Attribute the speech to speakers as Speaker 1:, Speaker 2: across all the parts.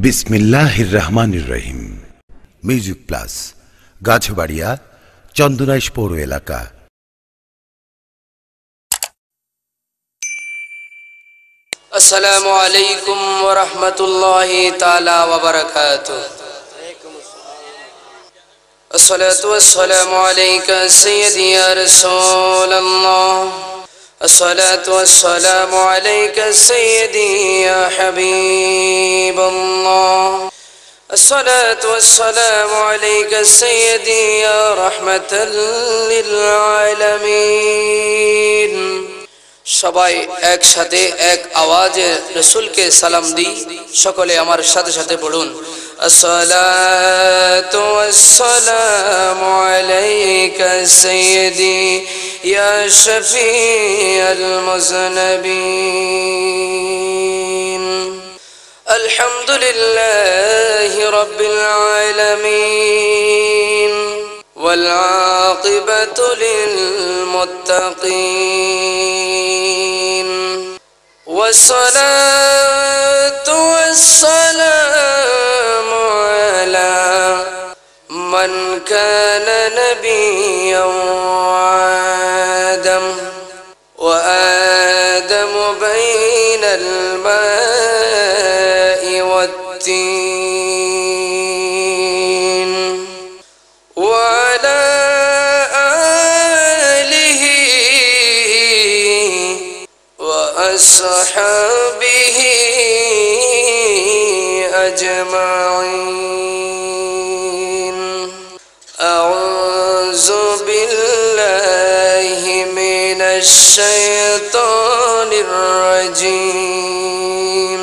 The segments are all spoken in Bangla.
Speaker 1: বিসমিল্লাহির রহমানির রহিম। মিউজিক প্লাস, গাছবাড়িয়া, চন্দনাইশ পৌর এলাকা।
Speaker 2: আসসালামু আলাইকুম ওয়া রাহমাতুল্লাহি তাআলা ওয়া বারাকাতুহু। আসসালাতু ওয়াসসালামু আলাইকা সাইয়্যিদি ইয়া রাসূলুল্লাহ। আসসালাতু ওয়াসসালামু আলাইকা সাইয়্যিদি ইয়া হাবিবাল্লাহ। আসসালাতু ওয়াসসালামু আলাইকা সাইয়্যিদি ইয়া রাহমাতাল লিল আলামিন। সবাই একসাথে এক আওয়াজে রাসূলকে সালাম দিই। সকলে আমার সাথে সাথে পড়ুন, আসসালাতু ওয়াসসালামু আলাইকা সাইয়্যিদি ইয়া শাফিআল মুযনিবিন। আলহামদুলিল্লাহি রাব্বিল আলামিন ওয়াল আকিবাতু লিল মুত্তাকিন। ওয়াসসালাতু ওয়াসসালামু আলা মান কানা নাবিয়্যান আদম ওয়া আদামু বাইনাল মা'i ওয়াত-তিন ওয়া আলা আলিহি ওয়া আসহাবিহি আজমাইন। আউযু বিল্লাহি মিনাশ শাইতানির রাজীম।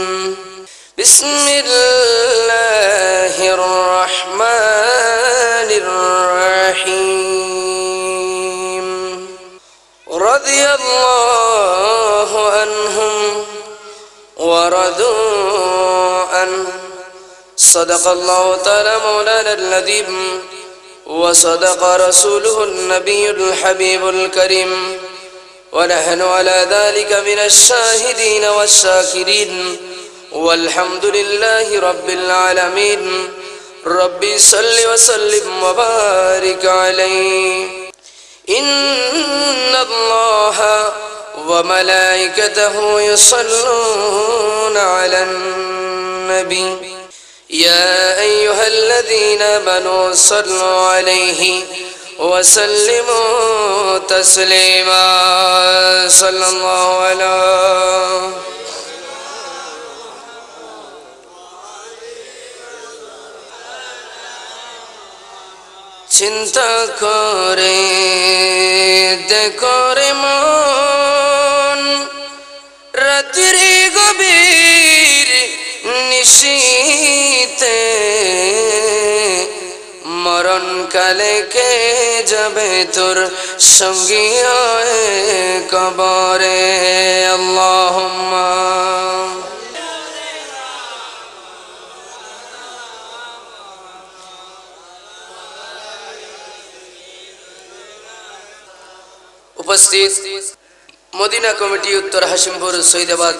Speaker 2: বিসমিল্লাহির রাহমানির রাহিম। রাদিয়াল্লাহু আনহুম ওয়া রাদু আনহু। সাদাকাল্লাহু তাআলা মাওলানাল আযীম ওয়া সাদাকা রাসূলুহুন নাবিয়্যুল হাবিবুল কারীম ওয়া নাহনু আলা যালিকা মিনাশ শাহিদিন ওয়াশ শাকিরিন ওয়ালহামদুলিল্লাহি রাব্বিল আলামিন। রব্বি সাল্লি ওয়া সাল্লিম ওয়া বারিক আলাইহি। ইন্নাল্লাহা ওয়া মালাইকাতাহু ইউসাল্লুনা আলান নবী ইয়া আইয়ুহাল্লাযীনা আমানু সাল্লু আলাইহি ওয়া সাল্লিমু তাসলিমা। সাল্লাল্লাহু আলাইহি। চিন্তা করে দেখো রে মন, রাত্রি গভীর নিশীতে মরণ কালে কে যাবে তোর সঙ্গী হয়ে কবরে। আল্লাহুম্মা উপস্থিত মদিনা কমিটি, উত্তর হাশিমপুর, সৈয়দাবাদ,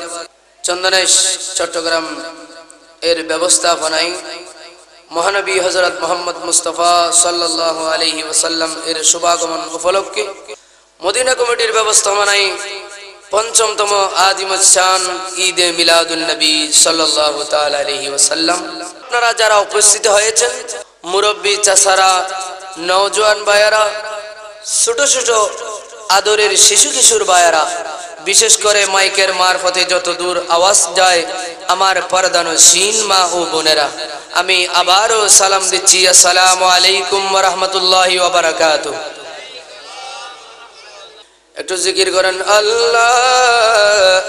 Speaker 2: চন্দনাইশ, চট্টগ্রাম এর ব্যবস্থাপনায় মহানবী হযরত মুহাম্মদ মুস্তাফা সাল্লাল্লাহু আলাইহি ওয়াসাল্লাম এর শুভাগমন উপলক্ষে মদিনা কমিটির ব্যবস্থাপনায় পঞ্চমতম আযিমুশ শান ঈদে মিলাদুন নবী সাল্লাল্লাহু তাআলা আলাইহি ওয়াসাল্লাম। আপনারা যারা উপস্থিত হয়েছেন, মুরব্বী চাচারা, নওজোয়ান ভাইয়েরা, ছোট ছোট আদরের শিশু কিশোর ভাইয়েরা, বিশেষ করে মাইকের মারফতে যত দূর আওয়াজ যায় আমার পর্দানশীন মা ও বোনেরা, আমি আবারও সালাম দিচ্ছি, আসসালামু আলাইকুম ওয়া রাহমাতুল্লাহি ওয়া বারাকাতুহু। একটু জিকির করেন, আল্লাহ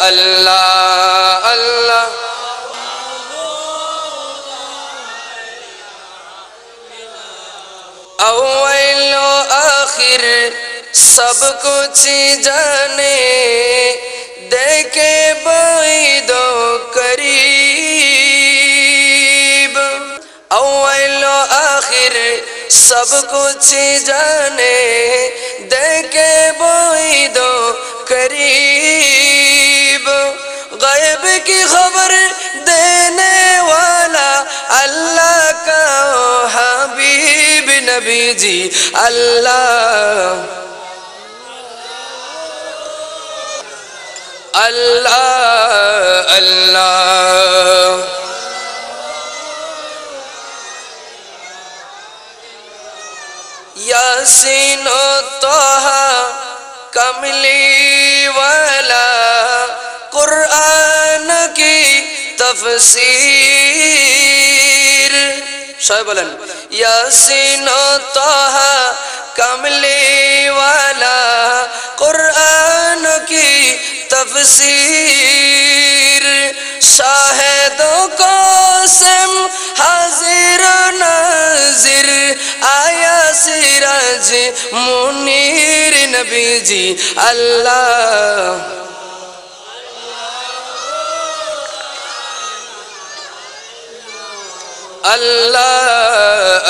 Speaker 2: আল্লাহ আল্লাহ। আউয়াল ও আখির सब कुछ जाने, देखे बैद करीब। अव्वल आखिर सब कुछ जाने, देखे बैद करीब। गायब की खबर देने वाला নবীজি আল্লাহ আল্লাহ আল্লাহ यासीन तोहा कमली वाला कुरान की तफसीर सही बोलें यासीन तोहा कमली वाला कुरान की तफसीर शाहिदों को सिम हाजिर नाजिर आया सिराज मुनीर नबी जी अल्लाह अल्लाह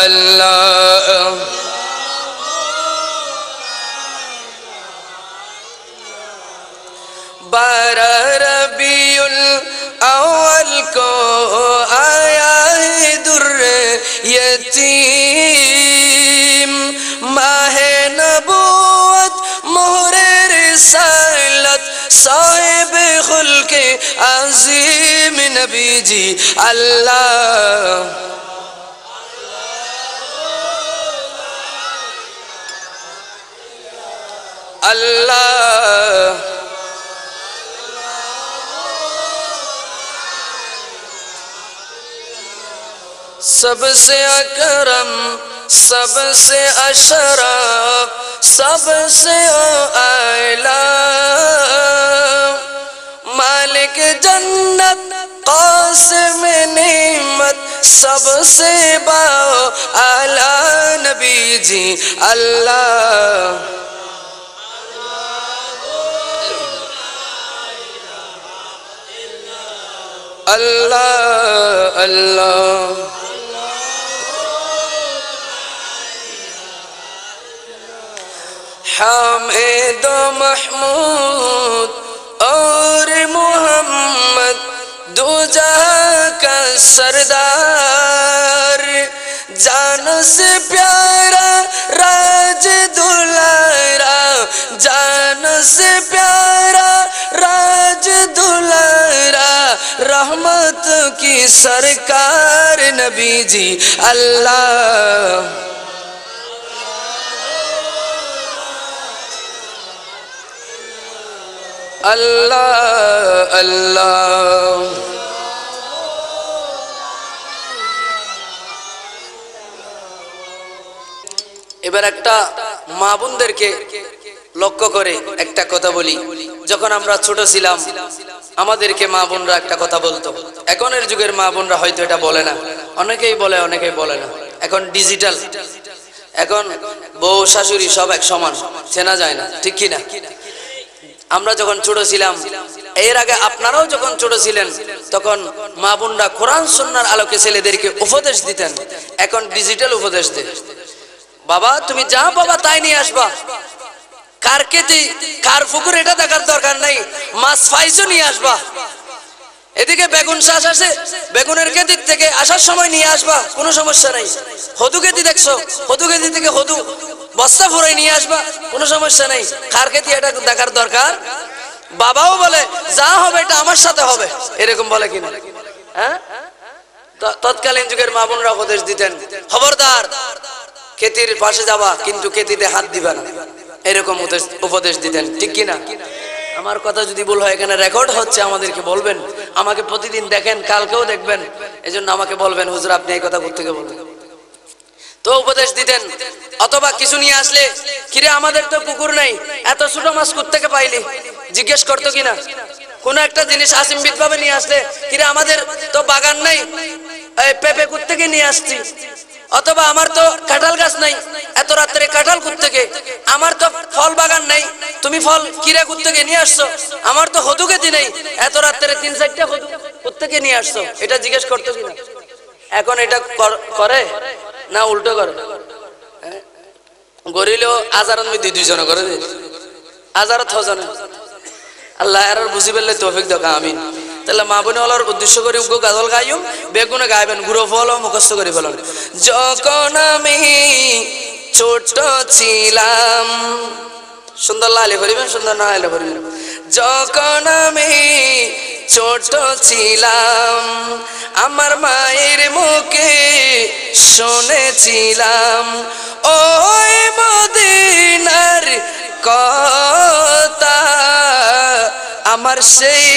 Speaker 2: अल्लाह बारह रबीउल अव्वल को आया है दुर्रे यतीम माहे नबूवत मोहरे रिसालत साहिब खुल्के अजीम नबी जी अल्लाह अल्लाह सबसे अकरम सबसे अशरफ सबसे आला मालिक जन्नत कासिम नेमत सबसे बाओ आला नबी जी अल्लाह अल्लाह अल्लाह हामिद महमूद और मोहम्मद दो जहां का सरदार जान से प्यारा राज दुलारा जान से प्यारा राज दुलारा रहमत की सरकार नबी जी अल्लाह अल्लाह अल्लाह এবার একটা মা বোনদেরকে লক্ষ্য করে একটা কথা বলি যখন আমরা ছোট ছিলাম আমাদেরকে মা বোনরা একটা কথা বলতো এখনের যুগের মা বোনরা হয়তো এটা বলে না অনেকেই বলে না এখন ডিজিটাল এখন বউ শাশুড়ি সব এক সমান চেনা যায় না ঠিক কি না আমরা যখন ছোট ছিলাম এর আগে আপনারাও যখন ছোট ছিলেন তখন মা বোনরা কোরআন সুন্নাহর আলোকে ছেলেদেরকে উপদেশ দিতেন এখন ডিজিটাল উপদেশ দেয় বাবা তুমি যা বাবা তাই নিয়ে আসবা কার কেতি কার পুকুর এটা দেখার দরকার নাই মাছ ফাইজও নিয়ে আসবা এদিকে বেগুন চাষ আছে বেগুনের কেতি থেকে আসার সময় নিয়ে আসবা কোনো সমস্যা নাই হদু কেতি দেখছো হদু কেতি থেকে হদু বস্তা ভরে নিয়ে আসবা কোনো সমস্যা নাই কার কেতি এটা দেখার দরকার বাবাও বলে যা হবে এটা আমার সাথে হবে এরকম বলে কিনা হ্যাঁ তৎকালীন যুগের মা বোনরা উপদেশ দিতেন খবরদার কেতির পাশে যাবা কিন্তু কেতিতে হাত দিবা না এরকম উপদেশ দিতেন ঠিক কি না আমার কথা যদি ভুল হয় এখানে রেকর্ড হচ্ছে আমাদেরকে বলবেন আমাকে প্রতিদিন দেখেন কালকেও দেখবেন এজন্য আমাকে বলবেন হুজুর আপনি এই কথা কোত্থেকে বলবেন তো উপদেশ দিতেন অথবা কিছু নিয়ে আসলে কিরে আমাদের তো পুকুর নাই এত ছোট মাছ কোত্থেকে পাইলি জিজ্ঞেস করতো কিনা কোন একটা জিনিস আসিমবিদ ভাবে নিয়ে আসলে কিরে আমাদের তো বাগান নাই এই পেঁপে কোত্থেকে নিয়ে আসছি অথবা আমার তো কাঁঠাল গাছ নাই এত রাতে কাঁঠাল কোত্থেকে আমার তো ফল বাগান নাই তুমি ফল কিরে কোত্থেকে নিয়ে আসছো আমার তো হদু কেতি নেই এত রাতে 3-4টা হদু কোত্থেকে নিয়ে আসছো এটা জিজ্ঞেস করতো কিনা এখন এটা করে না উল্টো করে গরিলেও আজারত মধ্যে দুইজন করে আজারত হজনে আল্লাহ আর বুঝি পেলে তৌফিক দাও আমিন তাহলে মা বোনে ওলার উদ্দেশ্য করে উগো গাজল গাইম বেগুনে গাইবেন গুঁড়ো ফল মুখস্থ করে ফেলেন যখন আমি ছোট ছিলাম। সুন্দর লালে ভরিবেন, সুন্দর না লালে ভরিবেন। যখন আমি ছোট ছিলাম আমার মায়ের মুখে শুনেছিলাম ওই মদিনার কথা, আমার সেই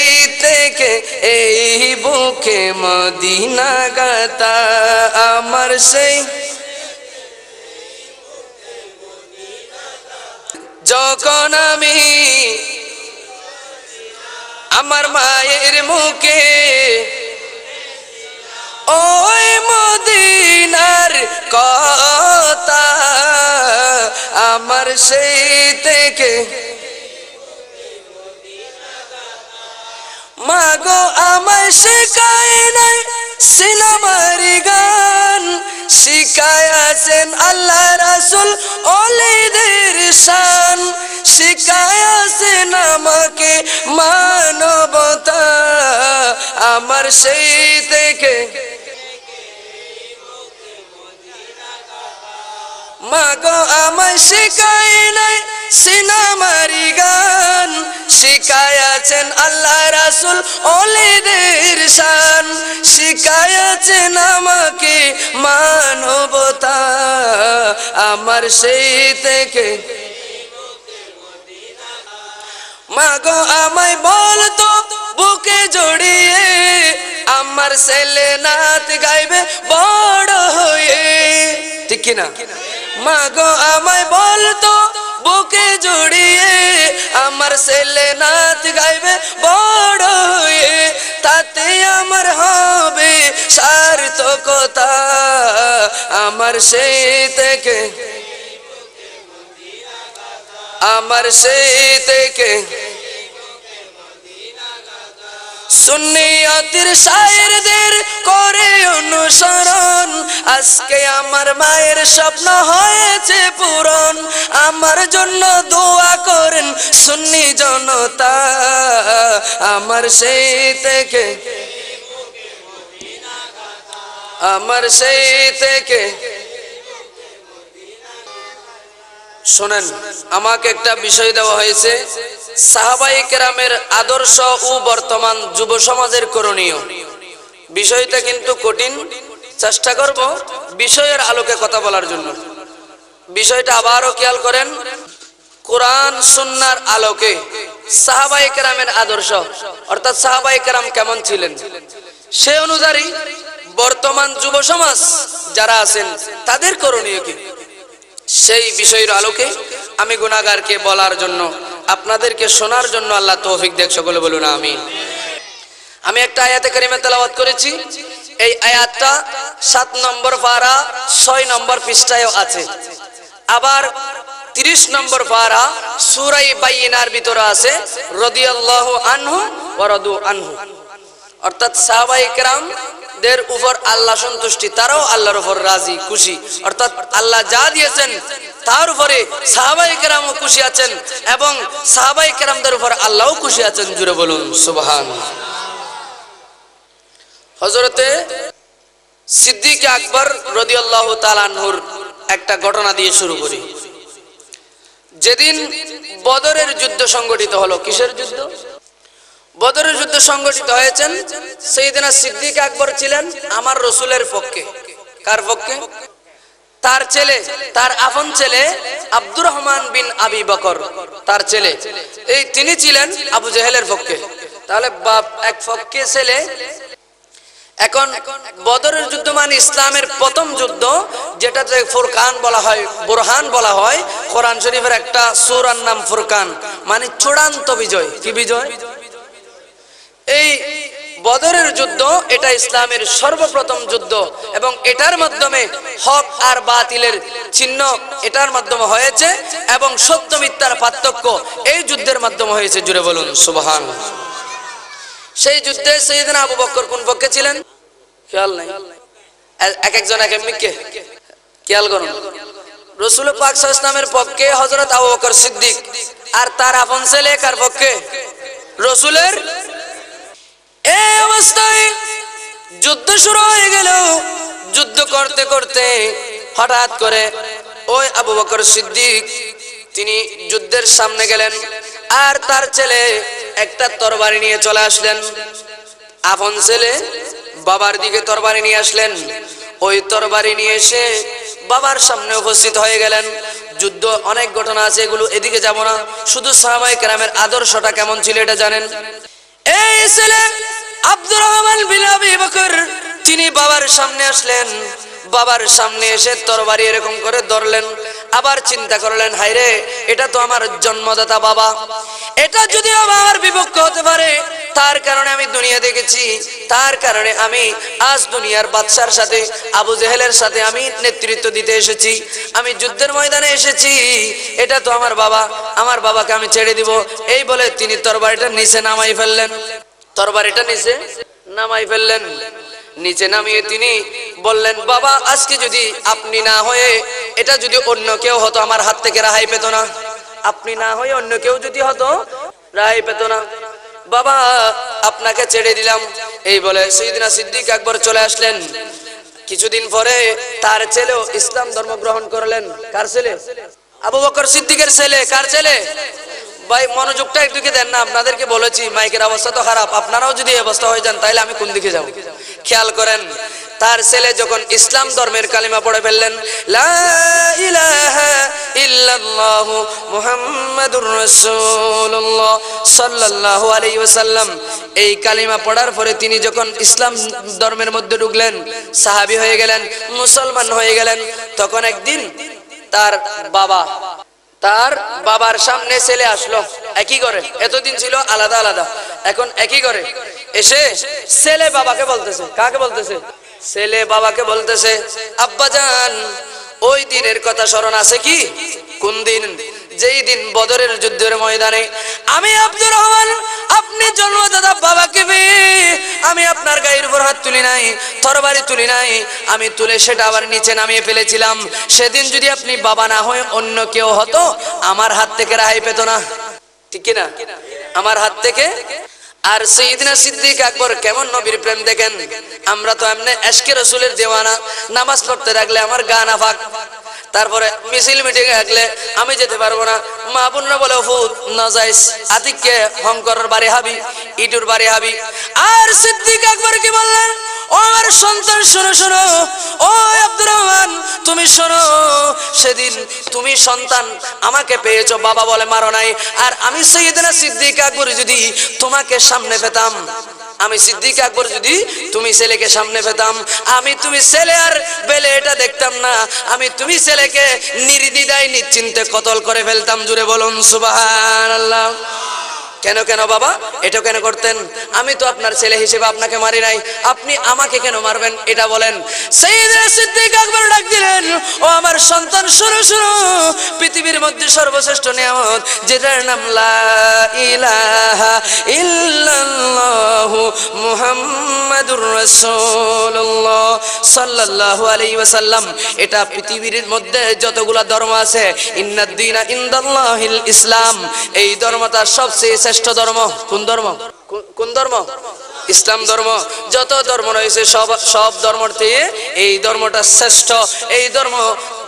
Speaker 2: থেকে এই বুকে মদিনা গাথা, আমার সেই যখন আমি আমার মায়ের মুখে ওই মদিনার কথা, আমার সেই থেকে মাগো আমায় শেখায় নাই সিনেমার গান, শিখায়াছেন আল্লাহ রাসূল ওলিদের শান, শিখায়াছেন আমাকে মানবতা, আমার সেই থেকে মাগো আমায় শেখায় নাই সিনেমার গান, শিখায়াছেন আল্লাহ রাসূল ওলিদের শান, শিখায়াছেন আমাকে মানবতা, আমার সেই থেকে মাগো আমায় বলতো বুকে জড়িয়ে আমার ছেলে নাত গাইবে বড় হয়ে, ঠিক কিনা? মাগো আমায় বলতো বুকে জড়িয়ে আমার ছেলে নাত গাইবে বড় হয়ে, তাতে আমার হবে সার্থকতা, আমার সেই থেকে আমার সেই থেকে সুন্নিয়তের শায়েরদের করে অনুসরণ, আজকে আমার মায়ের স্বপ্ন হয়েছে পূরণ, আমার জন্য দোয়া করেন সুন্নি জনতা, আমার সেই থেকে আমার সেই থেকে শোনেন, আমাকে একটা বিষয় দেওয়া হয়েছে সাহাবায়ে কেরামের আদর্শ ও বর্তমান যুব সমাজের করণীয়। বিষয়টা কিন্তু কঠিন, চেষ্টা করব বিষয়ের আলোকে কথা বলার জন্য। বিষয়টা আবারও খেয়াল করেন, কোরআন সুন্নাহর আলোকে সাহাবায়ে কেরামের আদর্শ, অর্থাৎ সাহাবায়ে কেরাম কেমন ছিলেন সে অনুযায়ী বর্তমান যুব সমাজ যারা আছেন তাদের করণীয় কি, সেই বিষয়ের আলোকে আমি গুনাহগারকে বলার জন্য, আপনাদেরকে শোনার জন্য আল্লাহ তৌফিক দেখ, সকলে বলুন আমিন। আমি একটা আয়াতে কারিমা তেলাওয়াত করেছি, এই আয়াতটা 7 নম্বর পারা 6 নম্বর পৃষ্ঠায়ও আছে, আবার 30 নম্বর পারা সূরা বাইয়িনার ভিতরে আছে রাদিয়াল্লাহু আনহু ওয়া রাদু আনহু, অর্থাৎ সাহাবায়ে কেরাম দের উপর আল্লাহ সন্তুষ্টি, তারাও আল্লাহর উপর রাজি খুশি, অর্থাৎ আল্লাহ যা দিয়েছেন তার উপরে সাহাবায়ে কেরামও খুশি আছেন এবং সাহাবায়ে কেরামদের উপর আল্লাহও খুশি আছেন, জুড়ে বলুন সুবহানাল্লাহ। হযরতে সিদ্দিক আকবর রাদিয়াল্লাহু তাআলা আনহুর একটা ঘটনা দিয়ে শুরু করি। যেদিন বদরের যুদ্ধ সংগঠিত হলো, কিসের যুদ্ধ? বদরের যুদ্ধ সংগঠিত হয়েছেন, সাইয়েদনা সিদ্দিক আকবর ছিলেন আমার রাসূলের পক্ষে। কার পক্ষে? তার ছেলে, তার আপন ছেলে আব্দুর রহমান বিন আবি বকর, তার ছেলে, এই তিনি ছিলেন আবু জেহেলের পক্ষে। তাহলে বাপ এক পক্ষে, ছেলে। এখন বদরের যুদ্ধ মানে ইসলামের প্রথম যুদ্ধ, যেটাতে ফুরকান বলা হয়, বুরহান বলা হয়। কোরআন শরীফের একটা সূরার নাম ফুরকান, মানে চূড়ান্ত বিজয়। কি বিজয়? এই বদরের যুদ্ধ এটা ইসলামের সর্বপ্রথম যুদ্ধ এবং এটার মাধ্যমে হক আর বাতিলের চিহ্ন এটার মাধ্যমে হয়েছে এবং সত্য মিথ্যার পার্থক্য এই যুদ্ধের মাধ্যমে হয়েছে, জুড়ে বলুন সুবহানাল্লাহ। সেই যুদ্ধে সাইয়েদনা আবু বকর কোন পক্ষে ছিলেন? খেয়াল নাই, এক একজন এক এমনিকে খেয়াল করুন। রাসূল পাক সাল্লাল্লাহু আলাইহি ওয়াসাল্লামের পক্ষে হযরত আবু বকর সিদ্দিক, আর তার আপন ছেলে কার পক্ষে? রাসূলের। এই অবস্থায় যুদ্ধ শুরু হয়ে গেল। যুদ্ধ করতে করতে হঠাৎ করে ওই আবু বকর সিদ্দিক তিনি যুদ্ধের সামনে গেলেন আর তার ছেলে একটা তরবারি নিয়ে চলে আসলেন। আপন ছেলে বাবার দিকে তরবারি নিয়ে আসলেন। ওই তরবারি নিয়ে এসে বাবার সামনে উপস্থিত হয়ে গেলেন। যুদ্ধ অনেক ঘটনা আছে, এগুলো এদিকে যাব না, শুধু সাহাবায়ে কেরামের আদর্শটা কেমন ছিল এটা জানেন। এই ছেলে আব্দুর রহমান বিন আবি বকর তিনি বাবার সামনে আসলেন। বাবার সামনে এসে তরবারি এরকম করে ধরলেন। আবার চিন্তা করলেন, হায়রে এটা তো আমার জন্মদাতা বাবা, এটা যদি আমার বিপক্ষ হতে পারে, তার কারণে আমি দুনিয়া দেখেছি, তার কারণে আমি আজ দুনিয়ার বাদশার সাথে আবু জেহেলের সাথে আমি নেতৃত্ব দিতে এসেছি, আমি যুদ্ধের ময়দানে এসেছি, এটা তো আমার বাবা, আমার বাবাকে আমি ছেড়ে দিব। এই বলে তিনি তরবারিটা নিচে নামাই ফেললেন। তরবারিটা নিচে নামাই ফেললেন। নিচে নামিয়ে তিনি বললেন, বাবা আজকে যদি আপনি না হয়ে এটা যদি অন্য কেউ হতো আমার হাত থেকে রেহাই পেত না, আপনি না হয়ে অন্য কেউ যদি হতো রেহাই পেত না, বাবা আপনাকে ছেড়ে দিলাম। এই বলে সাইয়েদনা সিদ্দিক আকবর চলে আসলেন। কিছুদিন পরে তার ছেলেও ইসলাম ধর্ম গ্রহণ করলেন। কার ছেলে? আবু বকর সিদ্দিকের ছেলে। কার ছেলে? ভাই মনোযোগটা একদিকে দেন না, আপনাদেরকে বলেছি মাইকের অবস্থা তো খারাপ, আপনারাও যদি এই অবস্থা হয়ে যান তাহলে আমি কোন দিকে যাব? খেয়াল করেন, তার ছেলে যখন ইসলাম ধর্মের কালিমা পড়ে ফেললেন, লা ইলাহা ইল্লাল্লাহ মুহাম্মাদুর রাসূলুল্লাহ সাল্লাল্লাহু আলাইহি ওয়াসাল্লাম, এই কালিমা পড়ার পরে তিনি যখন ইসলাম ধর্মের মধ্যে ঢুকলেন, সাহাবী হয়ে গেলেন, মুসলমান হয়ে গেলেন, তখন একদিন তার বাবার সামনে ছেলে আসলো একই করে। এতদিন ছিল আলাদা আলাদা, এখন একই করে এসে ছেলে বাবাকে বলতেছে। কাকে বলতেছে? ছেলে বাবাকে বলতেছে, আব্বাজান ওই দিনের কথা স্মরণ আছে কি? কোন দিন? যেই দিন বদরের যুদ্ধের ময়দানে আমি আব্দুর রহমান আপনি জন্মদাতা বাবাকে পেয়ে আমি আপনার গায়ের উপর হাত তুলি নাই, তরবারি তুলি নাই, আমি তুলে সেটা আবার নিচে নামিয়ে ফেলেছিলাম। সেদিন যদি আপনি বাবা না হয়ে অন্য কেউ হতো আমার হাত থেকে রেহাই পেত না, ঠিক কিনা? আমার হাত থেকে। আর সাইয়েদনা সিদ্দিক আকবর কেমন নবীর প্রেম দেখেন। আমরা তো এমনি এশকে রাসূলের দেওয়ানা, নামাজ পড়তে লাগলে আমার গা নাফাক, তারপরে মিছিল মিটিং এ থাকলে আমি যেতে পারবো না, মা বোনরা বলে ফুত নাজাইজ, আতিককে হংকরের বাড়ি হাবি, ইটুর বাড়ি হাবি। আর সিদ্দিক আকবর কি বললেন, ও আমার সন্তান শোনো শোনো, ও আব্দুর রহমান তুমি শোনো, সেদিন তুমি সন্তান আমাকে পেয়েছো, বাবা বলে মারো নাই, আর আমি সাইয়েদনা সিদ্দিক আকবর যদি তোমাকে সামনে পেতাম, আমি সিদ্দিক আকবর যদি তুমি ছেলেকে সামনে পেতাম, আমি তুমি ছেলে আর বেলে এটা দেখতাম না, আমি তুমি ছেলেকে নির্দ্বিধায় নিশ্চিন্তে কতল করে ফেলতাম। জুড়ে বলুন সুবহানাল্লাহ। কেন কেন বাবা এটা কেন করতেন? আমি তো আপনার ছেলে হিসেবে আপনাকে মারি নাই, আপনি আমাকে কেন মারবেন এটা বলেন। সাইয়েদনা সিদ্দিক আকবর ডাক দিলেন, ও আমার সন্তান শোনো শোনো, পৃথিবীর মধ্যে সর্বশ্রেষ্ঠ নিয়ামত যেটার নাম লা ইলাহা ইল্লাল্লাহ মুহাম্মাদুর রাসূলুল্লাহ সাল্লাল্লাহু আলাইহি ওয়াসাল্লাম, এটা পৃথিবীর মধ্যে যতগুলা ধর্ম আছে, ইন্নাদ দীনা ইনদাল্লাহিল ইসলাম, এই ধর্মটা সবচেয়ে শ্রেষ্ঠ ধর্ম। কোন ধর্ম? কোন ধর্ম? ইসলাম ধর্ম। যত ধর্ম রয়েছে সব ধর্মের থেকে এই ধর্মটা শ্রেষ্ঠ। এই ধর্ম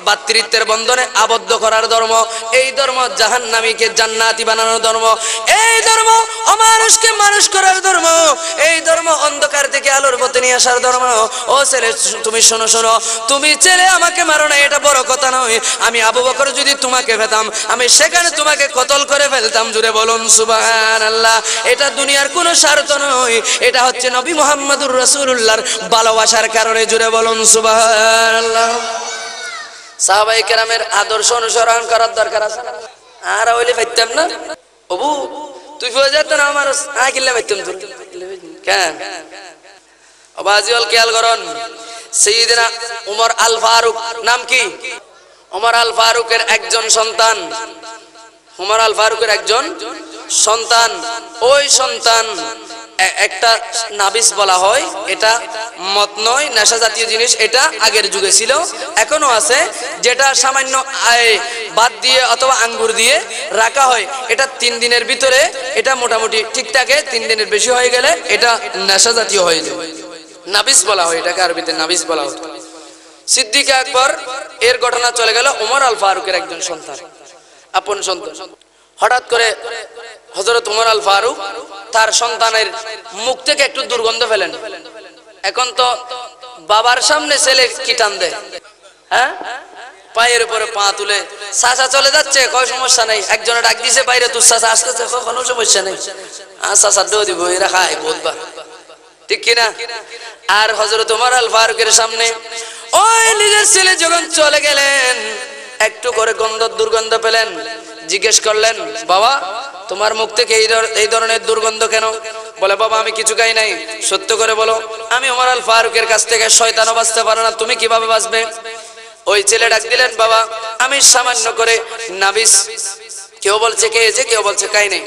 Speaker 2: ভাতৃত্বের বন্ধনে আবদ্ধ করার ধর্ম, এই ধর্ম জাহান্নামীকে জান্নাতি বানানোর ধর্ম, এই ধর্ম অমানুষকে মানুষ করার ধর্ম, এই ধর্ম অন্ধকার থেকে আলোর পথে নিয়ে আসার ধর্ম। ও ছেলে তুমি শোনো শোনো, তুমি ছেলে আমাকে মারো না এটা বড় কথা নয়, আমি আবু বকর যদি তোমাকে পেতাম আমি সেখানে তোমাকে কতল করে ফেলতাম। জুড়ে বলুন সুবহানাল্লাহ। এটা দুনিয়ার কোনো স্বার্থ নয়, এটা হচ্ছে নবী মুহাম্মদুর রাসূলুল্লাহর ভালোবাসার কারণে। জুড়ে বলুন সুবহানাল্লাহ। সাহাবায়ে কেরামের আদর্শ অনুসরণ করার দরকার আছে না? আর হইলে পাইতাম না ওবু তুই হয়ে যেত না আমার কিল্লে পাইতাম তুই কেন অবাজিওল খেয়াল করুন। সাইয়েদনা উমর আল ফারুক, নাম কি? উমর আল ফারুকের একজন সন্তান, উমর আল ফারুকের একজন সন্তান, ওই সন্তান একটা নাবিস বলা হয়, এটা মদ নয়, নেশা জাতীয় জিনিস, এটা আগের যুগে ছিল, এখনো আছে, যেটা সামান্য বাদ দিয়ে অথবা আঙ্গুর দিয়ে রাখা হয়, এটা 3 দিনের ভিতরে এটা মোটামুটি ঠিক থাকে, 3 দিনের বেশি হয়ে গেলে এটা নেশা জাতীয় হয়ে যায়, নাবিস বলা হয়, এটাকে আরবিতে নাবিস বলা হয়। সিদ্দিক আকবর এর ঘটনা চলে গেল ওমর আল ফারুকের একজন সন্তান, আপন সন্তান। হঠাৎ করে হযরত ওমর আল ফারুক তার সন্তানের মুখ থেকে একটু দুর্গন্ধ ফেলেন। এখন তো বাবার সামনে ছেলে কি টান দেয়, হ্যাঁ, পায়ের উপরে পা তুলে চাচা চলে যাচ্ছে, কয় সমস্যা নেই। একজনে ডাক দিছে বাইরে, তুই চাচা আসতেছে, কোনো সমস্যা নেই, চাচা ডো দিব, এরা খায় বুধবার, ঠিক কিনা। আর হযরত ওমর আল ফারুকের সামনে ওই নিজের ছেলে যখন চলে গেলেন, একটু করে দুর্গন্ধ পেলেন, জিজ্ঞেস করলেন, বাবা তোমার মুখ থেকে এই ধরনের দুর্গন্ধ কেন? বলে, বাবা আমি কিছু খাই নাই, সত্য করে বলো। আমি ওমর আল ফারুকের কাছ থেকে শয়তানও বাঁচতে পারে না, তুমি কিভাবে বাঁচবে? ওই ছেলে ডাক দিলেন, বাবা আমি সামান্য করে নাবিস, কেউ বলছে খেয়েছে, কেউ বলছে খাই নাই।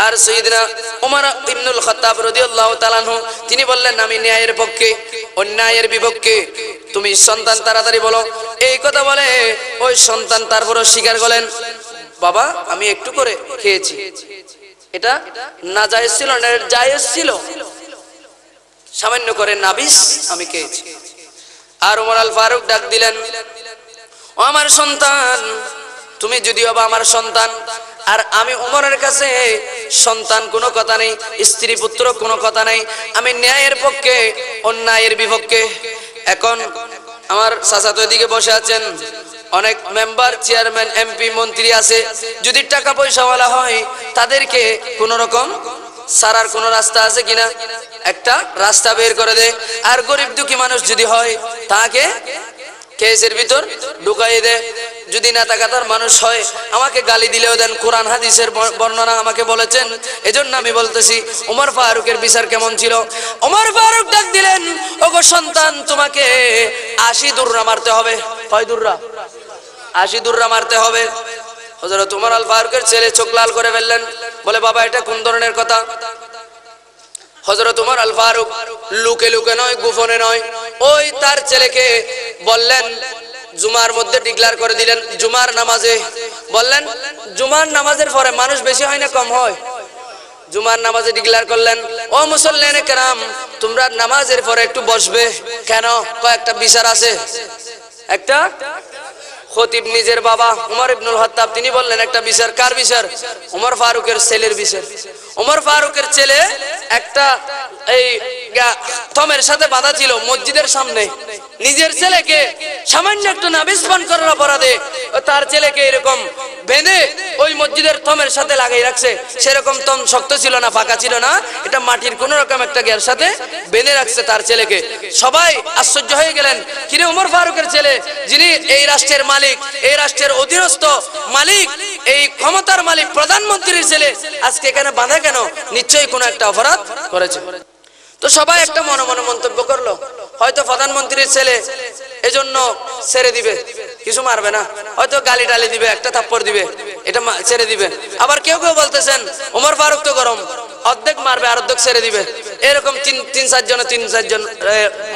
Speaker 2: আর সাইয়েদনা ওমর ইবনুল খাত্তাব রাদিয়াল্লাহু তাআলা আনহু তিনি বললেন, আমি ন্যায়ের পক্ষে, অন্যায়ের বিপক্ষে, তুমি সন্তান তাড়াতাড়ি বলো। এই কথা বলে ওই সন্তান তারপরও স্বীকার করলেন, বাবা আমি একটু করে খেয়েছি, এটা না জায়েজ ছিল না জায়েজ ছিল, সামান্য করে নাবিস আমি খেয়েছি। আর ওমর আল ফারুক ডাক দিলেন, ও আমার সন্তান, তুমি যদিও বা আমার সন্তান, আর আমি ওমরের কাছে সন্তান কোনো কথা নেই, স্ত্রী পুত্র কোনো কথা নেই, আমি ন্যায়ের পক্ষে অন্যায়ের বিপক্ষে। এখন আমার চাচাতো এদিকে বসে আছেন, অনেক মেম্বার, চেয়ারম্যান, এমপি, মন্ত্রী আছে, যদি টাকা পয়সাওয়ালা হয় তাদেরকে কোন রকম সারার কোন রাস্তা আছে কিনা, একটা রাস্তা বের করে দেয়। আর গরিব দুঃখী মানুষ যদি হয় তাকে কেসের ভিতর ঢুকাই দেয়। যদি না তাকাতার মানুষ হয় আমাকে গালি দিলেও দেন, কোরআন হাদিসের বর্ণনা আমাকে বলেছেন। এজন্য আমি বলতেছি ওমর ফারুকের বিচার কেমন ছিল। ওমর ফারুক ডাক দিলেন, ওগো সন্তান, তোমাকে 80 দুররা মারতে হবে। কয় দুররা? 80 দুররা মারতে হবে। হযরত ওমর আল ফারুকের ছেলে চোখ লাল করে ফেললেন, বলে, বাবা এটা কোন ধরনের কথা? হযরত ওমর আল ফারুক লুকে লুকে নয়, গোপনে নয়, ওই তার ছেলেকে বললেন, জুমার মধ্যে ডিক্লার করে দিলেন, জুমার নামাজে বললেন, জুমার নামাজের পরে মানুষ বেশি হয় না কম হয়? জুমার নামাজে ডিক্লার করলেন, ও মুসল্লিয়ানে কেরাম, তোমরা নামাজের পরে একটু বসবে। কেন? কয়েকটা বিচার আছে। একটা খতিব নিজের বাবা ওমর ইবনুল খাত্তাব তিনি বললেন একটা বিচার। কার বিচার? ওমর ফারুকের ছেলের বিচার। ওমর ফারুকের ছেলে একটা এই থমের সাথে বাঁধা ছিল মসজিদের সামনে, নিজের ছেলেকে সামান্য একটু নাবিস পান করার অপরাধে তার ছেলেকে এরকম বেঁধে ওই মসজিদের থমের সাথে লাগাই রাখছে। সেরকম থম শক্ত ছিল না, ফাঁকা ছিল না, এটা মাটির কোন রকম একটা গের সাথে বেঁধে রাখছে তার ছেলেকে। সবাই আশ্চর্য হয়ে গেলেন, কিরে ওমর ফারুকের ছেলে, যিনি এই রাষ্ট্রের মালিক, এই রাষ্ট্রের অধীনস্থ মালিক, এই ক্ষমতার মালিক, প্রধানমন্ত্রীর ছেলে, আজকে এখানে বাঁধা কেন? নিশ্চয়ই কোনো একটা অপরাধ করেছে। তো সবাই একটা মনে মনে মন্তব্য করলো, হয়তো প্রধানমন্ত্রীর ছেলে, এজন্য ছেড়ে দিবে, কিছু মারবে না, হয়তো গালি টালি দিবে, একটা থাপ্পড় দিবে, এটা ছেড়ে দিবে। আবার কেউ কেউ বলতেছেন ওমর ফারুক তো গরম, অর্ধেক মারবে আর অর্ধেক ছেড়ে দিবে। এরকম তিন চারজন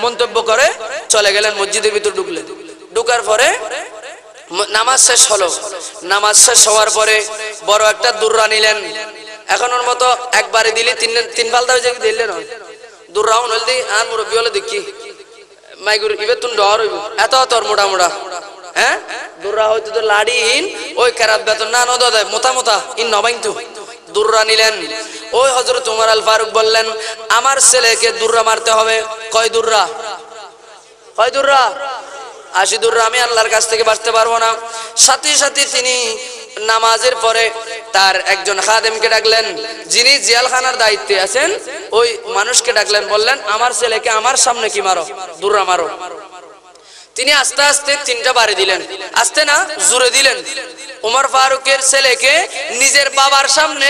Speaker 2: মন্তব্য করে চলে গেলেন মসজিদের ভিতর। ঢুকার পরে নামাজ শেষ হলো। নামাজ শেষ হওয়ার পরে বড় একটা দুররা নিলেন। এখন ওর মতো একবারে দিলি তিন ফালতা হয়ে যাবে, দিলে নয় দুররাও নল দি। আর মুরব্বী হলে দেখি মাইগুর ইবে তুন ডর হইব, এত তোর মোটা মোটা, হ্যাঁ দুররা হয়তো তো লাড়িহীন, ওই কেরাত বেতন না নদ দেয় মোটা মোটা ইন নবাইন্তু। দুররা নিলেন। ওই হযরত ওমর আল ফারুক বললেন, আমার ছেলেকে দুররা মারতে হবে। কয় দুররা? কয় দুররা? 80 দুররা। আমি আল্লাহর কাছ থেকে বাঁচতে পারবো না। সাথে সাথে তিনি নামাজের পরে তার একজন খাদেমকে ডাকলেন, যিনি জেলখানার দায়িত্বে আছেন, ওই মানুষকে ডাকলেন, বললেন, আমার ছেলেকে আমার সামনে কি মারো, দুররা মারো। তিনি আস্তে আস্তে 3টা বাড়ি দিলেন, আস্তে না জোরে দিলেন। ওমর ফারুকের ছেলেকে নিজের বাবার সামনে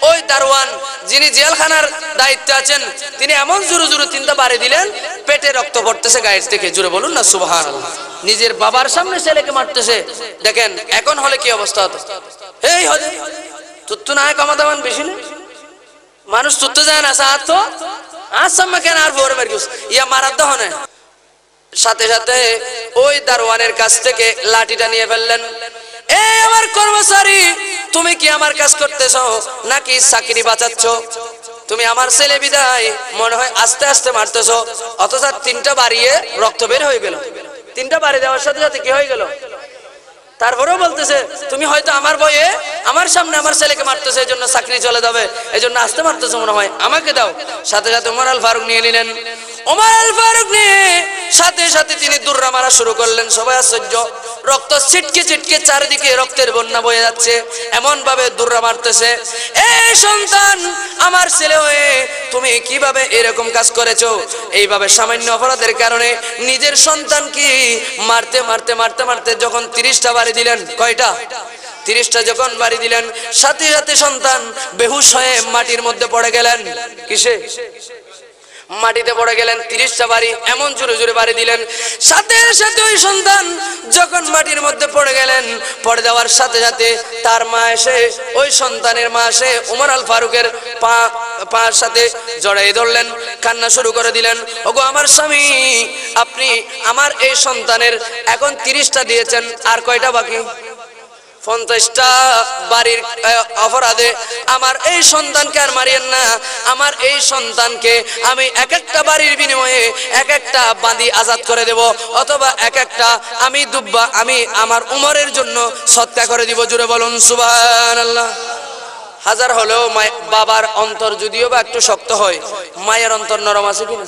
Speaker 2: ওই দারওয়ান যিনি জেলখানার দায়িত্বে আছেন, তিনি এমন জোরে জোরে 3টা বাড়ি দিলেন, পেটে রক্ত পড়তেছে গায়ের থেকে। জোরে বলুন না সুবহানাল্লাহ। নিজের বাবার সামনে ছেলেকে মারতেছে। দেখেন এখন হলে কি অবস্থা হতো। এই হদে তুত্তু না কমাদামান বেশি না, মানুষ তুত্তু যায় না সাথ তো আজ সামনে কেন আর ভোর মেরে ইয়া মারার দহনে। সাথে সাথে ওই দারওয়ানের কাছ থেকে লাঠিটা নিয়ে ফেললেন। এই আমার কর্মচারী, তুমি কি আমার কাজ করতেছো নাকি চাকরি বাঁচাচ্ছ? তুমি আমার ছেলে বিদায় মনে হয় আস্তে আস্তে মারতেছো, অথচ 3টা বাড়িয়ে রক্ত বের হয়ে গেল। তিনটা বাড়ি দেওয়ার সাথে সাথে কি হয়ে গেল? তারপরেও বলতেছে তুমি হয়তো আমার বয়ে আমার সামনে আমার ছেলেকে মারতেছে, এই জন্য চাকরি চলে যাবে, এই জন্য আসতে মারতেছে মনে হয়, আমাকে দাও। সাথে সাথে ওমর আল ফারুক নিয়ে নিলেন। ওমর আল ফারুক নিয়ে সাথে সাথে তিনি দুর্রা মারা শুরু করলেন। সবাই আশ্চর্য, রক্ত ছিটকে ছিটকে চারিদিকে রক্তের বন্যা বয়ে যাচ্ছে, এমন ভাবে দুর্রা মারতেছে। এই সন্তান, আমার ছেলে হয়ে তুমি কিভাবে এরকম কাজ করেছো? এইভাবে সামান্য অপরাধের কারণে নিজের সন্তানকে মারতে মারতে মারতে মারতে যখন 30টা বাড়ি দিলেন, কয়টা? 30টা যখন বাড়ি দিলেন, সাথে সাথে সন্তান বেহুশ হয়ে মাটির মধ্যে পড়ে গেলেন। কিসে? মাটিতে পড়ে গেলেন। 30টা বাড়ি এমন জোরে জোরে বাড়ি দিলেন, সাথে সাথে ওই সন্তান যখন মাটির মধ্যে পড়ে গেলেন, পড়ে যাওয়ার সাথে সাথে তার মা এসে, ওই সন্তানের মা এসে ওমর আল ফারুকের পার সাথে জড়াই ধরলেন, কান্না শুরু করে দিলেন। ওগো আমার স্বামী, আপনি আমার এই সন্তানের এখন 30টা দিয়েছেন, আর কয়টা বাকি? 50টা বাড়ির অপরাধে আমার এই সন্তানকে আর মারিয়েন না। আমার এই সন্তানকে আমি এক একটা বাড়ির বিনিময়ে এক একটা বাঁধি আজাদ করে দেব, অথবা এক একটা আমি দুব্বা আমি আমার উমরের জন্য সৎকা করে দিব। জুড়ে বলুন সুবহানাল্লাহ। হাজার হলেও বাবার অন্তর যদিও বা একটু শক্ত হয়, মায়ের অন্তর নরম আছে কিনা?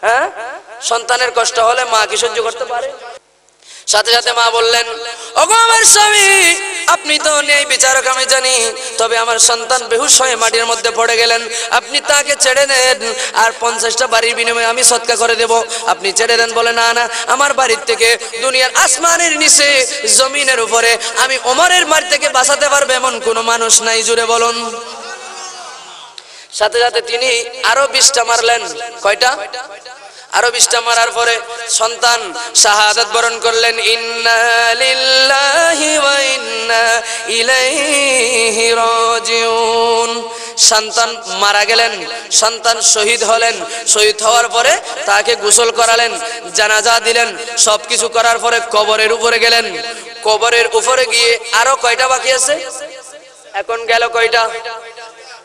Speaker 2: হ্যাঁ, সন্তানের কষ্ট হলে মা কি সহ্য করতে পারে? সাথে সাথে মা বললেন, ওগো আমার স্বামী, আপনি তো নেই বিচারক আমি জানি, তবে আমার সন্তান বেহুশ হয়ে মাটির মধ্যে পড়ে গেলেন, আপনি তাকে ছেড়ে দেন, আর 50টা বাড়ির বিনিময়ে আমি সৎকা করে দেব, আপনি ছেড়ে দেন। বলে না না, আমার বাড়ির থেকে দুনিয়ার আসমানের নিচে জমিনের উপরে আমি ওমরের বাড়ি থেকে বাঁচাতে পারবে এমন কোনো মানুষ নাই। জুড়ে বলুন। সাথে সাথে তিনি আরো 20টা মারলেন। কয়টা? আরো 20টা মারার পরে সন্তান শাহাদাত বরণ করলেন। ইন্না লিল্লাহি ওয়া ইন্না ইলাইহি রাজিউন। সন্তান মারা গেলেন, সন্তান শহীদ হলেন। শহীদ হওয়ার পরে তাকে গোসল করালেন, জানাজা দিলেন, সবকিছু করার পরে কবরের উপরে গেলেন। কবরের উপরে গিয়ে আরো কয়টা বাকি আছে? এখন গেল কয়টা?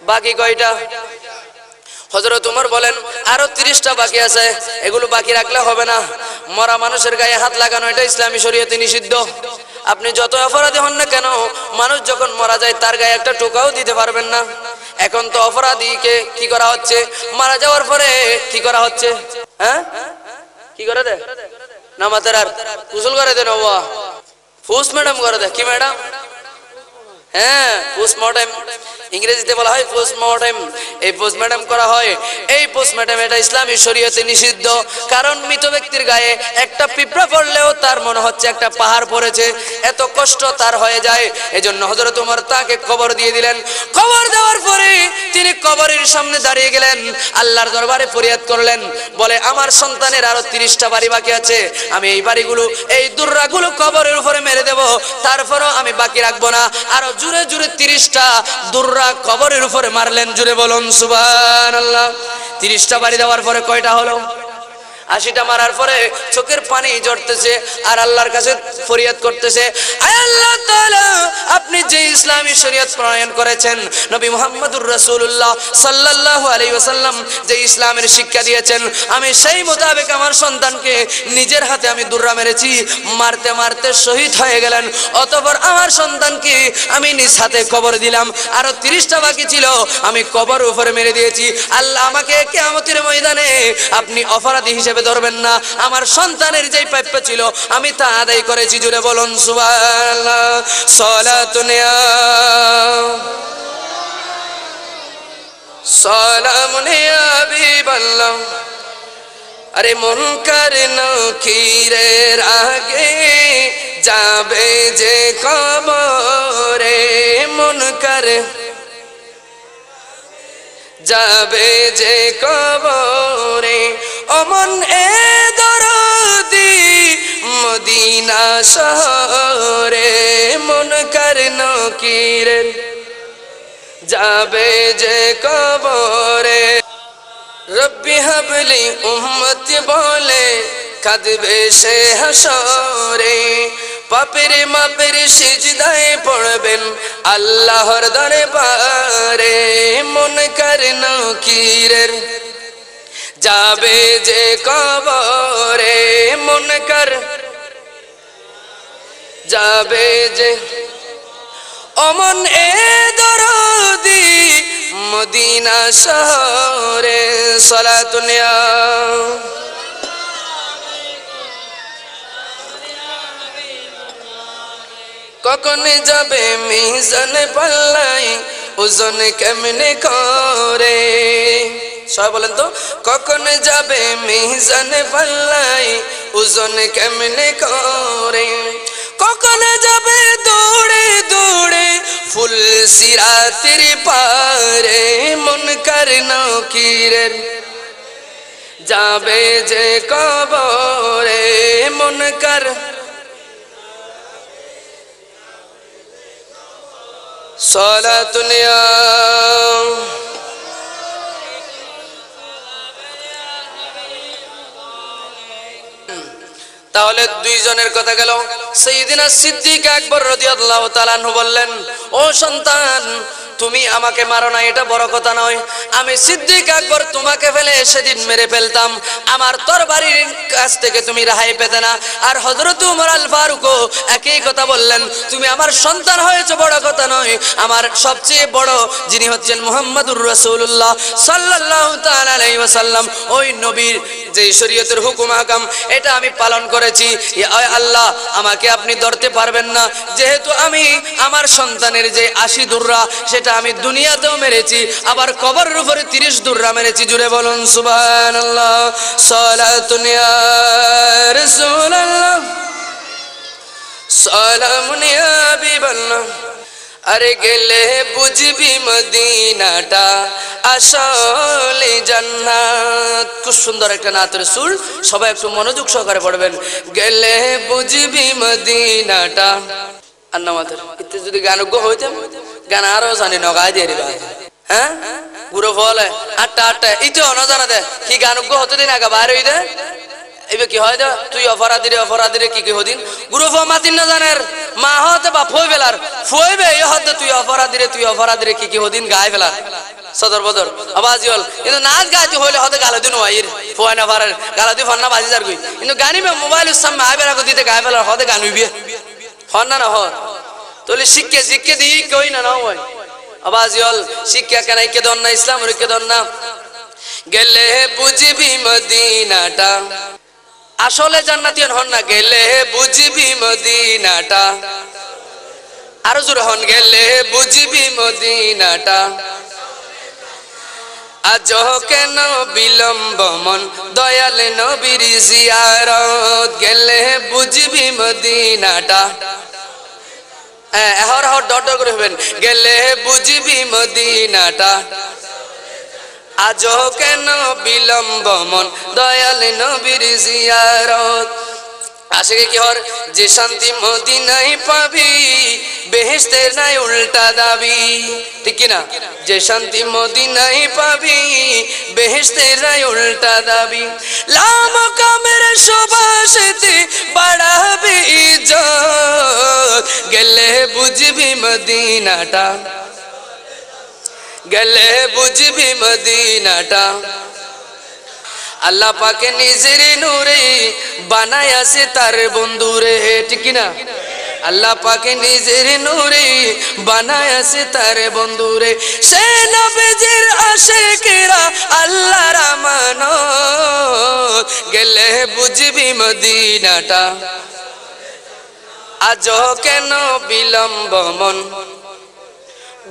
Speaker 2: বাকি কয়টা? হযরত ওমর বলেন আরো 30টা বাকি আছে, এগুলো বাকি রাখলে হবে না। মরা মানুষের গায়ে হাত লাগানো এটা ইসলামী শরীয়তে নিষিদ্ধ। আপনি যত অপরাধী হন না কেন, মানুষ যখন মারা যায় তার গায়ে একটা টোকাও দিতে পারবেন না। এখন তো অপরাধীকে কি করা হচ্ছে? মারা যাওয়ার পরে কি করা হচ্ছে? হ্যাঁ, কি করে দেয়? নামাজের আর গোসল করে দেন। ওয়া পোস্টমর্টম করে দেয়। কি ম্যাডাম? হ্যাঁ, পোস্টমর্টম, ইংরেজিতে বলা হয় পোস্টমর্টম। এই পোস্টমর্টম করা হয়। এই পোস্টমর্টম এটা ইসলামী শরীয়তে নিষিদ্ধ, কারণ মৃত ব্যক্তির গায়ে একটা পিঁপড়া পড়লেও তার মনে হচ্ছে একটা পাহাড় পড়েছে, এত কষ্ট তার হয়ে যায়। এজন্য হযরত ওমর তাকে কবর দিয়ে দিলেন। কবর দেওয়ার পরে তিনি কবরের সামনে দাঁড়িয়ে গেলেন, আল্লাহর দরবারে ফরিয়াদ করলেন, বলে আমার সন্তানের আরো 30টা বাড়ি বাকি আছে, আমি এই বাড়িগুলো, এই দুর্রাগুলো কবরের উপরে মেরে দেব, তারপরও আমি বাকি রাখবো না। আরো জুড়ে জুড়ে 30টা দুর্রা কবরের উপরে মারলেন। জুড়ে বলুন সুবহানাল্লাহ। 30টা বাড়ি দেওয়ার পরে কয়টা হলো? 80টা মারার পরে চোখের পানি ঝরতেছে আর আল্লাহর কাছে ফরিয়াদ করতেছে, আয় আল্লাহ তাআলা, আপনি যে ইসলামী শরীয়ত প্রণয়ন করেছেন, নবী মুহাম্মদুর রাসূলুল্লাহ সাল্লাল্লাহু আলাইহি ওয়াসাল্লাম যে ইসলামের শিক্ষা দিয়েছেন, আমি সেই মোতাবেক আমার সন্তানকে নিজের হাতে আমি দুর্রা মেরেছি, মারতে মারতে শহীদ হয়ে গেলেন। অতঃপর আমার সন্তানকে আমি নিজ হাতে কবর দিলাম, আরো 30টা বাকি ছিল, আমি কবর উপরে মেরে দিয়েছি। আল্লাহ আমাকে কিয়ামতের ময়দানে আপনি অপরাধী হিসেবে ধরবেন না, আমার সন্তানের যেই প্রাপ্য ছিল আমি তা আদায় করেছি। জুড়ে বলুন সুবহানাল্লাহ। সালাতুন ইয়া সালামুন ইয়া হাবিবাল্লাহ। আরে মুনকার নকিরের আগে যাবে যে কবরে, মুনকার যাবে যে কবরে, অমন এ দরদি মদিনা শহরে, মুনকার নকিরের যাবে যে কবরে। রব্বি হাবলি উম্মতি বলে কাঁদবে সে হাসরে, পাপের মাপের সিজদায় পড়বেন আল্লাহর দরবারে, মুনকার নকিরের যাবে যে কবরে, মুনকার যাবে যে অমন এ দরদি মদিনা শহরে সালাতুন ইয়া কখন যাবে মিজান পাল্লাই ওজন কেমনে করে সবাই বলেন তো কখন যাবে মিজান পাল্লাই ওজন কেমনে করে কখন যাবে দৌড়ে দৌড়ে ফুল সিরাতের পারে মুনকার নাকিরের যাবে যে কবরে মুনকার সালাতুন ইয়া তাহলে দুইজনের কথা গেল সাইয়্যিদিনা সিদ্দিক আকবর রাদিয়াল্লাহু তাআলা আনহু বললেন ও সন্তান তুমি আমাকে মারো না এটা বড় কথা নয় আমি সিদ্দিক আকবর তোমাকে ফেলে সেদিন মেরে ফেলতাম আমার তরবারির কাছ থেকে তুমি রেহাই পেতে না আর হযরত ওমর আল ফারুকও একই কথা বললেন তুমি আমার সন্তান হয়েছে বড় কথা নয় আমার সবচেয়ে বড় যিনি হচ্ছেন মুহাম্মদুর রাসূলুল্লাহ সাল্লাল্লাহু তাআলা আলাইহি ওয়াসাল্লাম ওই নবীর যে শরীয়তের হুকুম আহকাম এটা আমি পালন করেছি আল্লাহ আমাকে আপনি ধরতে পারবেন না যেহেতু আমি আমার সন্তানের যে 80 দুররা সেটা আমি দুনিয়াতেও মেরেছি আবার কবরের উপরে 30 দুররা মেরেছি জুড়ে বলুন সুবহানাল্লাহ সালাতুন ইয়া রাসূলুল্লাহ সালামুন ইয়া হাবিবাল্লাহ আরে গেলে বুঝবি মদিনাটা আসলে জান্নাত খুব সুন্দর একটা নাতের সুর সবাই একটু মনোযোগ সহকারে পড়বেন গেলে বুঝবি মদিনাটা আর নামাতের ইতে যদি গানজ্ঞ হইতাম গান আরো জানি নগাই দিয়ে দিবা হ্যাঁ গুরু ফলে আটটা ইতে অনজানা দে কি গানজ্ঞ হতে দিন আগা বাইরে হইতে এবে কি হয় তুই অপরাধীরে কি কি হদিন গুরু ফ মাতিন না জানের মা হতে বা ফই বেলার ফইবে এই হতে তুই অপরাধীরে কি কি হদিন গায় বেলার সদর বদর আওয়াজ হল কিন্তু নাচ গাইতে হইলে হতে গালে দিন ওয়াইর ফয় না পারে গালে দি ফন্না বাজি যার কই কিন্তু গানি মে মোবাইলের সামনে আইবে রাখো দিতে গায় বেলার হতে গান হইবে ফন্না না হয় তোলে শিক্ষে দি কই না না হয় আওয়াজ হল শিক্ষা কেনাই কে দন না ইসলাম কে দন না গেলে বুঝবি মদিনাটা আসলে জান্নাতি হন না গেলে বুঝবি মদিনাটা আরো জোরে হন গেলে বুঝবি মদিনাটা আজ কেন বিলম্ব মন দয়াল নবীর জিয়ারত গেলে বুঝবি মদিনাটা হর হর ডট করে হবেন গেলে বুঝবি মদিনাটা আজ কেন বিলম্ব মন দয়াল নবীর জিয়ারত আশিকে কি হর যে শান্তি মদিনায় পাবি বেহেশতের নাই উল্টা দাবি ঠিক কি না যে শান্তি মদিনায় পাবি বেহেশতের নাই উল্টা দাবি লা মাকামের সুবাসতে বাড়াবি ইজ্জত গেলে বুঝবি মদিনাটা গেলে বুঝবি মদিনাটা আল্লাহ পাকে নিজের নূরে বানায়াছে তার বন্ধুরে ঠিক না আল্লাহ পাকে নিজের নূরে বানায়াছে তার বন্ধুরে সে নবীজির আশিকেরা আল্লাহর আমানত গেলে বুঝবি মদিনাটা আজ কেন বিলম্ব মন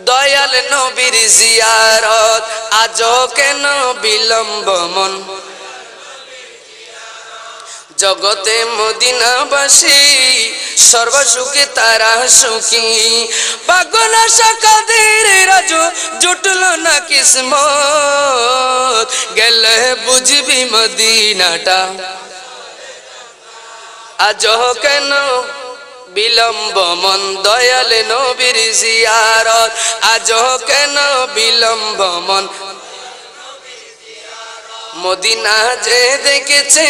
Speaker 2: দয়াল নবীর জিয়ারত আজ কেন বিলম্ব মন জগতে মদিনাবাসী সর্বসুখে তারা সুখী পাগল শাকাদের রাজু জুটল না কিসমত গেলে বুঝবি মদিনাটা আজ কেন বিলম্ব মন দয়াল নবীর জিয়ারত আজ কেন বিলম্ব মন মদিনা যে দেখেছে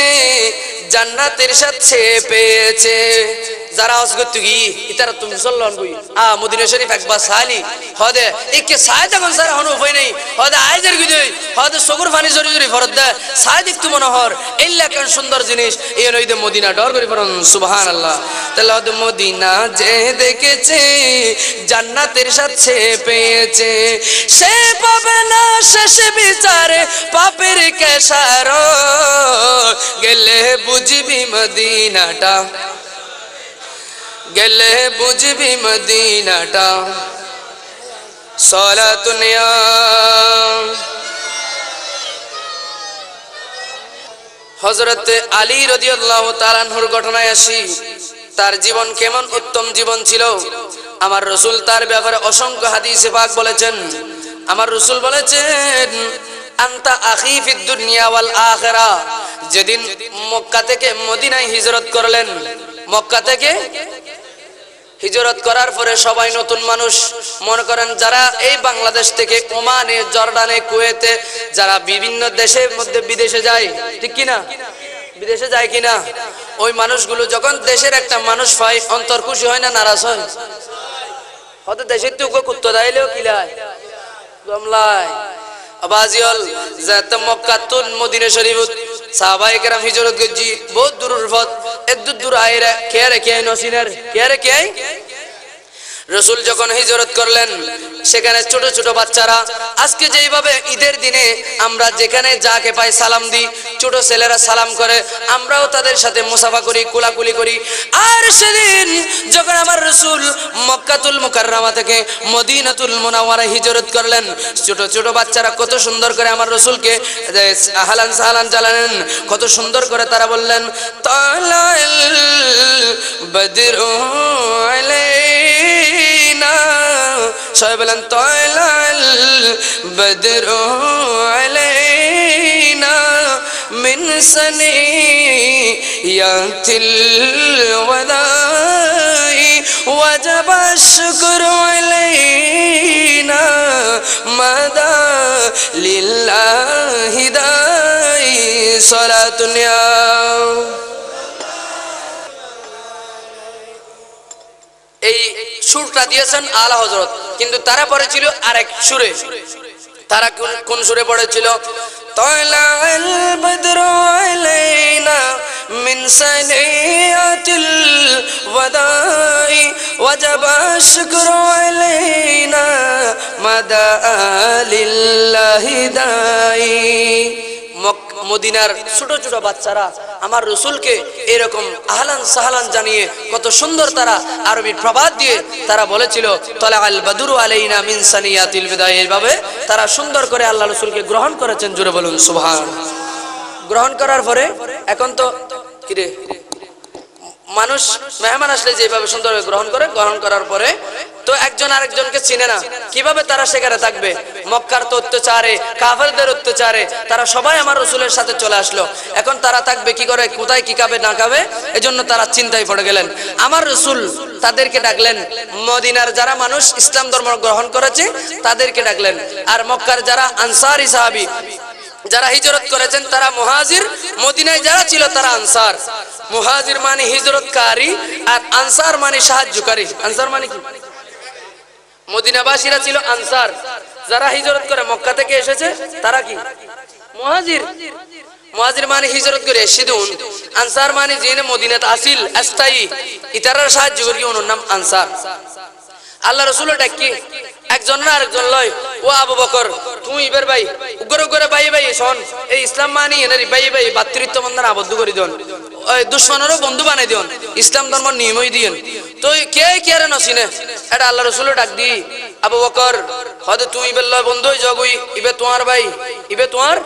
Speaker 2: জান্নাতের সাথে পেয়েছে যারা হজ করতে গিয়ে ইতারা তুমি মুসলমান কই মদিনা শরীফ একবার সালি হদে একে সায় তখন স্যার হন উপায় নেই হদে আইজের গিয়ে হদে সগুর পানি জরি জরি ফরত দে সায় দেখতে মনোহর এল্লা কেন সুন্দর জিনিস এই নইদে মদিনা ডর করি পড়ুন সুবহানাল্লাহ তাহলে হদে মদিনা যে দেখেছে জান্নাতের সাথে পেয়েছে সে পাবে না শেষ বিচারে পাপের কেশার গেলে বুঝবি মদিনাটা গেলে বুঝবি মদিনাটা সালাতুন ইয়া হযরত আলী রাদিয়াল্লাহু তাআলা আনহুর ঘটনায় আসি তার জীবন কেমন উত্তম জীবন ছিল আমার রাসূল তার ব্যাপারে অসংখ্য হাদিসে পাক বলেছেন আমার রাসূল বলেছেন আনতা আখি ফিদ দুনিয়া ওয়াল আখিরা যেদিন মক্কা থেকে মদিনায় হিজরত করলেন মক্কা থেকে হিজরত করার পরে সবাই নতুন মানুষ মনে করেন যারা এই বাংলাদেশ থেকে ওমানে জর্ডানে কুয়েতে যারা বিভিন্ন দেশের মধ্যে বিদেশে যায় ঠিক কি না বিদেশে যায় কিনা ওই মানুষগুলো যখন দেশের একটা মানুষ পায় অন্তর খুশি হয় না নারাজ হয় হয়তো দেশের তো কুত্তা দাইলেও কিলায় গমলায় আবাজিয়াল যাতে মক্কা তুন মদিনা শরীফ সাহাবায়ে কেরাম হিজরত গজি বহুত দূরের পথ এত দূর আইরা কে রে কে নসিনের কে রে কে রাসূল যখন হিজরত করলেন সেখানে ছোট ছোট বাচ্চারা আজকে যেইভাবে ঈদের দিনে আমরা যেখানে যাকে পাই সালাম দিই ছোট ছেলেরা সালাম করে আমরাও তাদের সাথে মুসাফা করি কোলাকুলি করি আর সেদিন যখন আমার রাসূল মক্কাতুল মুকাররমা থেকে মদিনাতুল মুনাওয়ারায় হিজরত করলেন ছোট ছোট বাচ্চারা কত সুন্দর করে আমার রাসূলকে আহলান সাহলান জানালেন কত সুন্দর করে তারা বললেন তালাল বদরু আলাইনা সবাই বলেন তালাল বদরু আলাইনা মিন সানিয়াতিল ওয়াদাই ওয়াজাবা শুকরু আলাইনা মাদা লিল্লাহি দাই সালাতুন ইয়া এই সুরটা দিয়েছেন আলা হযরত কিন্তু তারা পড়েছিল আরেক সুরে তারা কোন সুরে পড়েছিল তালাল বদরু আলাইনা মিন সানিয়াতিল ওয়াদাই ওয়াজাবা শুকরু আলাইনা মাদা লিল্লাহি দাই মদিনার ছোট ছোট বাচ্চারা আমার রাসূলকে এরকম আহলান সাহলান জানিয়ে কত সুন্দর তারা আরবি প্রবাদ দিয়ে তারা বলেছিল তালাল বদরু আলাইনা মিন সানিয়াতিল বিদায় এইভাবে তারা সুন্দর করে আল্লাহ রাসূলকে গ্রহণ করেছেন জোরে বলুন সুবহান গ্রহণ করার পরে এখন তো কি রে মানুষ মেহমান আসলে যেভাবে সুন্দরভাবে গ্রহণ করে গ্রহণ করার পরে তো একজন আরেকজনকে চিনে না কিভাবে তারা সেখানে থাকবে মক্কার তো অত্যাচারে কাফেরদের অত্যাচারে তারা সবাই আমার রাসূলের সাথে চলে আসলো এখন তারা থাকবে কি করে কোথায় কি খাবে না খাবে এজন্য তারা চিন্তায় পড়ে গেলেন আমার রাসূল তাদেরকে ডাকলেন মদিনার যারা মানুষ ইসলাম ধর্ম গ্রহণ করেছে তাদেরকে ডাকলেন আর মক্কার যারা আনসারী সাহাবী যারা হিজরত করেছেন তারা মুহাজির মদিনায় যারা ছিল তারা আনসার মুহাজির মানে হিজরতকারী আর আনসার মানে সাহায্যকারী আনসার মানে কি মদিনাবাসীরা ছিল আনসার যারা হিজরত করে মক্কা থেকে এসেছে তারা কি মুহাজির মুহাজির মানে হিজরত করে এসেদুন আনসার মানে যিনি মদিনাতে আসিল স্থায়ী ইতারার সাহায্য করি ওনার নাম আনসার আল্লাহ রাসূল ডাকি একজন না আরেকজন লয় ও আবু বকর তুমি ইবের ভাই উগরে উগরে ভাই ভাই শোন এই ইসলাম মানি এনারি ভাই ভাই ভাতৃত্ব বন্ধন আবদ্ধ করে দেন ওই দুশমনেরও বন্ধু বানাই দেন ইসলাম ধর্ম নিয়মই দিয়েন তো কে কে রে নসিনে এটা আল্লাহ রাসূল ডাক দি আবু বকর হদ তুই ইবের লয় বন্ধু জগুই ইবে তোমার ভাই ইবে তোমার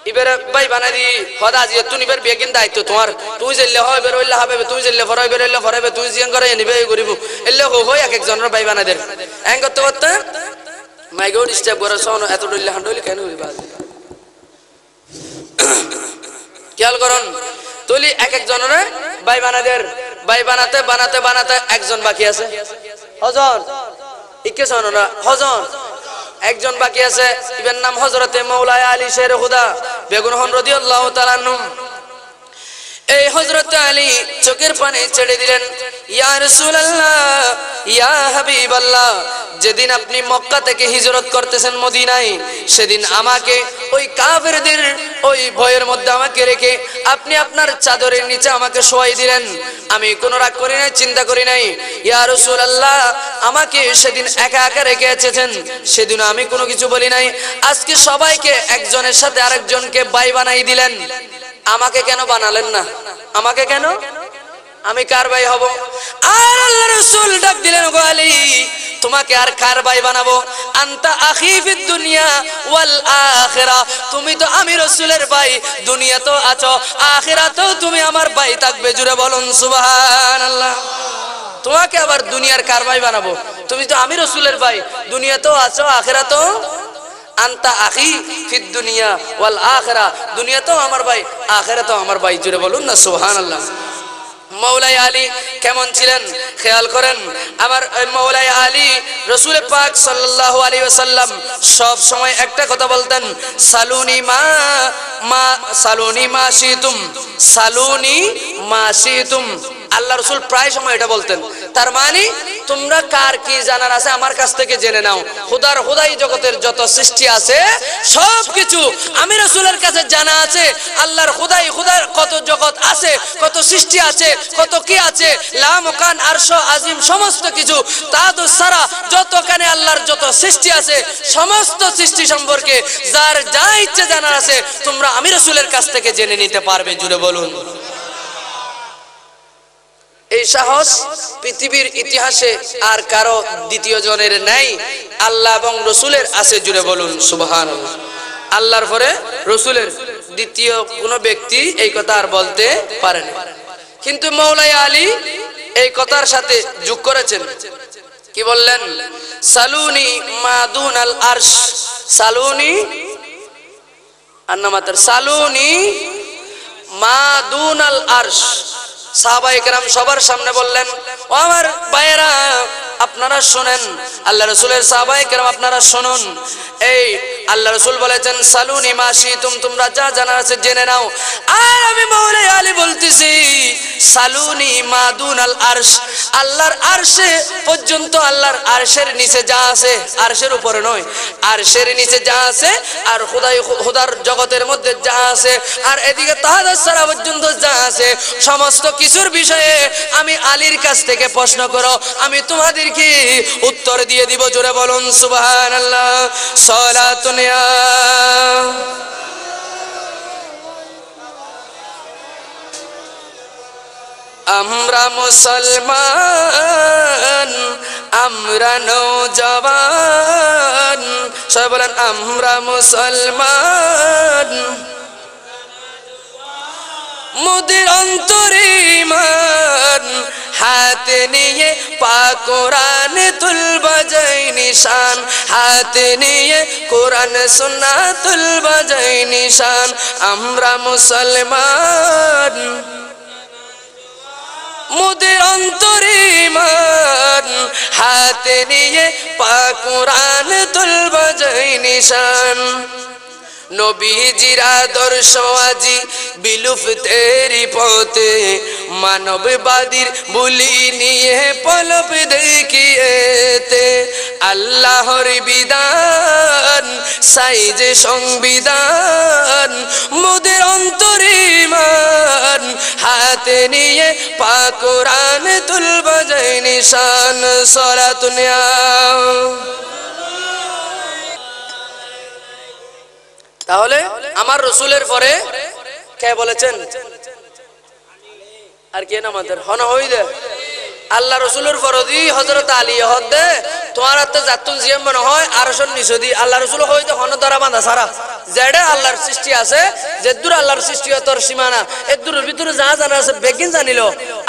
Speaker 2: ইবের ভাই বানাই দি হদা আজি তুই ইবের বেগিন দায়িত্ব তোমার তুই জেলে হয় বের হইলা হবে তুই জেলে ফরাই বের হইলা ফরাইবে তুই জিয়ান করে নিবে গরিব এলে হই এক একজনের ভাই বানাই দেন এং করতে করতে মাই গড স্টেপ করে শোন এত ডইলে হান্ডইলে কেন হইবা খেয়াল করুন তুলি এক একজনের ভাই বানাদের ভাই বানাতে বানাতে বানাতে একজন বাকি আছে হযর ইকে শোনরা হযর একজন বাকি আছে ইবের নাম হযরতে মাওলানা আলী শের খুদা বেগুন হন রাদিয়াল্লাহু তাআলা আনহু এই হযরত আলী চোখের পানি ছেড়ে দিলেন ইয়া রাসূলুল্লাহ, ইয়া হাবিবাল্লাহ, যেদিন আপনি মক্কা থেকে হিজরত করতেছেন মদিনায়, সেদিন আমাকে ওই কাফেরদের ওই ভয়ের মধ্যে আমাকে রেখে আপনি আপনার চাদরের নিচে আমাকে শোয়াই দিলেন। আমি কোনো রাগ করি নাই, চিন্তা করি নাই। ইয়া রাসূলুল্লাহ, আমাকে সেদিন একা একা রেখে এসেছেন, সেদিন আমি কোনো কিছু বলি নাই। আজকে সবাইকে একজনের সাথে আরেকজনকে ভাই বানাই দিলেন, আমাকে কেন বানালেন না? আমাকে কেন? আমি কার ভাই হব? আর আল্লাহর রাসূল ডাক দিলেন, গো আলী, তোমাকে আর কার ভাই বানাবো? আনতা আখি ফিদ দুনিয়া ওয়াল আখিরা, তুমি তো আমি রাসূলের ভাই, দুনিয়াতেও আছো, আখিরাতেও তুমি আমার ভাই থাকবে। জুড়ে বলুন সুবহানাল্লাহ। তোমাকে আবার দুনিয়ার কার ভাই বানাবো? তুমি তো আমি রাসূলের ভাই, দুনিয়াতেও আছো, আখিরাতেও। আনতা আখি ফিদ দুনিয়া ওয়াল আখিরা, দুনিয়াতেও আমার ভাই, আখিরাতেও আমার ভাই। জুড়ে বলুন না সুবহানাল্লাহ। মৌলাই আলী কেমন ছিলেন খেয়াল করেন। আমার মৌলাই আলী রাসূল পাক সাল্লাল্লাহু আলাইহি ওয়াসাল্লাম সব সময় একটা কথা বলতেন, সালুনি মা সালুনি মা শিতুম, সালুনি মা শিতুম। আল্লাহ রাসূল প্রায় সময় এটা বলতেন। তার মানে তোমরা কার কি জানার আছে আমার কাছ থেকে জেনে নাও। খোদাই জগতের যত সৃষ্টি আছে সবকিছু আমি রাসূলের কাছে জানা আছে। আল্লাহর খোদার কত জগৎ আছে, কত সৃষ্টি আছে, কত কি আছে, লা মুকান আরশ আজিম, সমস্ত কিছু তাদু সারা, যতখানে আল্লাহর যত সৃষ্টি আছে সমস্ত সৃষ্টি সম্পর্কে যার যা ইচ্ছে জানার আছে তোমরা আমি রাসূলের কাছ থেকে জেনে নিতে পারবে। জুড়ে বলুন। এই সাহস পৃথিবীর ইতিহাসে আর কারো দ্বিতীয় জনের নাই, আল্লাহ এবং রাসূলের আছে। জুড়ে বলুন সুবহানাল্লাহ। আল্লাহর পরে রাসূলের দ্বিতীয় কোন ব্যক্তি এই কথা আর বলতে পারে না। কিন্তু মৌলাই আলী এই কথার সাথে যোগ করেছেন, কি বললেন? সালুনি মাদুনাল আরশ, সালুনি আন্নামাতার, সালুনি মাদুনাল আরশ। সাহাবায়ে কেরাম সবার সামনে বললেন, ও আমার ভাইয়েরা আপনারা শুনেন, আল্লাহ রাসূলের সাহাবায়ে কেরাম আপনারা শুনুন। এই আল্লাহ রাসূল বলেছেন, সালুনি মা শিতুম, তোমরা যা জানার আছে জেনে নাও। আর আমি মৌলাই আলী বলতেছি, সালুনি মাদুনাল আরশ, আল্লাহর আরশে পর্যন্ত, আল্লাহর আরশের নিচে যা আছে, আরশের উপরে নয়, আরশের নিচে যা আছে, আর খোদার জগতের মধ্যে যা আছে, আর এদিকে তাহাদাস সারা পর্যন্ত যা আছে, সমস্ত কিছুর বিষয়ে আমি আলীর কাছ থেকে প্রশ্ন করো, আমি তোমাদেরকে উত্তর দিয়ে দিব। জোরে বলুন সুবহানাল্লাহ। সালাতুন ইয়া আমরা মুসলমান, আমরা নওজওয়ান, সবাই বলেন আমরা মুসলমান, মোদের অন্তরে ঈমান, হাতে নিয়ে পাক কোরআন তুলবা যায় নিশান, হাতে নিয়ে কোরআন সুন্নাহ তুলবা যায় নিশান। আমরা মুসলমান, মোদের অন্তরে ঈমান, হাতে নিয়ে পাক কোরআন তুলবা যায় নিশান। নবীজির আদর্শ আজি বিলুপ্তের পথে, মানববাদীর বুলি নিয়ে পলব দেখিয়েতে, আল্লাহর বিধান সাইজে সংবিধান, মোদের অন্তরে ঈমান, হাতে নিয়ে পাক কোরআন তুলবা যায় নিশান। সালাতুন ইয়া তাহলে আমার রাসূলের পরে কে বলেছেন? আর কে নাম আমাদের হন হইদে আল্লাহ রাসূলের ফরজি হযরত আলী হদে তোমার হাতে জাতুন জিয়াম মনে হয় আরশের নিচে দি আল্লাহ রাসূল হইদে হন দ্বারা বাঁধা সারা যেডা আল্লাহর সৃষ্টি আছে, যেদূর আল্লাহর সৃষ্টি তোর সীমানা, এদূরের ভিতরে যা জানা আছে বেগিন জানিল।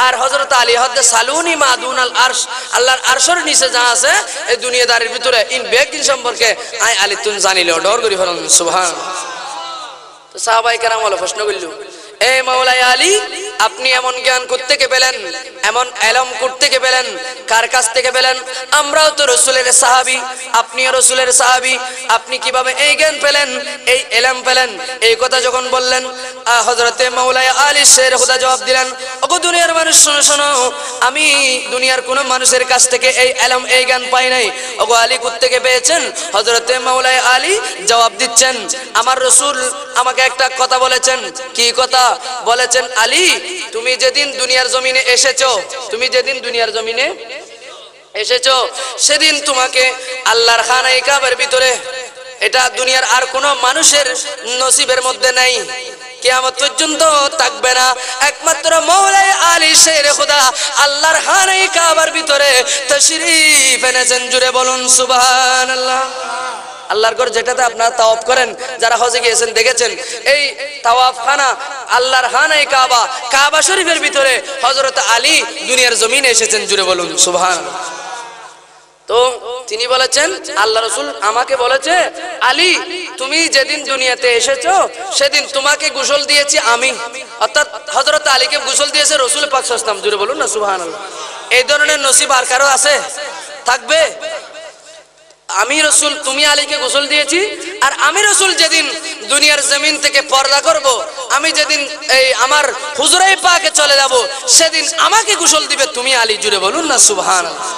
Speaker 2: আর হযরত আলী হদে সালুনি মাদুনাল আরশ, আল্লাহর আরশের নিচে যা আছে এই দুনিয়াদারির ভিতরে ইন বেগিন সম্পর্কে আই আলী তুন জানিল। ডর করি ফেলুন সুবহান। তো সাহাবায়ে কেরাম বলে প্রশ্ন করল, এ মাওলাই আলী আপনি এমন জ্ঞান কোত্থেকে পেলেন, এমন ইলম কোত্থেকে পেলেন, কার কাছ থেকে পেলেন? আমরাও তো রাসূলের সাহাবী, আপনিও রাসূলের সাহাবী, আপনি কিভাবে এই জ্ঞান পেলেন, এই ইলম পেলেন? এই কথা যখন বললেন, হযরতে মাওলানা আলী শের খুদা জবাব দিলেন, ওগো দুনিয়ার মানুষ শোনো শোনো, আমি দুনিয়ার কোন মানুষের কাছ থেকে এই ইলম এই জ্ঞান পাই নাই। ওগো আলী কোত্থেকে পেয়েছেন? হযরতে মাওলানা আলী জবাব দিচ্ছেন, আমার রাসূল আমাকে একটা কথা বলেছেন। কি কথা বলেছেন? আলী, তুমি যেদিন দুনিয়ার জমিনে এসেছো, তুমি যেদিন দুনিয়ার জমিনে এসেছো, সেদিন তোমাকে আল্লাহর খানায়ে কাবার ভিতরে, এটা দুনিয়ার আর কোনো মানুষের নসিবের মধ্যে নাই, কিয়ামত পর্যন্ত থাকবে না। একমাত্র মাওলানা আলী শের খুদা আল্লাহর খানায়ে কাবার ভিতরে তাশরীফ এনেছেন। জুড়ে বলুন সুবহানাল্লাহ। আল্লাহর ঘর যেটাতে আপনারা তাওয়াফ করেন, যারা হজে গিয়েছেন দেখেছেন, এই তাওয়াফ খানা আল্লাহর খানায়ে কাবা, কাবা শরীফের ভিতরে হযরত আলী দুনিয়ার জমিনে এসেছেন। জুড়ে বলুন সুবহানাল্লাহ। তো তিনি বলেছেন, আল্লাহ রাসূল আমাকে বলেছে, আলী তুমি যেদিন দুনিয়াতে এসেছো সেদিন তোমাকে গোসল দিয়েছি আমি, অর্থাৎ হযরত আলীকে গোসল দিয়েছে রাসূল পাক সাল্লাল্লাহু আলাইহি ওয়াসাল্লাম। জুড়ে বলুন না সুবহানাল্লাহ। এই ধরনের নসিব আর কারো আছে? থাকবে? আমি রাসূল, তুমি আলীকে গোসল দিয়েছি, আর আমি রাসূল যেদিন দুনিয়ার জমিন থেকে পর্দা করব, আমি যেদিন এই আমার হুজুরে পাকে চলে যাব, সেদিন আমাকে গোসল দিবে তুমি আলী। জুড়ে বলুন না সুবহানাল্লাহ।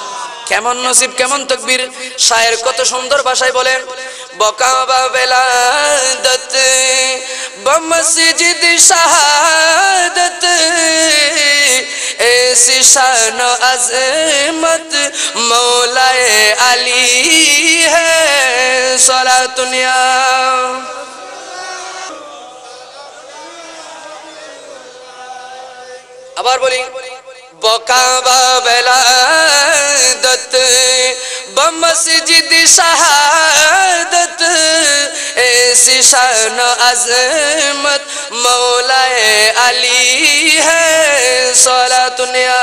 Speaker 2: কেমন নসিব, কেমন তাকবীর! শায়ের কত সুন্দর ভাষায় বলেন, বকাবা বেলাদত বমসজিদ শাহাদত ऐसी शान अज़मत मौलाए अली है सलातुनिया। আবার বলি, বকাবা বেলাদত बमसजिद शहादत ऐसी शान अज़मत मौलाए अली है सलातुनिया।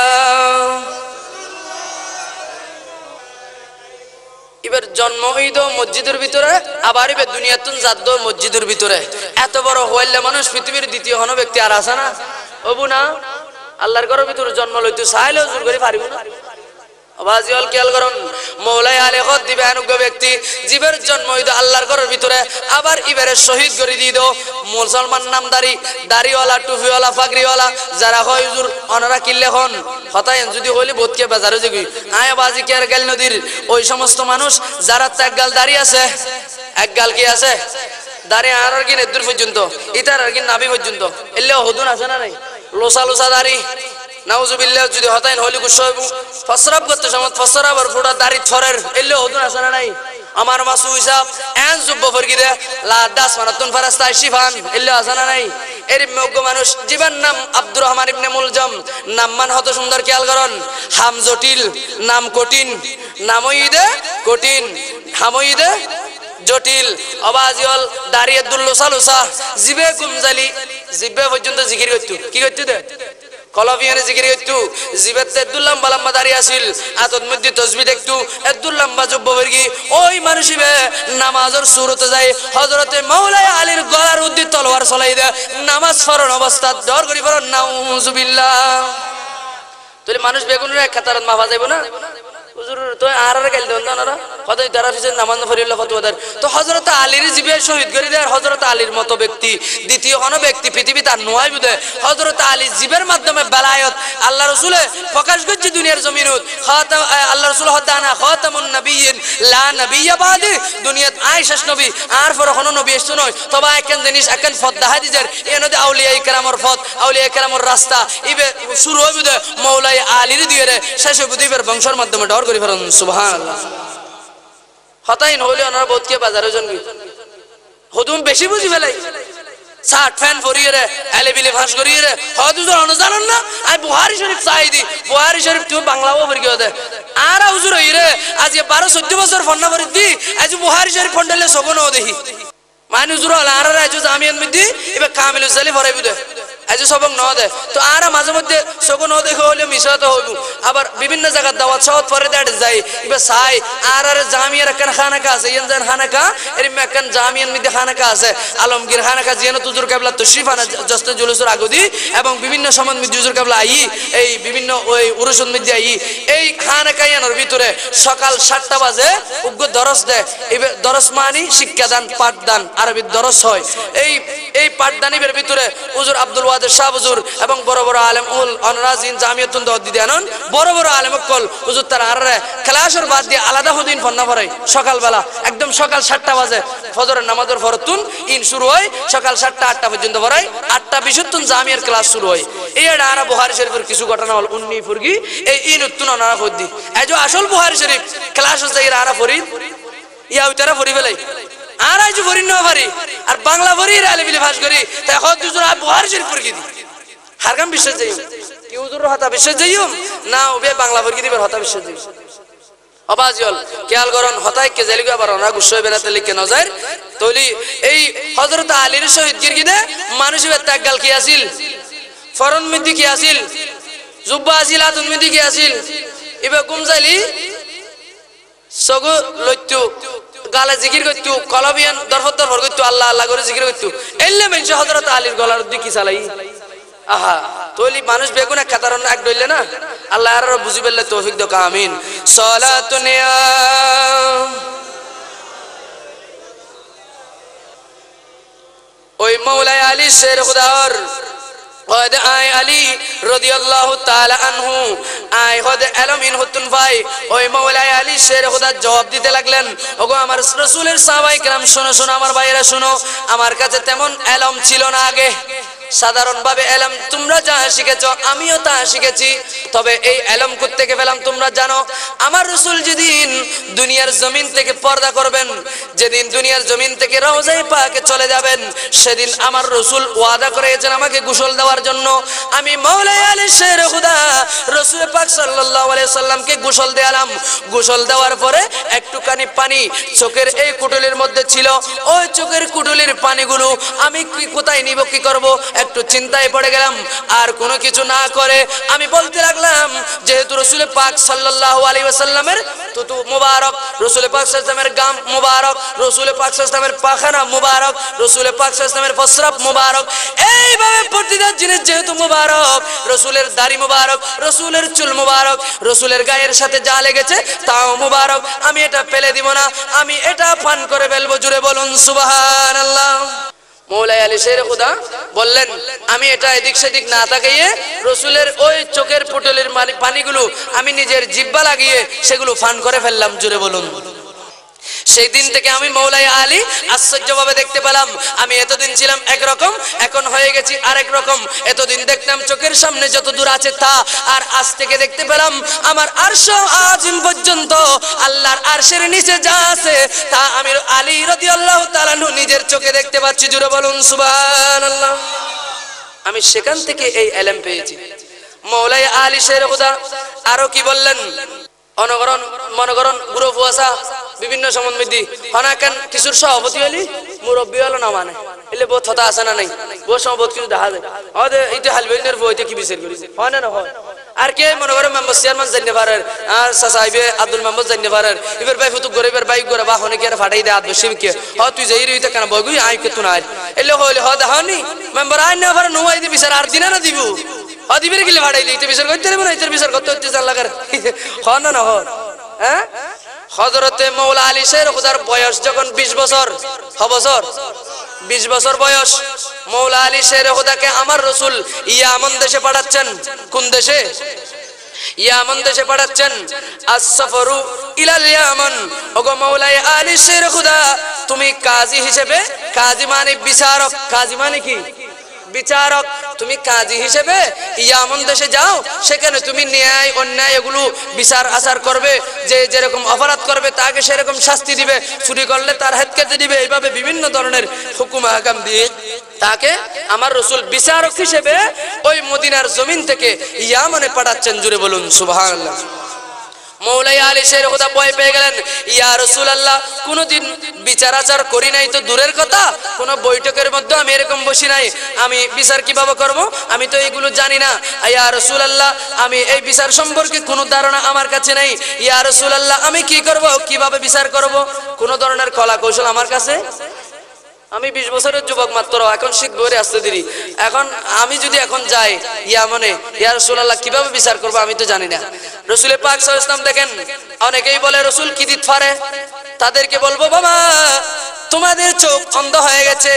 Speaker 2: এবার জন্ম হইতো মসজিদের ভিতরে, আবার এবার দুনিয়াতুন জাদ্দ মসজিদের ভিতরে। এত বড় হইলে মানুষ পৃথিবীর দ্বিতীয় কোনো ব্যক্তি আর আছে না? হবু না? আল্লাহর ঘরের ভিতরে জন্ম লইতো চাইলেও জোর করে পারিব না। আবাজিয়াল খেয়াল করুন, মাওলানা আলী খত দিবে অনুজ্ঞ ব্যক্তি, জীবের জন্ম হইতো আল্লাহর ঘরের ভিতরে, আবার ইবারে শহীদ করে দিত মুসলমান নামদারি, দাড়িওয়ালা, টুপিওয়ালা, ফাগরিওয়ালা, যারা হয় হুজুর অনারা কিল্লে হন হতায় যদি হইলে বোধকে বাজারে যাবি আয় বাজি কে আর গাল নদীর ওই সমস্ত মানুষ যারা এক গাল দাড়ি আছে, এক গাল কি আছে দাড়ি, আর কি নেদুর পর্যন্ত, ইতার আর কি নাভি পর্যন্ত, এলে হদুন আছে না নাই? লোসা লোসা দাড়ি, নাউজুবিল্লাহ, যদি হতাইন হলি গুসা হইব, ফসরাব করতে সময় ফসরাব আর ফুটা দাড়ি থরের, এলে হদুন আছে না নাই? আমার মাসু হিসাব এন জুব্ব ফরকি দে লা 10 মারাতুন ফেরেশতা শিফান, এলে আছে না নাই? এর মেঘ মানুষ জীবন নাম আব্দুর রহমান ইবনে মুলজাম, নাম মান হত সুন্দর, খেয়াল করুন, হাম জটিল, নাম কঠিন, নামইদে কঠিন, হামইদে জটিল, আবাজিয়াল দাঁড়িয়ে দুল্লোসা লোসা, জিবে কুমজালি, জিবে পর্যন্ত জিকির করতো, কি করতো দে কলবিয়ানে জিকির করতো, জিবেতে দুল্লাম বালাম্মা দাঁড়িয়ে আসিল, আতত মধ্যে তসবি দেখতো, দুল্লাম বা জব্ব বর্গি, ওই মানুষিবে নামাজের সুরতে যায়, হযরতে মাওলানা আলীর গলার উদ্দি তলোয়ার চলাই দেয়, নামাজ পড়ার অবস্থা ডর করি পড়ো, নাউজুবিল্লাহ। তাহলে মানুষ বেগুনের এক খাতার মাফা যাইব না? হুজুর তো আর গাইল দেন না, কতই তারা ফিসে নামাজ পড়িল ফতোয়াদার, তো হযরত আলীর জিবে শহীদ করে দেয়। হযরত আলীর মতো ব্যক্তি দ্বিতীয় কোনো ব্যক্তি পৃথিবীতে আর নয় বুঝে। হযরত আলী জিবের মাধ্যমে বেলায়েত আল্লাহ রাসূলে প্রকাশ করছে দুনিয়ার জমিনত। খাতাম আল্লাহ রাসূল হদানা খাতামুন নবিয়্যিন লা নবিয়্য বাদি, দুনিয়াত আই শেষ নবী, আর পর কোনো নবী আসছে নয়, তবে একখান জিনিস একখান ফত দেখা দিজার, এনদে আউলিয়া ইকরামর ফত, আউলিয়া ইকরামর রাস্তা ইবে শুরু হইব দে মাওলানা আলীর দিয়ে রে, শেষ হইব দিবের বংশের মাধ্যমে ডর করি ফেরন। সুবহানাল্লাহ। হতাই নহলে ওনারা বহুত কে বাজারে জনবি হদুম বেশি বুঝি ফেলাই, শার্ট ফ্যান পরিয়ে রে, এলেবিলে ফাঁস করিয়ে রে, হদুজর অনুজানন না, আমি বুহারি শরীফ চাই দি, বুহারি শরীফ তুমি বাংলাও পড়ি দে, আর হুজুর হই রে আজ 12-14 বছর ফন্না করে দি, আজ বুহারি শরীফ ফন্ডালে সগনও দেখি, মানে হুজুর হল আর আজ জামিয়ান মিদি এবার কামিলুস জালি ভরাইবু দে, আজ সবক ন দে তো আর মাঝে মধ্যে সব ন দেখে হলে মিশা তো হইব আবার বিভিন্ন জায়গার দাওয়াত সহজ পরে দেড় যাই এবার সাই আর জামিয়ার একখান খানাকা আছে ইয়ান খানাকা এর মেকান জামিয়ার মধ্যে খানাকা আছে আলমগীর খানাকা জিয়ানো তুজুর কেবলা তশরিফ আনা জস্তে জুলুসের আগদি এবং বিভিন্ন সময় মধ্যে হুজুর কেবলা আই এই বিভিন্ন ওই উরুসুন মধ্যে আই এই খানাকা ইয়ানোর ভিতরে সকাল 7টা বাজে উগ্র দরস দেয় এবার দরস মানি শিক্ষাদান পাঠদান আরবি দরস হয় এই পাঠদানিবের ভিতরে হুজুর আব্দুল ওয়াদুদ শাহ হুজুর এবং বড় বড় আলেম উল অনরাজিন জামিয়াতুন দওয়াদি আনন বড় বড় আলেম কল হুজুর তার আররে ক্লাসের বাদ দিয়ে আলাদা হুদিন ফন্না পড়াই সকালবেলা একদম সকাল 7টা বাজে ফজরের নামাজের ফরতুন ইন শুরু হয় সকাল 7টা 8টা পর্যন্ত পড়াই 8টা 20 জামিয়ার ক্লাস শুরু হয় এই আর বুখারী শরীফের কিছু ঘটনা হল উন্নি ফুরগি এই ইন উত্তুন অনারা ফদ্দি এই যে আসল বুখারী শরীফ ক্লাস হচ্ছে এর আরা ফরিদ ইয়া উতারা ফরি ফেলাই আর আজ ফরি না পারি আর বাংলা ফরি আলে বিলে ভাষ করি তাই হদ দুজন বুখারী শরীফ ফুরগি দি হারগাম বিশ্বাস যাই কি হুজুর হতা বিশ্বাস যাইও না ওবে বাংলা ফুরগি দিবার হতা বিশ্বাস যাই অবাজিল খেয়াল করুন হতাই কে জালিগো আবার ওনা গুছয় বেনাতে লিখে নজর তলি এই হযরত আলীর শহীদ গিরগিদে মানুষের তাকগাল কি আছিল ফরন মিদি কি আছিল জুব্বা আছিল আতুন মিদি কি আছিল ইবে গুমজালি সগু লইতু গালা জিকির করতু কলবিয়ান দরফর করতু আল্লাহ আল্লাহ করে জিকির করতু এল্লে মেনছে হযরত আলীর গলার দিকে চালাই আহা তলি মানুষ বেগুনা কাতারন এক দইলে না আল্লাহ আর বুঝি বললে তৌফিক দাও আমিন সালাতুন ইয়া ওই মাওলাই আলী শের খুদার ওদ আয় আলী রাদিয়াল্লাহু তাআলা আনহু আয় হদ আলমিন হতুন ভাই ওই মাওলাই আলী শের খুদা জবাব দিতে লাগলেন ওগো আমার রাসূলের সাহাবায়ে کرام শোনো শোনো আমার ভাইরা শোনো আমার কাছে তেমন ইলম ছিল না আগে সাধারণ ভাবে ইলম তোমরা যা শিখেছো আমিও তা শিখেছি তবে এই ইলম কোথা থেকে পেলাম তোমরা জানো আমার রাসূল যেদিন দুনিয়ার জমিন থেকে পর্দা করবেন যেদিন দুনিয়ার জমিন থেকে রওজায়ে পাকে চলে যাবেন সেদিন আমার রাসূল ওয়াদা করেছেন আমাকে গোসল দেওয়ার জন্য আমি মাওলাই আলী শের খুদা রাসূল পাক সাল্লাল্লাহু আলাইহি সাল্লামকে গোসল দেয়ালাম গোসল দেওয়ার পরে একটুখানি পানি চোখের এই কুটুলির মধ্যে ছিল ওই চোখের কুটুলির পানিগুলো আমি কি কোথায় নিব কি করব একটু চিন্তায় পড়ে গেলাম আর কোনো কিছু না করে আমি বলতে লাগলাম যেহেতু রাসূল পাক সাল্লাল্লাহু আলাইহি ওয়াসাল্লামের তুতু মুবারক রাসূল পাক সাল্লাল্লাহু আলাইহি ওয়াসাল্লামের গাম মুবারক রাসূল পাক সাল্লাল্লাহু আলাইহি ওয়াসাল্লামের পাখানা মুবারক রাসূল পাক সাল্লাল্লাহু আলাইহি ওয়াসাল্লামের প্রস্রাব মুবারক এইভাবে প্রতিটা জিনিস যেহেতু মুবারক রাসূলের দাড়ি মুবারক রাসূলের চুল মুবারক রাসূলের গায়ের সাথে যা লেগেছে তাও মুবারক আমি এটা ফেলে দিব না আমি এটা পান করে ফেলবো জুড়ে বলুন সুবহানাল্লাহ মাওলাই আলী শের খুদা বললেন আমি এটা এদিক সেদিক না তাকিয়ে রাসূলের ওই চোখের পুটলের পানিগুলো আমি নিজের জিহ্বা লাগিয়ে সেগুলো পান করে ফেললাম জুড়ে বলুন সেই দিন থেকে আমি মাওলাই আলী আশ্চর্যভাবে দেখতে পেলাম আমি এতদিন ছিলাম একরকম এখন হয়ে গেছি আরেক রকম এতদিন দেখতাম চোখের সামনে যত দূর আছে তা আর আজ থেকে দেখতে পেলাম আমার আরশ আজিম পর্যন্ত আল্লাহর আরশের নিচে যা আছে তা আমি আলী রাদিয়াল্লাহু তাআলা নিজের চোখে দেখতে পাচ্ছি জুড়ে বলুন সুবহানাল্লাহ আমি সেখান থেকে এই ইলম পেয়েছি মাওলাই আলী শের খুদা আরো কি বললেন অনগরণ মনগরণ গুরু ফুয়াসা বিভিন্ন সম্বন্ধে হনাকান কিশোর সভাপতি হলি মুরব্বী হলো না মানে এলে বহুত হতা আছে না নাই বহুত সভাপতি কিছু দেখা যায় আমাদের এইটা হালবেনের বইতে কি বিচার করি হয় না হয় আর কে মনে করে মেম্বার চেয়ারম্যান জানতে পারেন আর সাসাইবে আব্দুল মাহমুদ জানতে পারেন এবার ভাই ফুতুক করে এবার বাইক করে বা হনে কি আর ফাটাই দেয় আদবশিম কে হ তুই যাই রইতে কেন বগুই আই কে তুই নাই এলে হইলে হ দেখানি মেম্বার আই না পারে নোয়াই দি বিচার আর দিনা না দিব দিবের গিলে ফাটাই দিতে বিচার করতে পারবে না এটার বিচার করতে হচ্ছে জান লাগার হ না হ হ্যাঁ হযরতে মাওলা আলী শের খুদার বয়স যখন 20 বছর 20 বছর বয়স মাওলা আলী শের খুদাকে আমার রাসূল ইয়ামান দেশে পাঠাচ্ছেন কোন দেশে ইয়ামান দেশে পাঠাচ্ছেন as-safaru ইলাল ইয়ামান ওগো মাওলা আলী শের খুদা তুমি কাজী হিসেবে কাজী মানে বিচারক কাজী মানে কি বিচারক তুমি কাজী হিসেবে ইয়ামান দেশে যাও সেখানে তুমি ন্যায় অন্যায় এগুলো বিচার আচার করবে যে যেরকম অপরাধ করবে তাকে সেরকম শাস্তি দিবে চুরি করলে তার হাত কেটে দিবে এইভাবে বিভিন্ন ধরনের হুকুম আহকাম দিয়ে তাকে আমার রাসূল বিচারক হিসেবে ওই মদিনার জমিন থেকে ইয়ামানে পাঠাচ্ছেন জুড়ে বলুন সুবহানাল্লাহ মৌলাই আলী শের খোদা ভয় পেয়ে গেলেন, ইয়া রাসূলুল্লাহ, কোনদিন বিচার আচার করি নাই তো দূরের কথা, কোন বৈঠকের মধ্যে আমি এরকম বসি নাই, আমি বিচার কিভাবে করব, আমি তো এগুলো জানি না। ইয়া রাসূলুল্লাহ, আমি এই বিচার সম্পর্কে কোনো ধারণা আমার কাছে নাই। ইয়া রাসূলুল্লাহ, আমি কি করব, কিভাবে বিচার করব, কোন ধরনের কলা কৌশল আমার কাছে, আমি 20 বছরের যুবক মাত্র, এখন শিখবো রে আস্তে ধীরে। এখন আমি যদি এখন যাই ইয়ামনে, ইয়া রাসূলুল্লাহ কিভাবে বিচার করব আমি তো জানি না। রাসূল পাক সাল্লাল্লাহু আলাইহি ওয়াসাল্লাম দেখেন অনেকেই বলে রাসূল কি দিতে পারে, তাদেরকে বলবো বাবা তোমাদের চোখ অন্ধ হয়ে গেছে।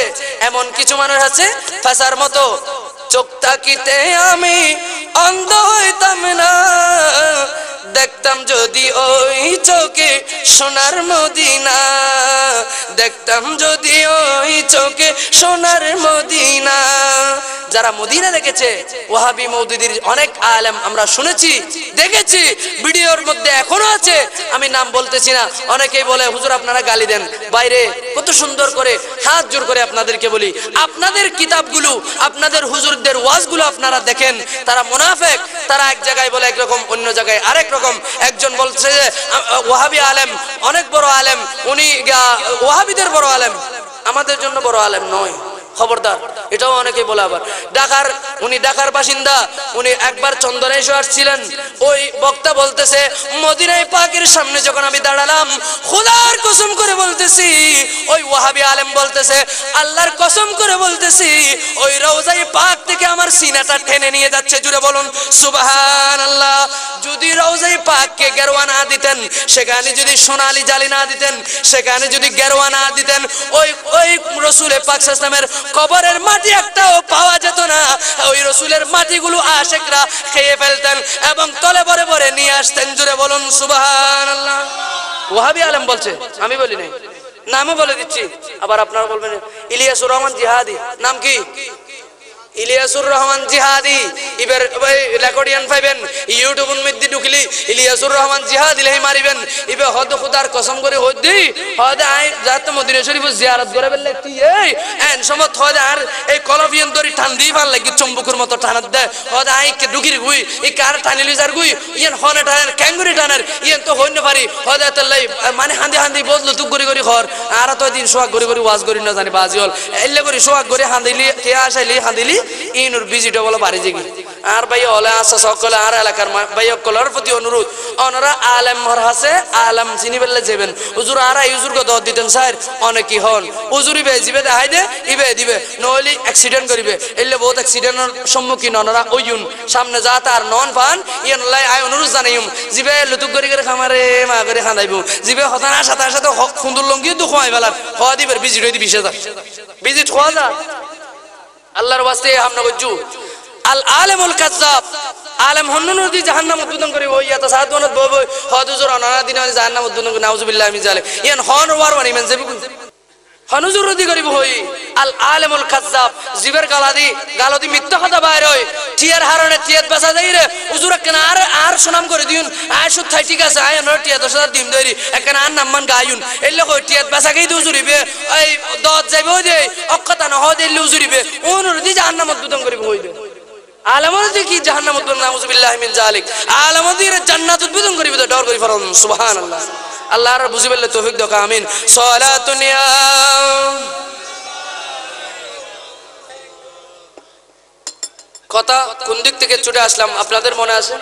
Speaker 2: এমন কিছু মানুষ আছে ফাসার মতো, চোখ তাকিতে আমি অন্ধ হইতাম না, দেখতাম যদি ওই চোখে সোনার মদিনা, দেখতাম যদি ওই চোখে সোনার মদিনা। যারা মদিনা দেখেছে, ওয়াহাবি মওদুদির অনেক আলেম আমরা শুনেছি, দেখেছি, ভিডিওর মধ্যে এখনো আছে, আমি নাম বলতেছি না। অনেকেই বলে হুজুর আপনারা গালি দেন, বাইরে কত সুন্দর করে হাত জোর করে আপনাদেরকে বলি, আপনাদের কিতাবগুলো, আপনাদের হুজুরদের ওয়াজগুলো আপনারা দেখেন, তারা মুনাফিক, তারা এক জায়গায় বলে একরকম, অন্য জায়গায় আরেক রকম। একজন বলছে যে ওয়াহাবি আলেম, অনেক বড় আলেম, উনি ওয়াহাবিদের বড় আলেম, আমাদের জন্য বড় আলেম নয়, খবরদার। এটাও অনেকে বলে। আবার উনি ঢাকার বাসিন্দা, উনি একবার চন্দনেশ্বর আসছিলেন, ওই বক্তা বলতেছে মদিনায় পাকের সামনে যখন আমি দাঁড়ালাম, খোদার কসম করে বলতেছি, ওই ওয়াহাবি আলেম বলতেছে আল্লাহর কসম করে বলতেছি, ওই রওজায়ে পাক থেকে আমার সিনাটা টেনে নিয়ে যাচ্ছে, জুড়ে বলুন সুবহানাল্লাহ। যদি রওজায়ে পাককে গেরুয়া না দিতেন, সেখানে যদি সোনালী জালি না দিতেন, সেখানে যদি গেরুয়া না দিতেন, ওই রাসূল পাক সাল্লাল্লাহু আলাইহি ওয়াসাল্লামের কবরের মাটি একটাও পাওয়া যেত না। ওই রাসূলের মাটিগুলো আশিকরা খেয়ে ফেলতেন এবং তলে ভরে ভরে নিয়ে আসতেন, জুড়ে বলুন সুবহানাল্লাহ। ওয়াহাবি আলেম বলছে, আমি বলি নাই, নামও বলে দিচ্ছি। আবার আপনারা বলবেন ইলিয়াসুর রহমান জিহাদি, নাম কি? ইলিয়াসুর রহমান জিহাদি। এবার রেকর্ডিয়ান পাইবেন, ইউটিউবের মধ্যে ঢুকলি ইলিয়াসুর রহমান জিহাদি লেহি মারিবেন, ইবে হদ খুদার কসম করে হদি হদ আই যাত মদিনা শরীফ জিয়ারত করে বললে কি এই এন সমত হদ আর এই কলফিয়ান দরি ঠান্ডি ভাল লাগি চম্বুকের মতো টানাত দে, হদ আই কে ঢুকির গুই এই কার টানিলি যার গুই ইয়ান হনে টানার ক্যাঙ্গুরি টানার ইয়ান তো হইন পারি হদ আতলাই মানে হান্দি হান্দি বদল তুক গরি গরি ঘর আর তো দিন সোয়াগ গরি গরি ওয়াজ গরি না জানি বাজি হল এল্লে গরি সোয়াগ গরি হান্দিলি কে আসাইলি হান্দিলি ইনুর ভিজিটা বলে বাড়ি জিগি। আর ভাই হলে আসা সকলে আর এলাকার ভাই সকলের প্রতি অনুরোধ, ওনারা আলেম মর হাসে আলেম চিনি বেললে যাবেন, হুজুর আর এই হুজুর কত দিতেন স্যার অনেকই হন, হুজুরি বে জিবে দেখাই দে ইবে দিবে, নইলে অ্যাক্সিডেন্ট করিবে, এলে বহুত অ্যাক্সিডেন্টের সম্মুখীন ওনারা ওইন সামনে যা তার নন পান ইয়ান লাই আই অনুরোধ জানাইম, জিবে লুতুক গরি করে খামারে মা করে খান্দাইব, জিবে হতানা সাথে সাথে সুন্দর লঙ্গি দুঃখ হয় বেলার হওয়া দিবে ভিজিট হইতে 20,000 ভিজিট হওয়া যা আল্লাহর ওয়াস্তে আমরা গজ্জু। আল আলেমুল কাজ্জাব, আলেম হন্নুন দি জাহান্নাম উদ্বোধন করি ওই এত সাদওয়ানত বব হদুজুর অনারা দিন জাহান্নাম উদ্বোধন করি নাউজুবিল্লাহ মিন জালিক ইয়ান হন ওয়ার ওয়ানি মান যাবি হনুজুর রদি করিব হই। আল আলেমুল কাজ্জাব, জিবের গালাদি মিথ্যা কথা বাইর হয়, টিয়ার হারনে টিয়াত বাসা যাই রে হুজুর কেন আর সুনাম করে দিউন আয় সুত থাই ঠিক আছে আয় নর টিয়া 10,000 দিম দইরি একখান আর নাম্মান গায়ুন এল্লে কই টিয়াত বাসা গই দুজুরিবে এই দত যাইবো দে অকতা না হদে লুজুরিবে ওনুর দি জাহান্নাম উদ্বোধন করিব হইবে। আলামতি কি জাহান্নাম উদ্বোধন নাউজুবিল্লাহ মিন জালিক, আলামতির জান্নাত উদ্বোধন করিবে তো ডর করি ফরম সুবহানাল্লাহ। আল্লাহ আর বুঝি বললে তৌফিক দাও, আমিন। সালাতুন ইয়া কথা কোন দিক থেকে ছুটে আসলাম আপনাদের মনে আছে?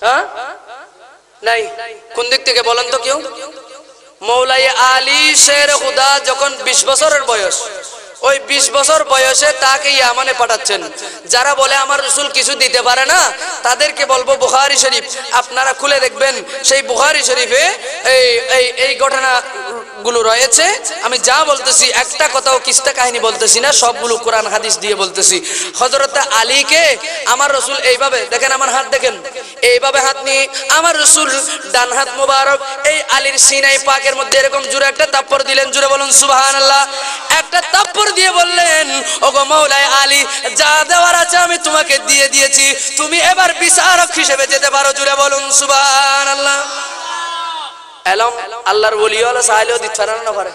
Speaker 2: হ্যাঁ নাই, কোন দিক থেকে বলেন তো কেউ? মৌলাই আলী শের খুদা যখন 20 বছরের বয়স, ওই 20 বছর বয়সে তাকে ইয়ামানে পাঠাচ্ছেন। যারা বলে আমার রাসূল কিছু দিতে পারে না, তাদেরকে বলবো বুখারী শরীফ আপনারা খুলে দেখবেন, সেই বুখারী শরীফে এই ঘটনাগুলো রয়েছে। আমি যা বলতেছি একটা কথাও কিস্তা কাহিনী বলতেছি না, সবগুলো কোরআন হাদিস দিয়ে বলতেছি। হযরত আলীকে আমার রাসূল এইভাবে দেখেন, আমার হাত দেখেন, এইভাবে হাত নিয়ে আমার রাসূল ডান হাত মোবারক এই আলীর সিনাই পাকের মধ্যে এরকম জোরে একটা তাপ্পর দিলেন, জোরে বলুন সুবহানাল্লাহ। একটা তাপ্পর দিয়ে বললেন, ওগো মৌলাই আলী, যা দেওয়ার আছে আমি তোমাকে দিয়ে দিয়েছি, তুমি এবার বিচারক হিসেবে যেতে পারো, জুড়ে বলুন সুবহানাল্লাহ। এলম আল্লাহর ওলি হলো চাইলেও দিতে পারে না পারে,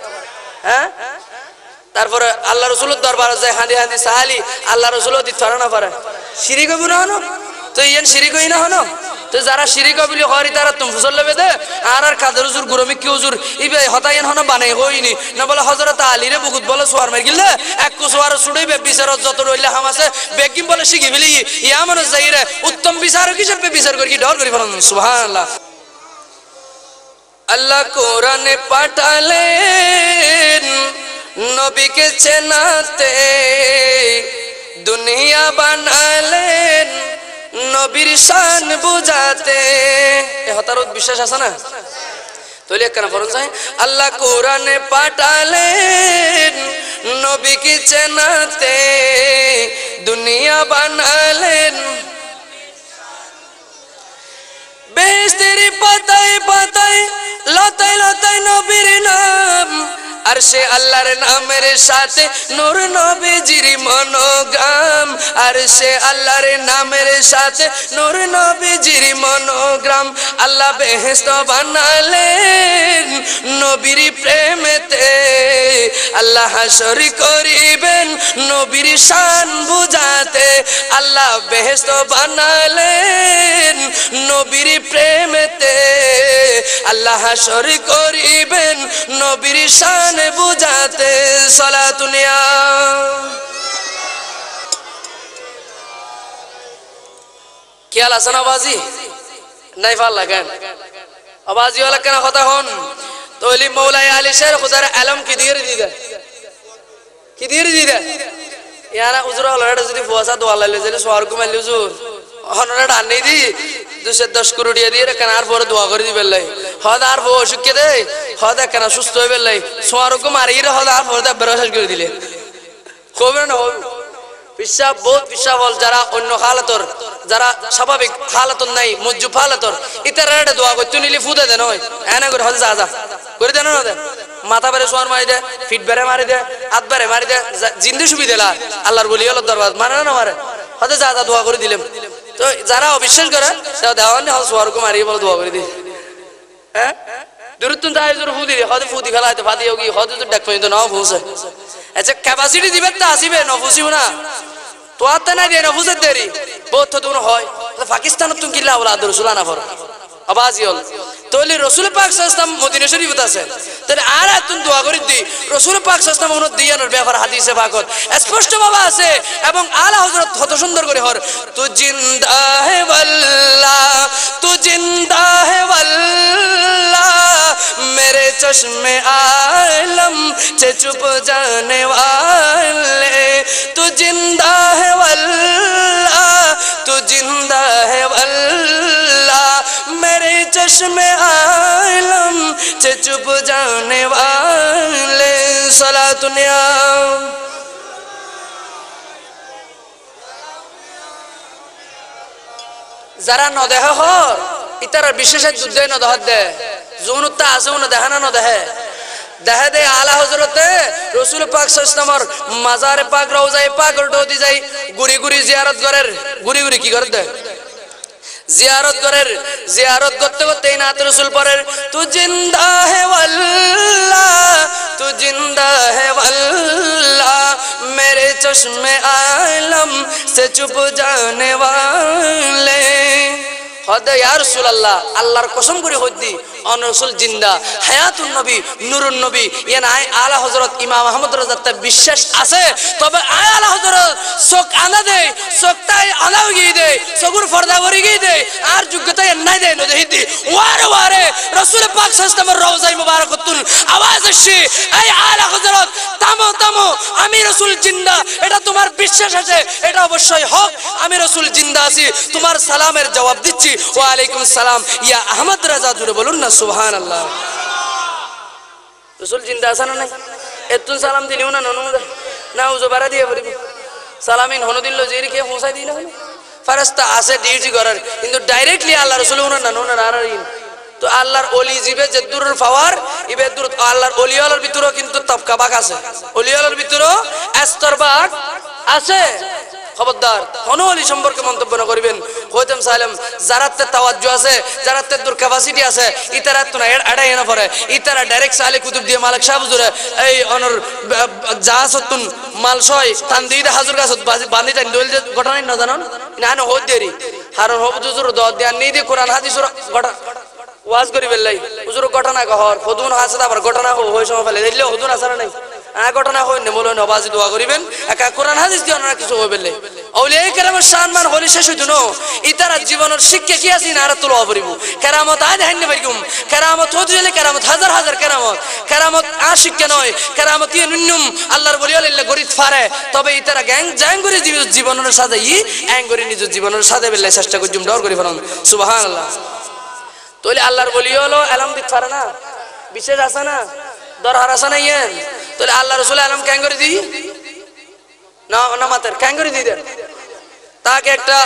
Speaker 2: হ্যাঁ? তারপরে আল্লাহ রাসূলের দরবারে যায় হাঁদি হাঁদি চাইলি আল্লাহ রাসূলও দিতে পারে না পারে, শিরিক হইব না হনো তো ইয়ান শিরিক হই না হনো তো যারা শিরিক বিলি হরি তারা তুম ফুসল লেবে দে আর কাদের হুজুর গুরমি কি হুজুর ইবে হতাইন হন বানাই হইনি না বলে হযরত আলী রে বহুত বলে সোয়ার মার গিলে এক কুসওয়ার ছুড়াইবে বিচারত যত রইলে হাম আছে বেকিম বলে শিখি ফেলি ইয়া মনে যাইরে উত্তম বিচারক হিসেবে বিচার করি কি ডর করি ফেলেন সুবহানাল্লাহ। আল্লাহ কোরআনে পাঠালেন নবীকে চেনাতে, দুনিয়া বানালেন নবীর শান বুঝাতে। এ হতারত বিশ্বাস আছে না? তাহলে কেন ফরজ হয়? আল্লাহ কোরআনে পাঠালেন নবীকে চেনাতে, দুনিয়া বানালেন বেহেশতের পাতায় পাতায় লতায় লতায় নবীর নাম, আর সে আল্লাহর নামের সাথে নূর নবীজির মনোগ্রাম, আর সে আল্লাহর নামের সাথে নূর নবীজির মনোগ্রাম। আল্লাহ বেহেশত বানালেন নবীর প্রেমেতে, আল্লাহ হাসর করিবেন নবীর শান বুঝাতে। আল্লাহ বেহেশত বানালেন নবীর প্রেমেতে, আল্লাহ হাসর করিবেন নবীর শান বুঝাতে। সালাতুনিয়া খেয়াল আছে না বাজি নাই ভাল লাগেন আবাজি ওয়ালা কেন কথা হন তৈলি মৌলাই আলী শের খুদার আলম কি দিয়ে দিদা কি দিয়ে দিদা ইয়ানা উজরা হলো এটা যদি ফুয়াসা দোয়া লাইলে যদি সোয়ার কুমাইলে হুজুর হনরা আনি দি 210 কোটি দিয়ে কেন আর পরে দোয়া করে দিবেন লাই হদ আর বউ অসুখকে দে হদ কেন সুস্থ হইবেন লাই সোয়ার কুমার ইরে হদ আর পরে বেরোসাস করে দিলে কবে না পিসাব বহুত পিসাব হল যারা অন্য হালাতর যারা স্বাভাবিক হালাতর নাই মজ্জুব হালাতর ইতারা এটা দোয়া করতে নিলে ফুদে দেন হয় এনে করে হদ যা করে দেন না দেন মাথা বেড়ে সোয়ার মারি দে ফিট বেড়ে মারি দে হাত বেড়ে মারি দে জিন্দে সুবিধা লা আল্লাহর বলি হল দরবার মানে না মারে হদে যা দোয়া করে দিলাম। তো যারা অবিশ্বাস করে দেওয়ান সোয়ারকে মারিয়ে বলে দোয়া করে দি হ্যাঁ দূরত্ব তাই জোর ফুদি হদে ফুদি ফেলাইতে ফাদি হোক হদে তো ডাক পর্যন্ত নাও ফুসে আচ্ছা ক্যাপাসিটি দিবে তো আসিবে ন ফুসিব না তো আতে না দিয়ে ন ফুসে দেরি বহুত তো তুমি হয় পাকিস্তানত তুমি কিল্লা বলা আদর রসুল আনা ফর আবাজি হল তাহলে রসুল পাক সাল্লাম মদিনা শরীফত আছে তাহলে আর তুমি দোয়া করে দি রসুল পাক সাল্লাম অনু দিয়ানোর ব্যাপার হাদিসে পাকত স্পষ্ট ভাবে আছে এবং আলা হযরত কত সুন্দর করে হর তু জিন্দা হে ওয়াল্লাহ তু জিন্দা হে ওয়াল্লাহ मेरे चश्मे आलम से चुप जाने वाले तू जिंदा है वल्लाह तू जिंदा है वल्लाह मेरे चश्मे आलम से चुप जाने वाले सलातुनिया जरा न देह हर इतर विशेष যুদ্ধে ন দহ দে জুনুত্তা আছে না দেখানা না দেহে দেহে দে আলা হযরতে রাসূল পাক সাল্লাল্লাহু আলাইহি ওয়াসাল্লাম মাজারে পাক রওজায়ে পাক ডোদি যাই গুরি গুরি জিয়ারত করের গুরি গুরি কি করে দে জিয়ারত করতে করতে নাত রাসূল পড়ের তু জিন্দা হে ওয়াল্লাহ তু জিন্দা হে ওয়াল্লাহ मेरे चश्मे आलम से चुप जाने वाले হদে ইয়া রাসূলুল্লাহ আল্লাহর কসম করে হদ্দি অন রাসূল জিন্দা হায়াতুন নবী নূরুন নবী ইয়ান আলা হযরত ইমাম আহমদ রাজাতে বিশ্বাস আছে তবে আলা হযরত চোখ আনা দে চোখটাই আনাও গিয়ে দে সগুর পর্দা করে গিয়ে দে আর যোগ্যতা নাই দে নহিদি ওয়ারে ওয়ারে রাসূল পাক সাল্লাল্লাহু রওজায়ে মুবারাকাতুন আওয়াজ আসে এই আলা হযরত তামো তামো আমি রাসূল জিন্দা এটা তোমার বিশ্বাস আছে এটা অবশ্যই হক আমি রাসূল জিন্দা আছি তোমার সালামের জবাব দিচ্ছি ওয়া আলাইকুম সালাম ইয়া আহমদ রাজা জুড়ে বলুন না সুবহানাল্লাহ রাসূল জিন্দা আছেন না এতুন সালাম দিলিও না ননু না উজবারা দিয়ে বলি সালামিন হন দিল জেরি কে পৌঁছাই দিনা হলো ফেরেশতা আছে ডিউটি করার কিন্তু ডাইরেক্টলি আল্লাহ রাসূল উনা না নন রারিন তো আল্লাহর ওলি জিবে যে দূরের পাওয়ার ইবে দূর আল্লাহর ওলিয়ালার ভিতরও কিন্তু তবকা বাক আছে ওলিয়ালার ভিতরও স্তর বাক আছে খবরদার কোন ওলি সম্পর্কে মন্তব্য না করিবেন কইতাম সালাম যারাতে তাওয়াজ্জু আছে যারাতে দূর ক্যাপাসিটি আছে ইতারা তো না এড়াই না পড়ে ইতারা ডাইরেক্ট সালে কুতুব দিয়ে মালিক সাহেব হুজুরে এই অনর জাহাসতুন মাল ছয় তান দিয়ে হাজুর গাছত বাঁধি টাইম দইল যে ঘটনা না জানেন না না হই দেরি হারুন হুজুর দদ দেন নি দি কোরআন হাদিস গটা ওয়াজ করি বেলাই হুজুর ঘটনা কহর ফদুন হাসে আবার ঘটনা হই সময় ফেলে দিলে হুজুর আসার নাই ঘটনা হই না বলো নবাজি দোয়া করিবেন একা কোরআন হাদিস দিয়ে না কিছু হই বেলাই আউলিয়া কেরামের সম্মান হলি শেষ হইতো না ইতারা জীবনের শিক্ষা কি আছে না আর তুলো পড়িব কেরামত আজ হাইনে পারিকুম কেরামত হইলে কেরামত হাজার হাজার কেরামত আশিক নয় কেরামত কি নুন্নুম আল্লাহর বলি আল্লাহ গরিত ফারে তবে ইতারা গ্যাং জাং করে জীবনের সাথে অ্যাং করে নিজ জীবনের সাথে বেলাই চেষ্টা করজুম ডর করি ফেলাম সুবহানাল্লাহ তোলে আল্লাহর বলি হলো আলম দিত পারে না বিশেষ আছে না দরহার আছে না ইয়েন তোলে আল্লাহ রাসূল আলম ক্যাং করে দি না না মাতের ক্যাং করে দি দেন তাকে একটা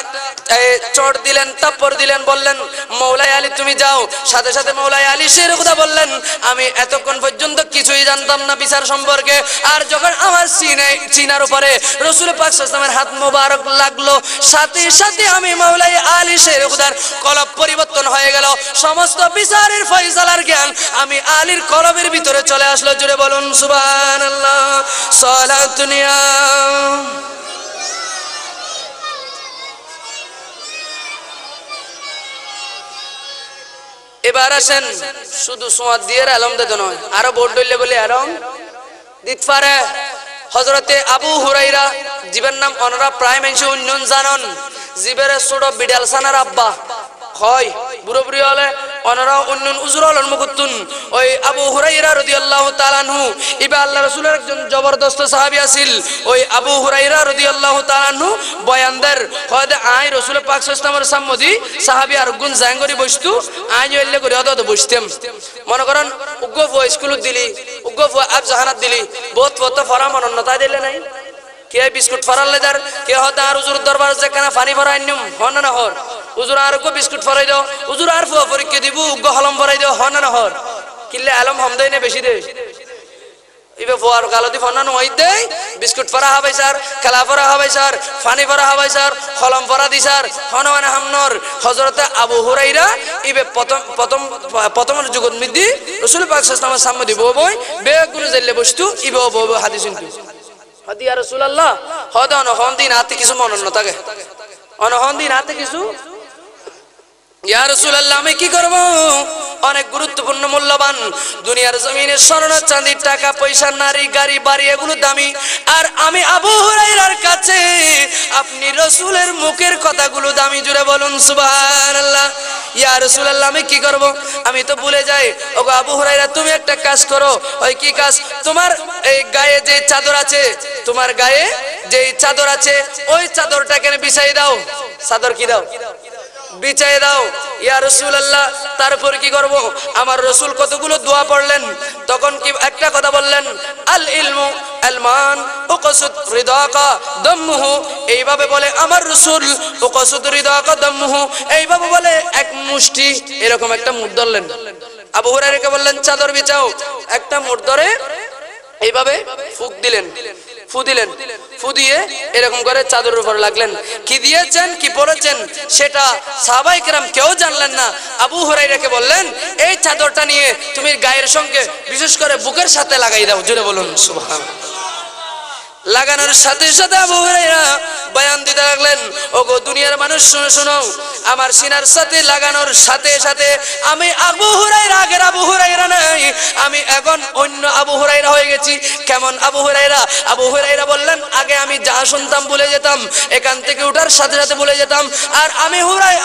Speaker 2: চট দিলেন তাপ্পর দিলেন বললেন মৌলাই আলী তুমি যাও সাথে সাথে মৌলাই আলী শের কথা বললেন আমি এতক্ষণ পর্যন্ত কিছুই জানতাম না বিচার সম্পর্কে আর যখন আমার সিনার উপরে রাসূল পাক সাল্লাল্লাহু আলাইহি ওয়াসাল্লামের হাত মোবারক লাগলো সাথে সাথে আমি মৌলাই আলী শের খোদার কলব পরিবর্তন হয়ে গেল সমস্ত বিচারের ফয়সালার জ্ঞান আমি আলীর কলবের ভিতরে চলে আসলো জুড়ে বলুন সুবহানাল্লাহ সালাতুনিয়া এবার আসেন শুধু সোয়াদ দিয়ে আলম দিতে নয় আরো বোর্ড ডইলে বলে আলম দিতে পারে হযরতে আবু হুরাইরা জীবের নাম অনরা প্রায় মেনশে উন্নয়ন জানন জীবের ছোট বিড়াল সানার আব্বা হয় বুড়ো বুড়ি হলে অনরা উন্নয়ন উজরুল মুকুতুন ওই আবু হুরাইরা রাদিয়াল্লাহু তাআলা আনহু ইবা আল্লাহ রাসূলের একজন জবরদস্ত সাহাবী আছিল ওই আবু হুরাইরা রাদিয়াল্লাহু তাআলা আনহু বয়ানদার হয় আই রাসূল পাক সাল্লাল্লাহু আলাইহি ওয়াসাল্লামের সম্মতি সাহাবী আর গুণ জাঙ্গরি বসতু আই হইলে করে অত বসতেম মনে করেন উগ্গফ স্কুল দিলি উগ্গফ আব জাহানাত দিলি বহুত বহুত ফরা মনন্নতা দিলে নাই কে বিস্কুট ফরালে দার কে হতা আর হুজুর দরবার যেখানে পানি ভরাই নিম হন না হর হুজুর আর কো বিস্কুট ফরাই দাও হুজুর আর ফুয়া পরীক্ষা দিব উগ্গ হলম ভরাই দাও হন না হর কিল্লে আলম হামদাই না বেশি দে ইবে ফুয়ার গালতি ফন্না নই দে বিস্কুট ফরা হাবাই স্যার খেলা ফরা হাবাই স্যার পানি ফরা হাবাই স্যার হলম ফরা দি স্যার হনওয়ানে হামনর হযরতে আবু হুরাইরা ইবে প্রথম যুগত মিদি রাসূল পাক সাল্লাল্লাহু আলাইহি ওয়াসাল্লামের সামনে দিব বই বেগুলো জেলে বস্তু ইবে বব হাদিস শুনতু হাদি ইয়া রাসূলুল্লাহ হদন হন্দিন আতে কিছু মনন না থাকে অনহন্দিন আতে কিছু ইয়া রাসূলুল্লাহ আমি কি করব অনেক গুরুত্বপূর্ণ মূল্যবান দুনিয়ার জমিনে স্বর্ণ চাঁদি টাকা পয়সা নারী গাড়ি বাড়ি এগুলো দামি আর আমি আবু হুরায়রার কাছে আপনি রাসূলের মুখের কথাগুলো দামি জুড়ে বলুন সুবহানাল্লাহ ইয়া রাসূলুল্লাহ আমি কি করব আমি তো ভুলে যাই ওগো আবু হুরায়রা তুমি একটা কাজ করো ওই কি কাজ তোমার এই গায়ে যে চাদর আছে তোমার গায়ে যে চাদর আছে ওই চাদরটাকে বিছাই দাও চাদর কি দাও বিছাই দাও ইয়া রাসূলুল্লাহ তারপর কি করব আমার রাসূল কতগুলো দোয়া পড়লেন তখন কি একটা কথা বললেন আল ইলমু আলমান উকসুদ রিদাকা দামহু এইভাবে বলে আমার রাসূল উকসুদ রিদাকা দামহু এইভাবে বলে এক মুষ্টি এরকম একটা মুঠ ধরলেন আবু হুরায়রাকে বললেন চাদর বিছাও একটা মুঠ ধরে এইভাবে ফুক দিলেন ফু দিয়ে এরকম করে চাদরের উপর লাগলেন কি দিয়েছেন কি পড়েছেন সেটা সাহাবায়ে কেরাম কেউ জানলেন না আবু হুরায়রাকে বললেন এই চাদরটা নিয়ে তুমি গায়ের সঙ্গে বিশেষ করে বুকের সাথে লাগাই দাও জোরে বলুন সুবহানাল্লাহ লাগানোর সাথে সাথে আবু হুরায়রা বয়ান দিতে লাগলেন ওগো দুনিয়ার মানুষ শুনো শুনো আমার সিনার সাথে লাগানোর সাথে সাথে আমি আবু হুরায়রা আগের আবু হুরায়রা নাই আমি এখন অন্য আবু হুরায়রা হয়ে গেছি কেমন আবু হুরায়রা বললেন আগে আমি যা শুনতাম ভুলে যেতাম এখান থেকে ওঠার সাথে সাথে ভুলে যেতাম আর আমি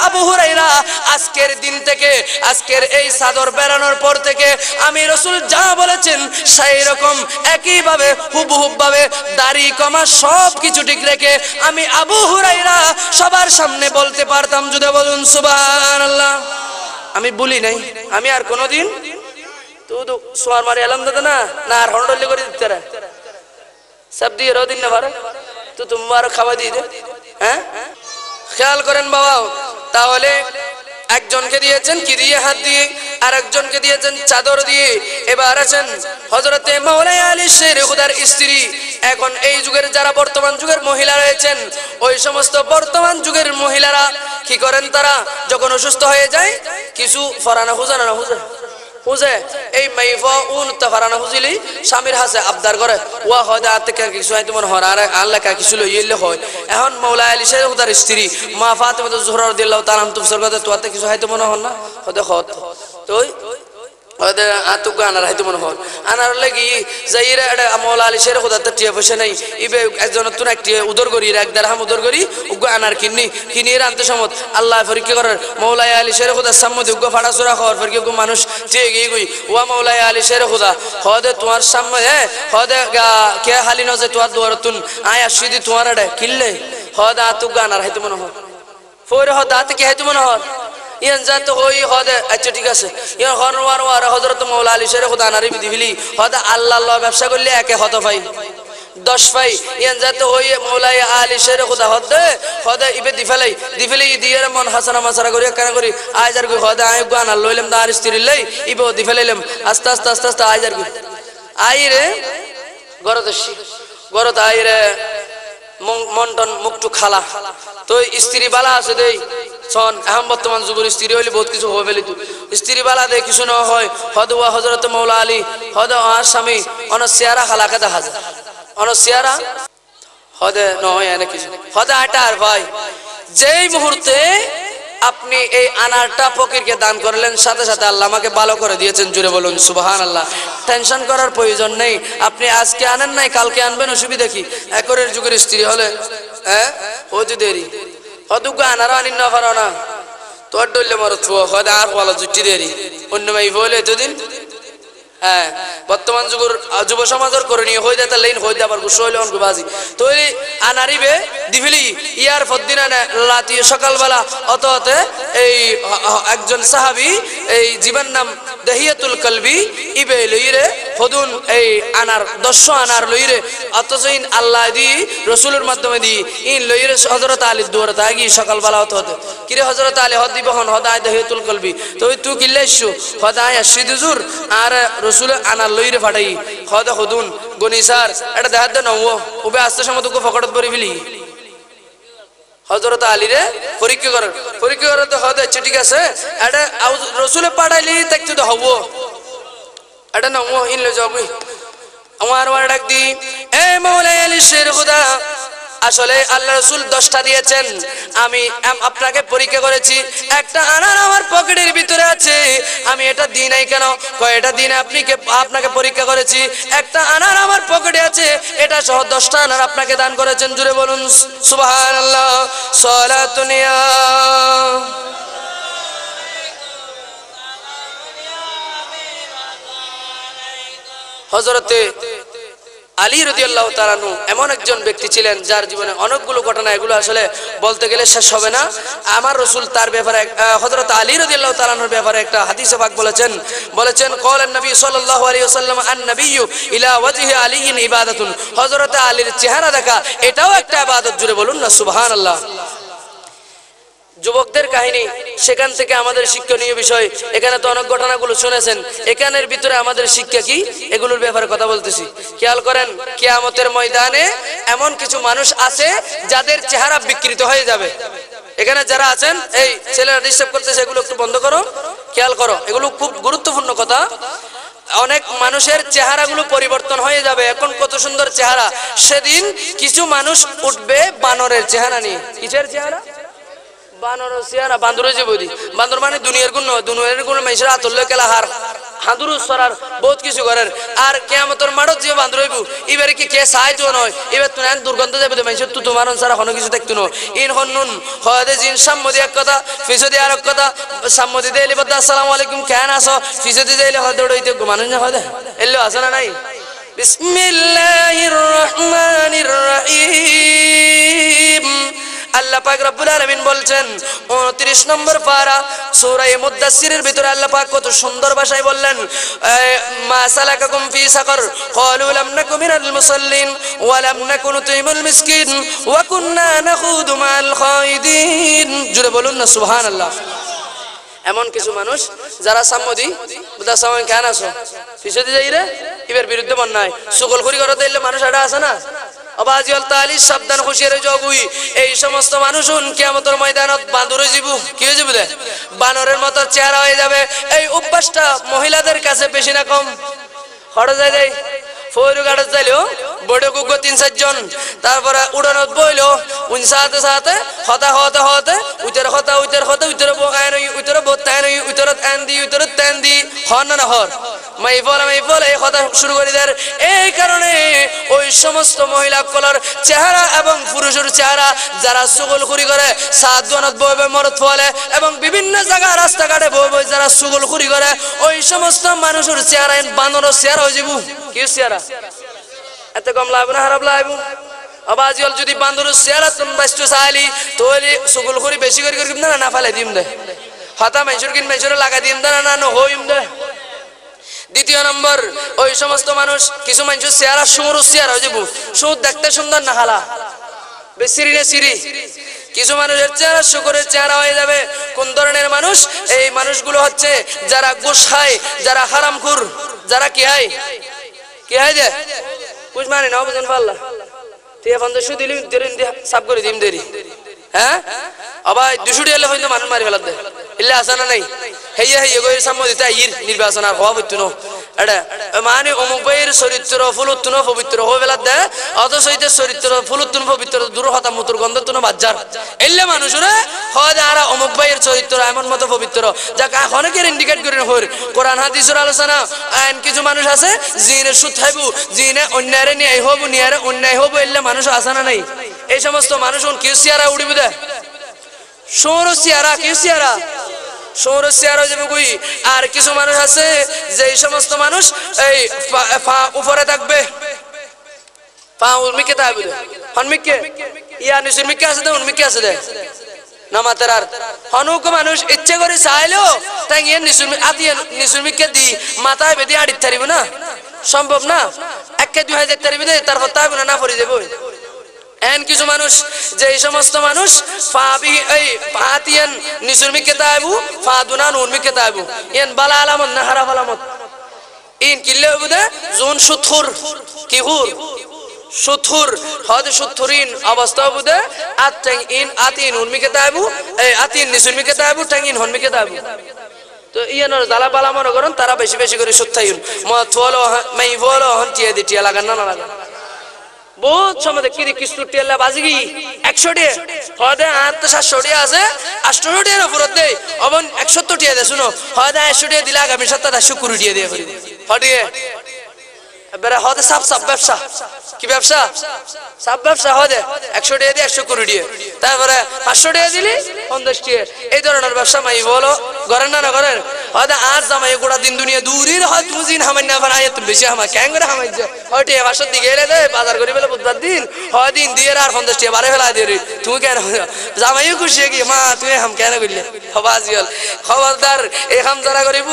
Speaker 2: আবু হুরায়রা আজকের দিন থেকে আজকের এই চাদর বেরানোর পর থেকে আমি রাসূল যা বলেছেন সেই রকম একই ভাবে হুবহু ভাবে দাড়ি কমা সব কিছু ঠিক রেখে আমি আবু হুরায়রা সবার সামনে বলতে পারতাম যদি বলুন সুবহানাল্লাহ আমি বলি নাই আমি আর কোনোদিন তো সোয়ার মারি আলম দাদা না না আর হন্ডলি করে দিতে রে সব দিয়ে রদিন না ভারে তো তোমার খাওয়া দিয়ে দে হ্যাঁ খেয়াল করেন বাবা তাহলে একজনকে দিয়েছেন কি দিয়ে হাত দিয়ে আর একজনকে দিয়েছেন চাদর দিয়ে এবার আছেন হযরতে মাওলাই আলী শের খুদার স্ত্রী এখন এই যুগের যারা বর্তমান যুগের মহিলা রয়েছেন ওই সমস্ত বর্তমান যুগের মহিলারা কি করেন তারা যখন অসুস্থ হয়ে যায় কিছু ফরানা হুজা না হুজা হুজে এই মাইফা উন তাফারানা হুজিলি স্বামীর হাসে আবদার করে ওয়া হদা আতকা কিছু আইতে মন হরার আল্লাহ কা কিছু লইলে হয় এখন মাওলা আলী শের হুদার স্ত্রী মা ফাতেমা জোহরা রাদিয়াল্লাহু তাআলা আনহা তুফসর কথা তোতে কিছু আইতে মন হন না হদে হত তোই হদে আতুক আনার আইতে মন হন আনার লাগি যাইরা এটা মাওলা আলী শের হুদার টিয়া পয়সা নাই ইবে একজন তুন একটি উদর করি এক দিরহাম উদর করি উগ আনার কিনি আনতে সমত আল্লাহ পরীক্ষা করার মাওলা আলী শের হুদার সামনে উগ ফাড়া সুরা খাওয়ার পরীক্ষা মানুষ ঠিক গই ওয়া মাওলা আলী শের হুদা হদে তোমার সামনে হদে কে হালি নজে তোমার দুয়ারতুন আয় আসিদি তোমার এডে কিল্লে হদা আতুক আনার আইতে মন হন ফোর হদা আতে কি আইতে মন হন ইয়ান জাত হই হদে আচ্ছা ঠিক আছে ইয়ান হরওয়ার ওয়ার হযরত মাওলা আলী শের হুদা নারী দিবিলি হদা আল্লাহ ব্যবসা করলে একে হত ভাই 10 ভাই ইয়ান জাত হই মাওলা আলী শের হুদা হদে ইবে দিফেলাই দিয়ার মন হাসানা মাসারা করি কেন করি আইজার কই হদা আই গান লইলাম দার স্ত্রী লই ইবে দিফেলাইলাম আস্তে আস্তে আইজার কই আইরে গরত আইরে মন্টন মুক্তু খালা তো স্ত্রী বালা আছে দেই সন এখন বর্তমান যুগের স্ত্রী হইলে বহুত কিছু হবে ফেলিত স্ত্রী বালা দেয় কিছু না হয় হদওয়া হযরত মাওলা আলী হদে আর স্বামী অনসিয়ারা খালাকে দেখা যায় অনসিয়ারা হদে নয় এনে কিছু হদে আটার ভাই যেই মুহূর্তে আপনি এই আনারটা ফকিরকে দান করলেন সাথে সাথে আল্লাহ আমাকে ভালো করে দিয়েছেন জুড়ে বলুন সুবহানাল্লাহ টেনশন করার প্রয়োজন নেই আপনি আজকে আনেন নাই কালকে আনবেন অসুবিধা কি একরের যুগের স্ত্রী হলে হতে দেরি হদুক আনার আনিন না পারো না তোর ডললে মর হদে আর বলো জুটি দেরি অন্য মাই বলে এতদিন হ্যাঁ বর্তমান যুগের যুব সমাজের করণীয় হয়ে যায় লাইন হয়ে যাবার গুসইলে অঙ্ক বাজি তো আনারিবে দিফিলি ইয়ার ফদ্দিনা লাতি সকালবেলা অততে এই একজন সাহাবী এই জীবন নাম দহিয়াতুল কলবি ইবে লইরে ফদুন এই আনার 100 আনার লইরে অতজইন আল্লাহ দি রাসূলের মাধ্যমে দি ইন লইরে হযরত আলী দুয়ারে তাগি সকালবেলা অততে কিরে হযরত আলী হদ দিবহন হদায় দহিয়াতুল কলবি তো তুই কিল্লাইছু হদায় আসিদুজুর আর রসুল আনার লইরে ফাটাই হদে হদুন গনিসার এটা দেখার দে নও উবে আস্তে সময় তোকে ফকড়ত পরি ফেলি হযরত আলী রে পরীক্ষা করতে হদে ঠিক আছে এটা রসুলে পাঠাইলি দেখতে তো হব এটা নও ইনলে যাবি আমার ওয়ার ডাক দি এ মাওলা আলী শের খুদা আসলে আল্লাহ রাসূল 10টা দিয়েছেন আমি আপনাকে পরীক্ষা করেছি একটা আনার আমার পকেটের ভিতরে আছে আমি এটা দিই নাই কেন কয়টা দিন আপনাকে পরীক্ষা করেছি একটা আনার আমার পকেটে আছে এটা সহ 10টা আনার আপনাকে দান করেছেন জুড়ে বলুন সুবহানাল্লাহ সালাতুনিয়া হযরতে আলী রাদিয়াল্লাহু তাআলা আনহু এমন একজন ব্যক্তি ছিলেন যার জীবনে অনেকগুলো ঘটনা এগুলো আসলে বলতে গেলে শেষ হবে না আমার রাসূল তার ব্যাপারে হযরত আলী রাদিয়াল্লাহু তাআলা আনহুর ব্যাপারে একটা হাদিসে পাক বলেছেন ক্বালান নবী সাল্লাল্লাহু আলাইহি ওয়াসাল্লাম আন নাবিয়্যু ইলা ওয়াজহি আলীইন ইবাদাতুন হযরত আলীর চেহারা দেখা এটাও একটা ইবাদত জুড়ে বলুন না সুবহানাল্লাহ যুবকদের কাহিনী সেখান থেকে আমাদের শিক্ষণীয় বিষয় এখানে তো অনেক ঘটনাগুলো শুনেছেন এখানের ভিতরে আমাদের শিক্ষা কি এগুলোর ব্যাপারে কথা বলতেছি খেয়াল করেন কিয়ামতের ময়দানে এমন কিছু মানুষ আছে যাদের চেহারা বিকৃত হয়ে যাবে এখানে যারা আছেন এই ছেলেরা ডিস্টার্ব করতেছে এগুলো একটু বন্ধ করো খেয়াল করো এগুলো খুব গুরুত্বপূর্ণ কথা অনেক মানুষের চেহারাগুলো পরিবর্তন হয়ে যাবে এখন কত সুন্দর চেহারা সেদিন কিছু মানুষ উঠবে বানরের চেহারা নিয়ে কিসের চেহারা বানর চেহারা বান্দর জীবদি বান্দর মানে দুনিয়ার গুণ মানুষের আতল্য কেলা হার হাঁদুরু সরার বহুত কিছু করার আর কিয়ামতের মাঠত যে বান্দর হইব এবারে কি কে সাহায্য নয় এবার তুই দুর্গন্ধ যাবে মানুষের তু তোমার সারা কোনো কিছু দেখতো না ইন হন্নুন হদে জিন সাম্মদি এক কথা ফিসদি আর এক কথা সাম্মদি দেলি বদ্দা আসসালামু আলাইকুম কেন আসো ফিসদি দেলি হদে উড়াইতে মানুষ না হদে এলো আসে না নাই বিসমিল্লাহির রহমানির রহিম আল্লাহ পাক রব্বুল আলামিন বলছেন 29 নম্বর পারা সূরা মুদাসসিরের ভিতরে আল্লাহ পাক কত সুন্দর ভাষায় বললেন মা সালাকাকুম ফি সাকার ক্বালু লাম নাকু মিনাল মুসাল্লিন ওয়া লাম নাকু নুতিমুল মিসকিন ওয়া কুননা নাখুদু মাল খায়িদিন জুড়ে বলুন না সুবহানাল্লাহ এমন কিছু মানুষ যারা সাম্মদি বুদা সামান কেন আসো ফিসদি যাই রে এবার বিরুদ্ধে বন্যায় সুগল করি করতে এলে মানুষ এটা আছে না আবাজিয়াল তালি সাবধান হুঁশিয়ারে জগুই এই সমস্ত মানুষ কিয়ামতের ময়দানত বাঁদর হয়ে যাব কি হয়ে যাবে বানরের মতো চেহারা হয়ে যাবে এই অভ্যাসটা মহিলাদের কাছে বেশি না কম হড় যায় দেয় ফৌরু গাড়ি যাইলো বড় গুগো 3-4 জন তারপরে উড়ানত বইলো উনসাতে সাথে হতা হতে হতে উতর হতা উতর বোগায়ন উতর বোতায়ন উতরত আন্দি উতরত তান্দি হন না হর মাই বলে এই কথা শুরু করে দেয় এই কারণে ওই সমস্ত মহিলা কলার চেহারা এবং পুরুষের চেহারা যারা সুগলখুরি করে সাদওয়ানত বইবে মরদ ফলে এবং বিভিন্ন জায়গা রাস্তাঘাটে বইবে যারা সুগলখুরি করে ওই সমস্ত মানুষের চেহারা বানরের চেহারা হয়ে যাবো কি চেহারা এত কম লাগবে না খারাপ লাগবে আবাজিয়াল যদি বান্দরের চেহারা তুমি বাঁচতে চাইলি তাহলে সুগলখুরি বেশি করে করে না না ফেলে দিম দে হতা মেঞ্চুর লাগা দিম দে না না হইম দে দ্বিতীয় নম্বর ওই সমস্ত মানুষ কিছু মানুষের চেহারা সুর চেহারা হয়ে যাবো সুর দেখতে সুন্দর না হালা বেশিরি রে সিরি কিছু মানুষের চেহারা শুকরের চেহারা হয়ে যাবে কোন ধরনের মানুষ এই মানুষগুলো হচ্ছে যারা ঘুষ খায় যারা হারামখোর যারা কি হয় যে কুছ মানে না বুঝুন পাল্লা তুই এখন তো শুধু দিলি সাফ করে দিম দেরি হ্যাঁ আবার 200 টাকা হইতো মানুষ মারি ফেলাতে ইল্লা আসানা নাই হেইয়া গইর সম্মতিতে আইর নির্বাচন আর হওয়া বইতো এটা মানে অমুক ভাইয়ের চরিত্র ফুলুত্তুন পবিত্র হয়ে ফেলাত দে অথচ এই চরিত্র ফুলুত্তুন পবিত্র দূর হতা মুতুর গন্ধতুন বাজ্জার এলে মানুষরা হয় আর অমুক ভাইয়ের চরিত্র এমন মতো পবিত্র যা অনেকের ইন্ডিকেট করে হর কোরআন হাদিসের আলোচনা আইন কিছু মানুষ আছে জিনে সুদ খাইবু জিনে অন্যায় নিয়ে হবু নিয়ে অন্যায় হবু এলে মানুষ আসানা নাই এই সমস্ত মানুষ কি চেহারা উড়িব দে সৌর চেহারা কি চেহারা সৌর চেহারা যাবে কই আর কিছু মানুষ আছে যে এই সমস্ত মানুষ এই উপরে থাকবে পা উর্মিকে থাকবে হনমিকে ইয়া নিসুমিকে আছে দে উর্মিকে আছে দে নামাতের আর হনুক মানুষ ইচ্ছে করে চাইলো তাই ইয়ে নিসুমিকে দি মাথায় বেঁধে আড়িত থাকবে না সম্ভব না 1-2000 তারিবে দে তারপর থাকবে না পড়ে যাবে এন কিছু মানুষ যে এই সমস্ত মানুষ ফাবি এই পাতিয়ান নিসুরমিকে তাইবু ফাদুনা নুরমিকে তাইবু ইন বালা আলামত না খারাপ আলামত ইন কিল্লে বুদে জোন সুথুর কিহুর সুথুর হদ সুথুরিন অবস্থা বুদে আতং ইন আতিন উরমিকে তাইবু এই আতিন নিসুরমিকে তাইবু টাঙ্গিন হনমিকে তাইবু তো ইয়ানোর জালা বালা মনে করেন তারা বেশি বেশি করে সুথাইন মত ফলো মাই ফলো হন্টিয়ে দিটিয়া লাগান না লাগা বহুত সময় দেখি কিস্তু টেলা বাজিগি 100 টাকা হদে 700 টাকা আছে 800 টাকা ফেরত দে অবন 170 টাকা দে শুনো হদে 100 টাকা দিলা আগামী সপ্তাহে 120 টাকা দিয়ে ফেরি হদিয়ে এবারে হদে সব ব্যবসা কি ব্যবসা সব ব্যবসা হদে 100 টাকা দিয়ে 120 টাকা তারপরে 500 টাকা দিলি 50 টাকা এই ধরনের ব্যবসা মাই বলো করেন না করেন হদে আজ জামাই গোটা দিন দুনিয়া দূরের হয় তুমি দিন হামাই না বানায় তুমি বেশি হামা কেন করে হামাই যে হটে বাসর দিকে এলে দে বাজার করি বলে বুধবার দিন হয় দিন দিয়ে আর 50 টাকা বারে ফেলা দিয়ে তুমি কেন জামাই খুশি কি মা তুই হাম কেন করলে হবাজিয়াল খবরদার এই হাম যারা করিব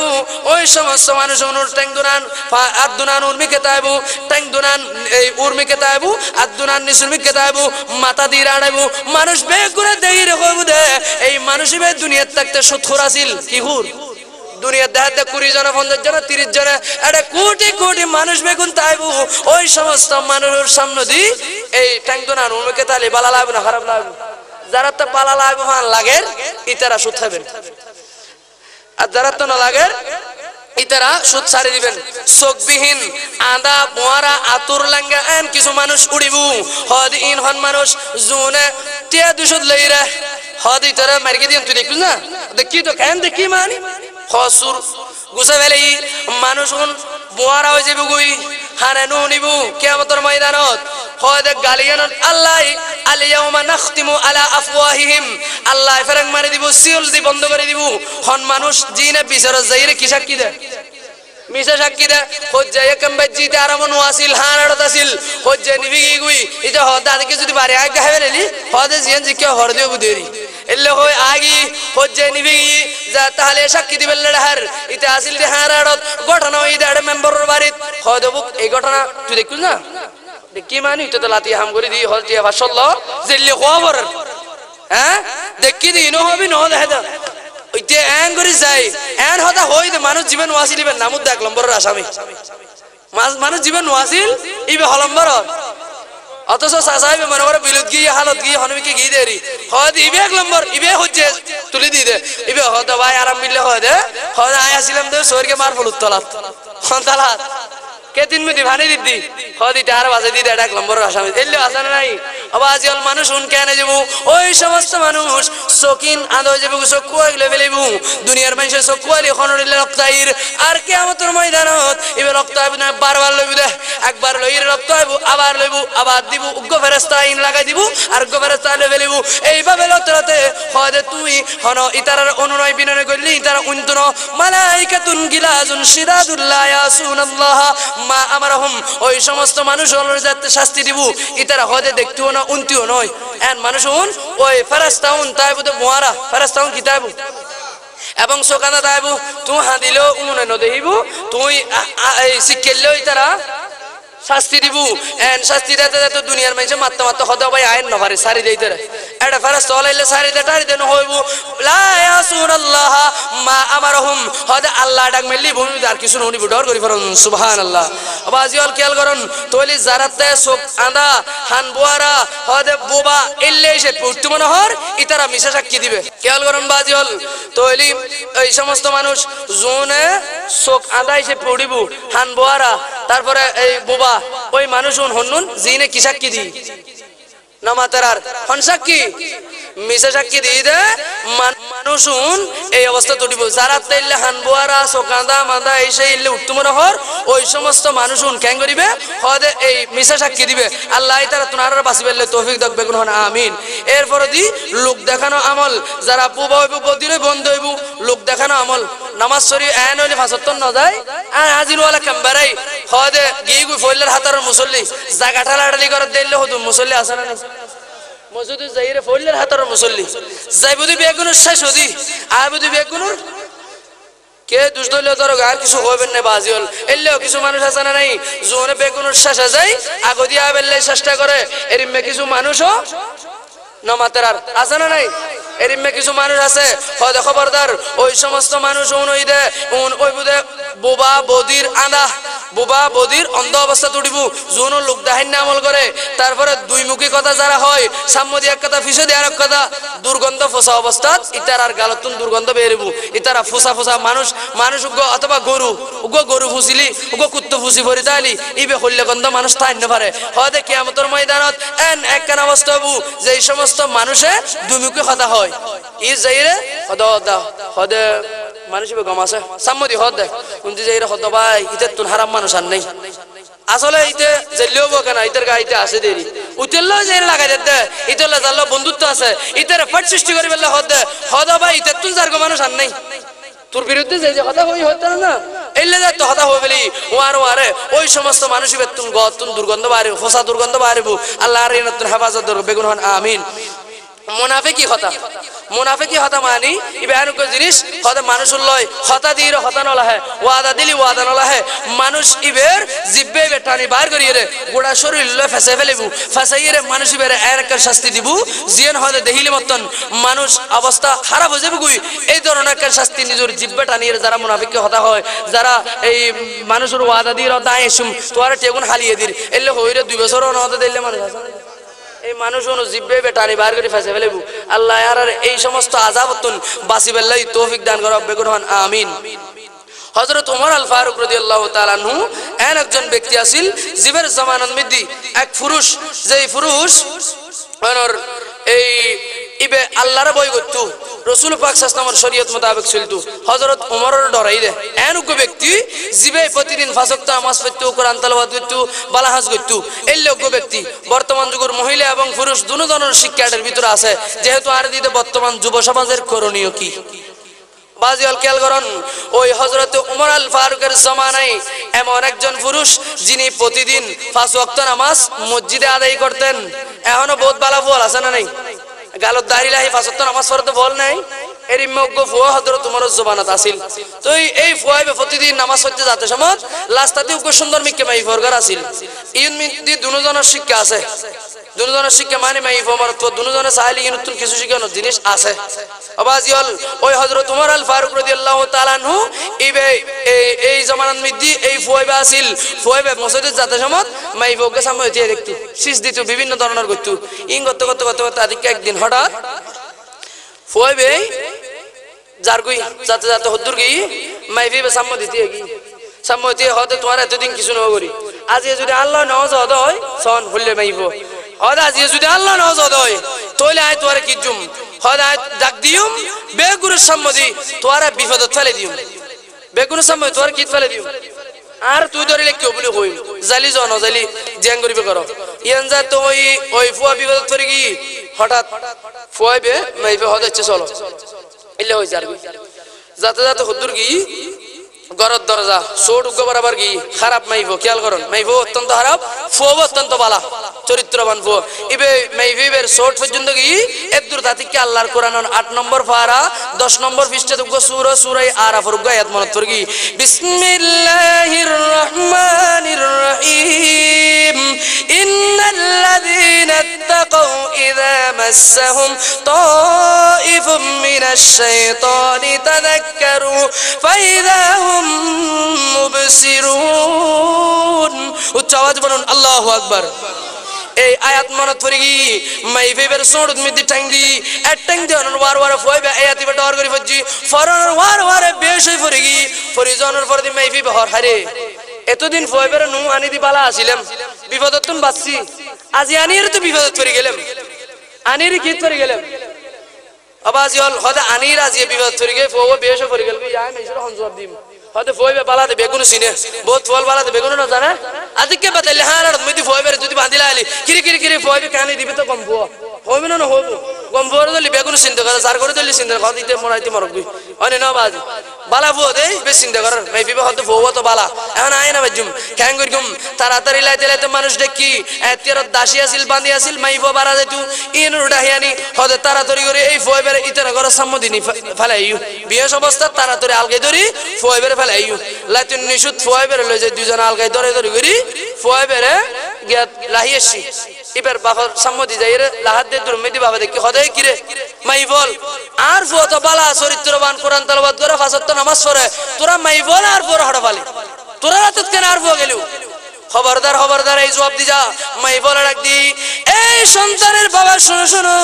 Speaker 2: ওই সমস্ত মানুষ অনুর ট্যাং দুনান আদুনান উর্মিকে তাইবু ট্যাং দুনান এই উর্মিকে তাইবু আদুনান নিসুরমিকে তাইবু মাথা দিয়ে রাড়াইবু মানুষ বে করে দেই রকম দে এই মানুষই বে দুনিয়ার থাকতে সুথুর আছিল কিহুর দুনিয়ার দেখাতে 20 জন 50 জন 30 জন এটা কোটি কোটি মানুষ বেগুন তাইবু ওই সমস্ত মানুষের সামনে দি এই ট্যাংদোনা উমকে তালে বালা লাগবে না খারাপ লাগবে যারা তো বালা লাগবে ভান লাগে ইতারা সুদ খাবেন আর যারা তো না লাগে ইতারা সুদ ছাড়ি দিবেন চোখবিহীন আদা বোয়ারা আতুর লাঙ্গা এন কিছু মানুষ উড়িবু হদ ইন হন মানুষ জুনে টিয়া 200 লইরা হদ ইতারা মার্কে দিন তুই দেখুস না দেখি তো কেন দেখি মানি খসুর গুছে ফেলেই মানুষ বোয়ারা হয়ে যাবে গুই হারে নু নিবু কিয়ামতের ময়দানত হয় দেখ গালিয়ানত আল্লাহ আলিয়াউমা নাখতিমু আলা আফওয়াহিহিম আল্লাহ ফেরেং মারি দিব সিল দি বন্ধ করে দিব হন মানুষ জিনে বিচারত যাইরে কি সাক্ষী দে মিশা সাক্ষী দে হজ্জা একম বাজিতে আরামন ওয়াসিল হানাড়ত আছিল হজ্জা নিবি গুই এটা হদা দেখে যদি বারে আগ গাবে রেলি হদে জিন জি কে হর দেব দেরি এলে হয় আগি হজ্জা নিবি যা তাহলে সাক্ষী দিবেন লড়ার এটা আসিল দে হানাড়ত ঘটনা ওই দাড়ে মেম্বারের বাড়িত হয় দেব এই ঘটনা তুই দেখুস না দেখি মানি তো লাতি হাম করে দি হল দিয়া ভাষল্লাহ জিল্লি খবর হ্যাঁ দেখি দি নো হবে নো দেখা ওইতে এন করে যাই এন হতা হই দে মানুষ জীবন ওয়াসিল ইবে নামুদ দেখ লম্বরের আসামি মানুষ জীবন ওয়াসিল ইবে হলম্বর অথচ সাসাইবে মনে করে বিলুত গিয়ে হালত গিয়ে হনমিকে গিয়ে দেরি হদ ইবে 1 নম্বর ইবে হচ্ছে তুলি দি দে ইবে হদ ভাই আরাম মিললে হয় দে হদ আয়াছিলাম দে সরকে মার ফুলুত তলাত তালাত কে তিন মিনিট ভানি দিদি হদি টার বাজে দিদি 1 নম্বর আসামি এলে আসান নাই আবাজি অল মানুষ উন কেন যাবো ওই সমস্ত মানুষ সকিন আদো যাবো সকুয়াই লেভেলেবু দুনিয়ার মানুষের সকুয়ালি খনরিলে রক্তাইর আর কিয়ামতের ময়দানত ইবে রক্তাইব না বারবার লইবু দে একবার লইর রক্তাইব আবার লইবু আবার দিবু উগ্র ফেরেশতা ইন লাগাই দিবু আর উগ্র ফেরেশতা লেভেলেবু এইভাবে লতরাতে হদে তুই হন ইতারার অনুনয় বিনয় করলি ইতারা উনতুন মালাইকাতুন গিলাজুন শিদাদুল্লাহ ইয়াসুনাল্লাহ মা আমারহুম ওই সমস্ত মানুষ হলোর যাতে শাস্তি দিব ইতারা হদে দেখতেও না উনতিও নয় এন মানুষ উন ওই ফেরেশতাউন তাইবু তো মুয়ারা ফেরেশতাউন কিতাবু এবং সোকানা তাইবু তুই হাদিলো উনে ন দেহিবু তুই এই শিক্ষেলও ইতারা শাস্তি দিব এন শাস্তি দিতে তো দুনিয়ার মানুষ মাত্র মাত্র হদে ভাই আইন ন পারে সারি দেইতে এটা ফেরেশতা হলাইলে সারি দে টারি দেন হইবু লা ইয়াসুনাল্লাহ মা আমারহুম হদে আল্লাহ ডাক মেলি ভূমি আর কিছু ননিবু ডর করি ফরন সুবহানাল্লাহ বাজিওল খেয়াল করুন তৈলি জারাতে সোক আন্দা হান বুয়ারা হদে বুবা ইল্লে এসে পুরতে মনোহর ইতারা মিশা সাক্ষী দিবে খেয়াল করুন বাজিওল তৈলি এই সমস্ত মানুষ জোনে সোক আন্দা এসে পড়িবু হান বুয়ারা তারপরে এই বুবা ওই মানুষ হন্নুন জিনে কি সাক্ষী দি নামাতারার হন সাক্ষী মিশা সাক্ষী দিয়ে দে মানুষ এই অবস্থা তুটিব যারা তাইলে হানবুয়ারা সোকান্দা মাদা এসে ইল্লে উত্তম নহর ওই সমস্ত মানুষ কেন করিবে হদে এই মিশা সাক্ষী দিবে আল্লাহ তারা তোনারা বাঁচি পেলে তৌফিক দেখবে কোন আমিন এরপরে দি লোক দেখানো আমল যারা বুবা হইব বদিনে বন্ধ হইব লোক দেখানো আমল নামাজ সরি এন হইলে ফাঁসত্তর ন যায় আর হাজিরওয়ালা কাম্বারাই হদে গিয়ে গুই ফইলের হাতার মুসল্লি জায়গাটা লাড়ালি করে দিলে হতো মুসল্লি আসে না মসজিদে যাইরে ফইলের হাতার মুসল্লি যাইবুদি বেগুনের শেষ হদি আইবুদি বেগুনের কে দুষ্টলে তোর আর কিছু হইবেন না বাজিওল এলেও কিছু মানুষ আছে না নাই জোনে বেগুনের শেষ যায় আগদি আবেলে চেষ্টা করে এরিমে কিছু মানুষও নমাতেরার আছে না নাই এরিমে কিছু মানুষ আছে হদে খবরদার ওই সমস্ত মানুষ ওই দে ওই বুদে বুবা বদির আন্দা বুবা বদির অন্ধ অবস্থা তুটিবু জোনো লোক দাহিন্য আমল করে তারপরে দুইমুখী কথা যারা হয় সাম্মদি এক কথা ফিসে দেয়ার এক কথা দুর্গন্ধ ফোসা অবস্থাত ইতার আর গালতুন দুর্গন্ধ বেরিবু ইতারা ফোসা ফোসা মানুষ উগ্র অথবা গরু ফুসিলি উগ্র কুত্ত ফুসি ভরি তাইলি ইবে হইলে গন্ধ মানুষ থাইন্য পারে হদে কিয়ামতের ময়দানত এন একখান অবস্থা হবু যে এই সমস্ত মানুষে দুইমুখী কথা হয় ই যাইরে হদে মানুষ গম আছে সাম্মদি হদ দেখ কিন্তু যে হদ ভাই ইতের তুন হারাম মানুষ আর নেই আসলে ইতে জেলেও কেন ইতের গাইতে আসে দেরি উতেল যে লাগাই দে ইতেল জানলো বন্ধুত্ব আছে ইতের ফাট সৃষ্টি করে ফেললে হদ ভাই ইতের তুন যার মানুষ আর নেই তোর বিরুদ্ধে যে কথা হই হতে না এলে যে তো কথা হই বলি ওয়ারে ওই সমস্ত মানুষ বেতুন গতুন দুর্গন্ধ বাড়িব ফসা দুর্গন্ধ বাড়িব আল্লাহ আর নতুন হেফাজত বেগুন হন আমিন মুনাফিকি হতা মানি ইবানুক জিনিস হদে মানুষ লয় হতা দির হতা নলাহে ওয়াদা দিলি ওয়াদা নলাহে মানুষ ইবের জিব্বে বেটানি বার করিয়ে রে গোড়া শরীর লয় ফেসে ফেলিবু ফেসাইয়ে রে মানুষ ইবের এরকার শাস্তি দিবু জিয়ান হদে দেহিলি মতন মানুষ অবস্থা খারাপ হয়ে যাবে গুই এই ধরনের একটা শাস্তি নিজের জিব্বে টানিয়ে যারা মুনাফিকি হতা হয় যারা এই মানুষের ওয়াদা দির হতা এসুম তোয়ারে টেগুন হালিয়ে দির এলে হইরে 2 বছর হদে দিলে মানুষ এই মানুষ জিব্বে বেটানি বার করে ফেসে ফেলেবু আল্লাহ আর এই সমস্ত আযাবতুন বাঁচি বেল্লাই তৌফিক দান করা বেগুন হন আমিন হযরত ওমর আল ফারুক রাদিয়াল্লাহু তাআলা আনহু একজন ব্যক্তি আছিল জিবের জামানত মধ্যে এক পুরুষ যেই পুরুষ অনর এই ইবে আল্লাহর বই করত রাসূল পাক সাল্লাল্লাহু আলাইহি শরীয়ত মোতাবেক চলতো হযরত ওমরের ডরাই দে এনুক ব্যক্তি জিবে প্রতিদিন পাঁচ ওয়াক্ত নামাজ পড়তো কোরআন তেলাওয়াত করতো বালাহাজ করতো এই লোক ব্যক্তি বর্তমান যুগের মহিলা এবং পুরুষ দুনো ধরনের শিক্ষার ভিতরে আছে যেহেতু আর দিতে বর্তমান যুব সমাজের করণীয় কি বাজিয়াল খেয়াল করুন ওই হযরত ওমর আল ফারুকের জামানায় এমন একজন পুরুষ যিনি প্রতিদিন পাঁচ ওয়াক্ত নামাজ মসজিদে আদায় করতেন এখনো বহুত বালা ফল আছে না নাই গালত দাঁড়িয়ে লাহি পাঁচ ওয়াক্ত নামাজ পড়তে বল নাই এর ইম্মজ্ঞ ফুয়া হযরত ওমরের জবানত আছিল তো এই ফুয়াইবে প্রতিদিন নামাজ পড়তে যাতে সময় লাস্তাতে খুব সুন্দর মিকে মাই ফরগার আছিল ইন মিদি দুজনের শিক্ষা আছে দুজনের শিক্ষা মানে মাইফ মরত্ব দুজনের চাইলে নতুন কিছু শিখানোর জিনিস আছে আবাজি হল ওই হযরত উমর আল ফারুক রাদিয়াল্লাহু তাআলা আনহু এই জামানাত মিদ্দি এই ফুয়াইবা আসিল ফুয়াইবা মসজিদে যাতে সময় মাইফকে সামনে হইতে দেখতো শীষ দিত বিভিন্ন ধরনের করতো ইং করতে করতে করতে করতে আদিকে একদিন হঠাৎ ফুয়াইবে যার কই যাতে যাতে হদ্দুর গই মাইফে সামনে দিতে গই সামনে হইতে হতে তোমার এতদিন কিছু না করি আজ যদি আল্লাহ নওয়াজ হয় সন হইলে মাইফ হদা আজি যদি আল্লাহ নওয়াজ হয় তোলে আয় তোরে কি জুম হদা ডাক দিউম বেগুরের সম্মতি তোরা বিপদত ফেলে দিউম বেগুরের সম্মতি তোর কি ফেলে দিউম আর তুই ধরে কেউ বলে কই জালি জন জালি জ্যাং করিবে করো ইয়ান যা তো ওই ফুয়া বিপদত পড়ে গি হঠাৎ ফুয়াইবে মাইবে হদা ইচ্ছে চলো ইলে হই যার যাতে যাতে হুদ্দুর গি গরত দরজা সোট উগ্গ বরাবর গি খারাপ মাইবো খেয়াল করুন মাইবো অত্যন্ত খারাপ ফুয়াব অত্যন্ত বালা চরিত্রবান ফুয়া ইবে মাইবের সোট পর্যন্ত গি এদুর তাতিকে আল্লাহর কোরআনের 8 নম্বর পারা 10 নম্বর পৃষ্ঠাতে উগ্গ সূরা আরাফের উগ্গ আয়াত মনত পড়গি বিসমিল্লাহির রহমানির রহিম ইন্নাল্লাযীনা ইত্তাকাউ ইযা মাসসাহুম তাইফুম মিনাশ শাইতানি তাযাক্কারু ফাইযা মুবসিরুন উচ্চ আওয়াজ বলুন আল্লাহু আকবার এই আয়াত মনত পড়ে গি মাইফের সোড় মিদি টাঙ্গি এক টাং দেন ওয়ার ওয়ার ফয়বে আয়াতি বে ডর করি ফজি ফরন ওয়ার ওয়ার বেশই পড়ে গি ফরিজনের পর দি মাইফে বহর হারে এতদিন ফয়বের নু আনি দি বালা আসিলাম বিপদতুন বাসি আজি আনির তো বিপদত পড়ে গেলাম আনির কি পড়ে গেলাম আবাজি হল হদা আনির আজি বিপদ পড়ে গে ফও বেশই পড়ে গেল যাই মেশর হন জবাব দিম হতে ফয়বে বালাতে বেগুন সিনে বহুত ফল বালাতে বেগুন না জানা আদিকে বাতালে হারার মিদি ফয়বে যদি বাঁধিলা আলি কিরি কিরি কিরি ফয়বে কানি দিবে তো কম বুয়া হইবে না হইব কম বুয়ার দলি বেগুন সিনতে করে সার করে দলি সিনতে কথা দিতে মরাইতে মরবি অনে না বাজি বালা বুয়া দেই বেশ সিনতে করে মাইফিবে হতে ফওয়া তো বালা এখন আয় না বাজুম ক্যাং করিম তাড়াতাড়ি লাইতে লাইতে মানুষ দেখি এতের দাসী আছিল বাঁধি আছিল মাইফ বারা যাইতু ইন রুডাহিয়ানি হতে তাড়াতাড়ি করে এই ফয়বের ইতরা করে সম্মদিনি ফেলাইউ বিয়েস অবস্থা তাড়াতাড়ি আলগাই ধরি ফয়বের ফেলাইউ লাইতুন নিশুত ফয়বের লই যায় দুজন আলগাই ধরে ধরে করি ফয়বেরে গিয়া লাহিয়েছি এবার বাবার সম্মতি যাই রে লাহাত দে দুর্মেদি বাবা দেখি হদে কিরে মাইফল আর ফো তো বালা চরিত্রবান কোরআন তেলাওয়াত করে পাঁচ ওয়াক্ত নামাজ পড়ে তোরা মাইফল আর পর হড় ফালি তোরা রাতত কেন আর ফো গেলু খবরদার খবরদার এই জবাব দি যা মাইফল ডাক দি এই সন্তানের বাবা শুনো শুনো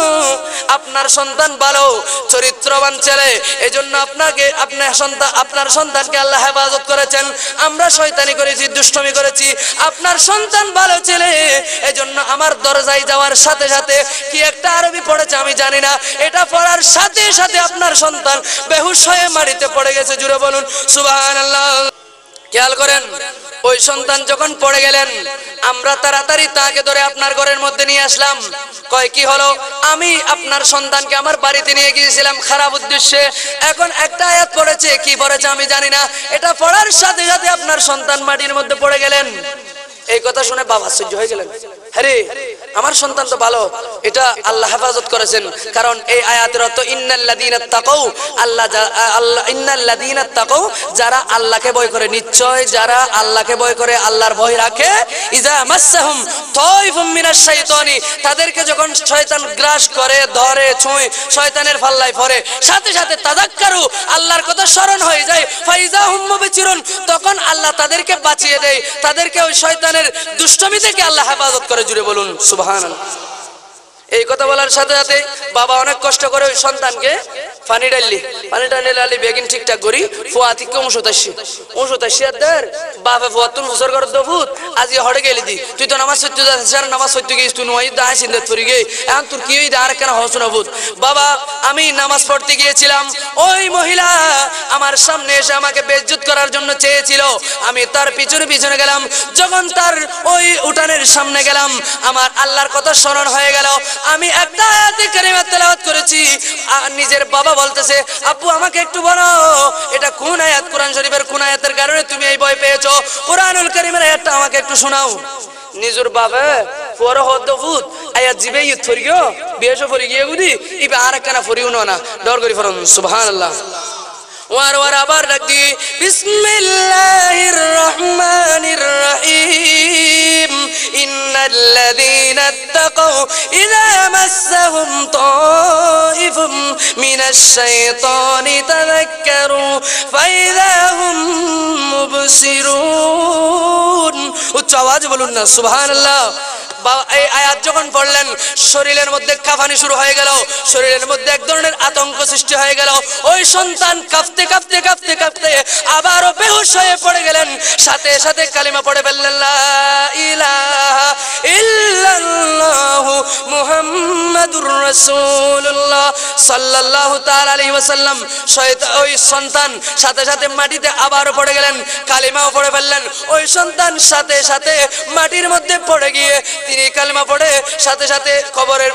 Speaker 2: আপনার সন্তান ভালো চরিত্রবান ছেলে এজন্য আপনার সন্তানকে আল্লাহ হেফাজত করেছেন আমরা শয়তানি করেছি দুষ্টমি করেছি আপনার সন্তান ভালো ছেলে এজন্য আমার দরজায় যাওয়ার সাথে সাথে কি একটা আরবি পড়েছে আমি জানি না এটা পড়ার সাথে সাথে আপনার সন্তান বেহুশ হয়ে মাটিতে পড়ে গেছে জুড়ে বলুন সুবহানাল্লাহ খেয়াল করেন ওই সন্তান যখন পড়ে গেলেন আমরা তাড়াতাড়ি তাকে ধরে আপনার ঘরের মধ্যে নিয়ে আসলাম কয় কি হলো আমি আপনার সন্তানকে আমার বাড়িতে নিয়ে গিয়েছিলাম খারাপ উদ্দেশ্যে এখন একটা আয়াত পড়েছে কি পড়েছে আমি জানি না এটা পড়ার সাথে সাথে আপনার সন্তান মাটির মধ্যে পড়ে গেলেন এই কথা শুনে বাবা আশ্চর্য হয়ে গেলেন আরে আমার সন্তান তো ভালো এটা আল্লাহ হেফাজত করেছেন কারণ এই আয়াতের অর্থ ইন্নাল্লাযীনা তাকাউ ইন্নাল্লাযীনা তাকাউ যারা আল্লাহকে ভয় করে নিশ্চয় যারা আল্লাহকে ভয় করে আল্লাহর ভয় রাখে ইযা মাসসাহুম তাইফুম মিনাশ শাইতানি তাদেরকে যখন শয়তান গ্রাস করে ধরে ছুঁয় শয়তানের ফাল্লায় পড়ে সাথে সাথে তাযাক্কারু আল্লাহর কথা স্মরণ হয়ে যায় ফাইজা হুম মুবসিরুন তখন আল্লাহ তাদেরকে বাঁচিয়ে দেয় তাদেরকে ওই শয়তানের দুষ্টমি থেকে আল্লাহ হেফাজত করে জুড়ে বলুন সুবহানাল্লাহ এই কথা বলার সাথে সাথে বাবা অনেক কষ্ট করে ওই সন্তানকে পানি ডালি বেগিন ঠিকঠাক করি ফুয়াতিকে 89 দের বাবা ফুয়াতুন হুসর করে দফুত আজি হড়ে গেলি দি তুই তো নামাজ সত্য যাচ্ছিস নামাজ সত্য গিয়েছিস তুই নয় দা সিন্ধে পড়ি গে এখন তোর কি হই আর কেন হস না বুত বাবা আমি নামাজ পড়তে গিয়েছিলাম ওই মহিলা আমার সামনে এসে আমাকে বেইজ্জত করার জন্য চেয়েছিল আমি তার পিছনে গেলাম যখন তার ওই উঠানের সামনে গেলাম আমার আল্লাহর কথা স্মরণ হয়ে গেল আমি একটা আয়াতে কারিমা তেলাওয়াত করেছি নিজের বাবা বলতেছে আপু আমাকে একটু বলো এটা কোন আয়াত কোরআন শরীফের কোন আয়াতের কারণে তুমি এই ভয় পেয়েছো কোরআনুল কারীমের আয়াতটা আমাকে একটু শোনাও নিজের বাবা পরে হদ্দফুত আয়াত জিবে ইত ফরিগো বেশো ফরি গিয়ে গুদি ইবে আর কেন ফরিও না ডর করি ফরন সুবহানাল্লাহ ওয়ার ওয়ার আবার ডাক দি বিসমিল্লাহির রহমানির রহিম ইন্নাল্লাযীনা তাকাউ ইযা মাসসাহুম তাইফুম মিনাশ শাইতানি তাযাক্কারু ফাইযা হুম মুবসিরুন। উচ্চ আওয়াজে বলুন না সুবহানাল্লাহ। এই আয়াত যখন পড়লেন শরীরের মধ্যে কাঁপানি শুরু হয়ে গেল, শরীরের মধ্যে এক ধরনের আতঙ্ক সৃষ্টি হয়ে গেল। ওই সন্তান কাঁপতে কাঁপতে কাঁপতে কাঁপতে আবারও বেহুশ হয়ে পড়ে গেলেন। সাথে সাথে কালিমা পড়ে ফেললেন লা ইলাহা ইল্লাল্লাহু মুহাম্মাদুর রাসূলুল্লাহ সাল্লাল্লাহু তাআলা আলাইহি ওয়াসাল্লাম। ওই সন্তান সাথে সাথে মাটিতে আবারও পড়ে গেলেন, কালিমাও পড়ে ফেললেন। ওই সন্তান সাথে সাথে মাটির মধ্যে পড়ে গিয়ে তিনি কালিমা পড়ে সাথে সাথে কবরের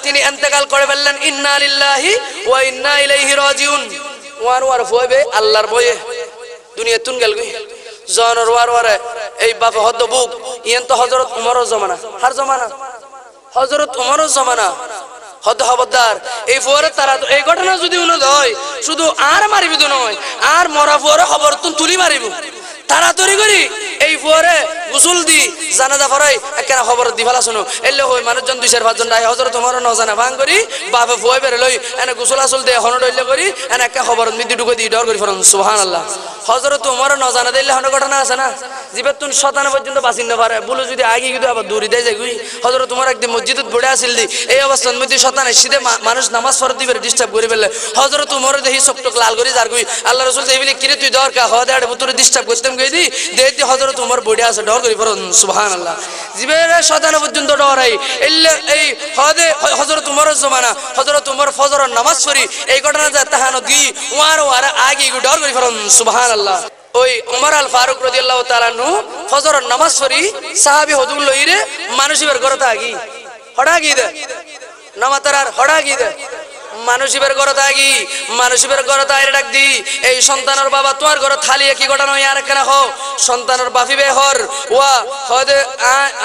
Speaker 2: তিনি ইন্তেকাল করে ফেললেন। ইন্না লিল্লাহি ওয়া ইন্না ইলাইহি রাজিউন। ওয়ার ওয়ার ফয়বে আল্লাহর বয়ে দুনিয়া তুন গেল গই জনর ওয়ার ওয়ারে এই বাপ হদ বুক ইয়েন তো হযরত উমরের জামানা, হার জামানা হযরত উমরের জামানা। হদ খবরদার এই ফুয়ারে তারা এই ঘটনা যদি উনো হয় শুধু আর মারিব তো নয়, আর মরা ফুয়ারে খবর তুলি মারিব তাড়াতাড়ি করি। এই ফুয়ারে গোসল দি জানাজা পড়াই একখানা খবর দি ফেলা শুনো এলে হই মানুষজন 2-4-5 জন ডাই হজরত তোমারও নজানা ভাঙ করি বাপে ফুয়াই বের লই এনে গোসল আসল দিয়ে হন ডইলে করি এনে একটা খবর মৃত্যু ঢুকে দি ডর করি ফেরন সুবহানাল্লাহ। হজরত তোমারও নজানা দিলে হন ঘটনা আছে না জীবের তুন 97 পর্যন্ত বাঁচিন না পারে বলে যদি আগে কিন্তু আবার দৌড়ি দেয় যাই হজরত তোমার একদিন মসজিদত পড়ে আসিল দি এই অবস্থার মধ্যে 97 শীতে মানুষ নামাজ পড়তে দিবে ডিস্টার্ব করে ফেললে হজরত তোমারও দেখি চোখটোক লাল করে যার গুই আল্লাহ রসুল এইবলি কিরে তুই দরকার হওয়া দেয় পুতুরে ডিস্টার্ব করতাম গই দি দেখতে হজরত তোমার বডি আছে ডর করি ফেরন সুবহানাল্লাহ। জীবের 97 পর্যন্ত ডরাই এলে এই হদে হজরত উমরের জমানা হজরত উমর ফজরের নামাজ পড়ি এই ঘটনা যা তাহানো দি ওয়ার ওয়ার আগে ডর করি ফেরন সুবহানাল্লাহ। ওই উমর আল ফারুক রাদিয়াল্লাহু তাআলা নু ফজরের নামাজ পড়ি সাহাবী হুজুর লইরে মানুষের ঘরতে আগি হড়া গি দে নামাতার হড়া গি দে মানুষের ঘরতে আগি মানুষের ঘরতে আইরে ডাক দি এই সন্তানের বাবা তোমার ঘর থালিয়ে কি ঘটনা আর কেন হো সন্তানের বাফিবে হর ওয়া হদে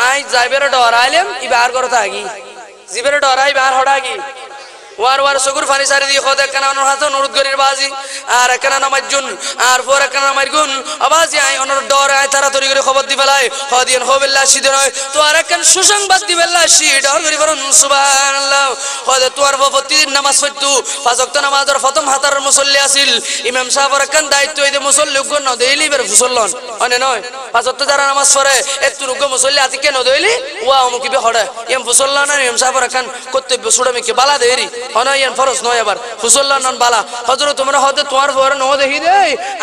Speaker 2: আই যাইবের ডর আইলেম ইবার ঘরতে আগি জিবের ডর আই বার হড়া গি ওয়ার ওয়ার সগুর ফানি সারি দি খোদে কানা অনর হাতে অনুরোধ করির বাজি আর কানা নামাজুন আর পরে কানা মারগুন আবাজি আই অনর ডর আই তারা তরি করে খবর দি ফেলায় হদিন হবিল্লাহ সিদে নয় তো আর কান সুসংবাদ দি ফেললা সি ডর করি ফরন সুবহানাল্লাহ খোদে তোর প্রতিদিন নামাজ পড়তু পাঁচ ওয়াক্ত নামাজের প্রথম হাতার মুসল্লি আছিল ইমাম সাহেবের কান দায়িত্ব এই মুসল্লি গণ দেইলি বের ফুসল্লন অনে নয় পাঁচ ওয়াক্ত যারা নামাজ পড়ে এতুর গো মুসল্লি আতি কেন দেইলি ওয়া মুকিবে হড়ে ইমাম ফুসল্লন আর ইমাম সাহেবের কান কর্তব্য সুড়ামি কে বালা দেরি অনয়ন ফরজ নয় আবার ফুসল্লাহ নন বালা হযরত তোমরা হতে তোমার ফর ন দেখি দে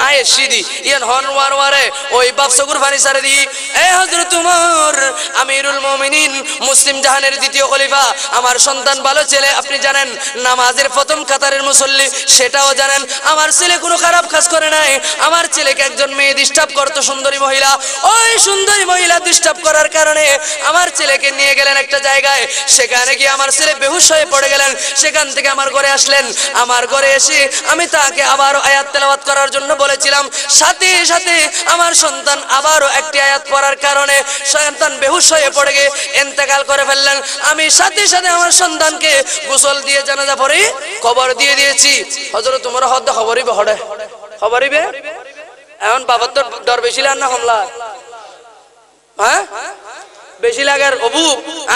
Speaker 2: আয় সিদি ইয়ান হন ওয়ার ওয়ারে ওই বাপ সগুর ফানি সারে দি এ হযরত উমর আমিরুল মুমিনিন মুসলিম জাহানের দ্বিতীয় খলিফা আমার সন্তান ভালো ছেলে আপনি জানেন নামাজের প্রথম কাতারের মুসল্লি সেটাও জানেন আমার ছেলে কোনো খারাপ কাজ করে নাই আমার ছেলেকে একজন মেয়ে ডিস্টার্ব করতো সুন্দরী মহিলা ওই সুন্দরী মহিলা ডিস্টার্ব করার কারণে আমার ছেলেকে নিয়ে গেলেন একটা জায়গায় সেখানে গিয়ে আমার ছেলে বেহুশ হয়ে পড়ে গেলেন সেখান থেকে আমার ঘরে আসলেন আমার ঘরে এসে আমি তাকে আবারও আয়াত তেলাওয়াত করার জন্য বলেছিলাম সাথে সাথে আমার সন্তান আবারও একটি আয়াত পড়ার কারণে সন্তান বেহুশ হয়ে পড়ে গিয়ে ইন্তেকাল করে ফেললেন আমি সাথে সাথে আমার সন্তানকে গোসল দিয়ে জানাজা পড়ে খবর দিয়ে দিয়েছি হযরত উমর হদ খবরইবে হড়ে খবরইবে এখন বাবার তো ডর বেশি লাগ না হামলা হ্যাঁ বেশি লাগার অবু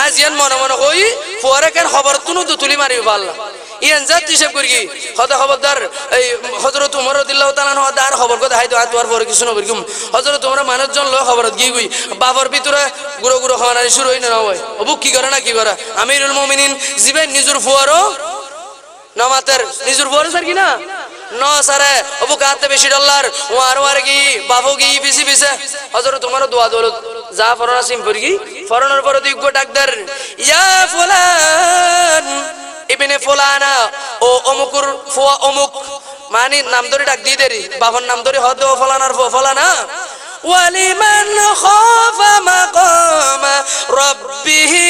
Speaker 2: আজ ইয়ান মনে মনে কই পরে কেন খবর তুনু তো তুলি মারিব আল্লাহ ইয়ান জাত হিসাব করি হদা খবরদার এই হযরত উমর রাদিয়াল্লাহু তাআলা নহ দার খবর কথা হাইতো আতওয়ার পরে কিছু না করিম হযরত উমর মানুষজন লয় খবরত গই গই বাবার ভিতরে গুরু গুরু হওয়ার শুরু হই না হয় অবু কি করে না কি করে আমিরুল মুমিনিন জিবে নিজুর ফুয়ারো নামাতের নিজুর ফুয়ারো স্যার কি না ন সারে অবু কাতে বেশি ডলার ওয়ার ওয়ার কি বাবু কি বিসি বিসে হযরত উমর দোয়া দৌলত যা ফরনা সিম পড়গি ফরনার পর দিগো ডাকদার ইয়া ফুলান ইবনে ফুলানা ও অমুকুর ফুয়া অমুক মানে নাম ধরে ডাক দি দেরি বাবার নাম ধরে হদ ফুলানার ফুলানা ওয়ালিমান খাফা মাকামা রাব্বিহি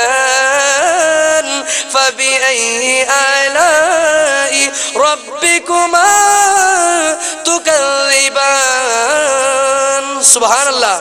Speaker 2: জান্নাতান ফাবিআইয়ি আলাই রাব্বিকুমা তুকাযিবান সুবহানাল্লাহ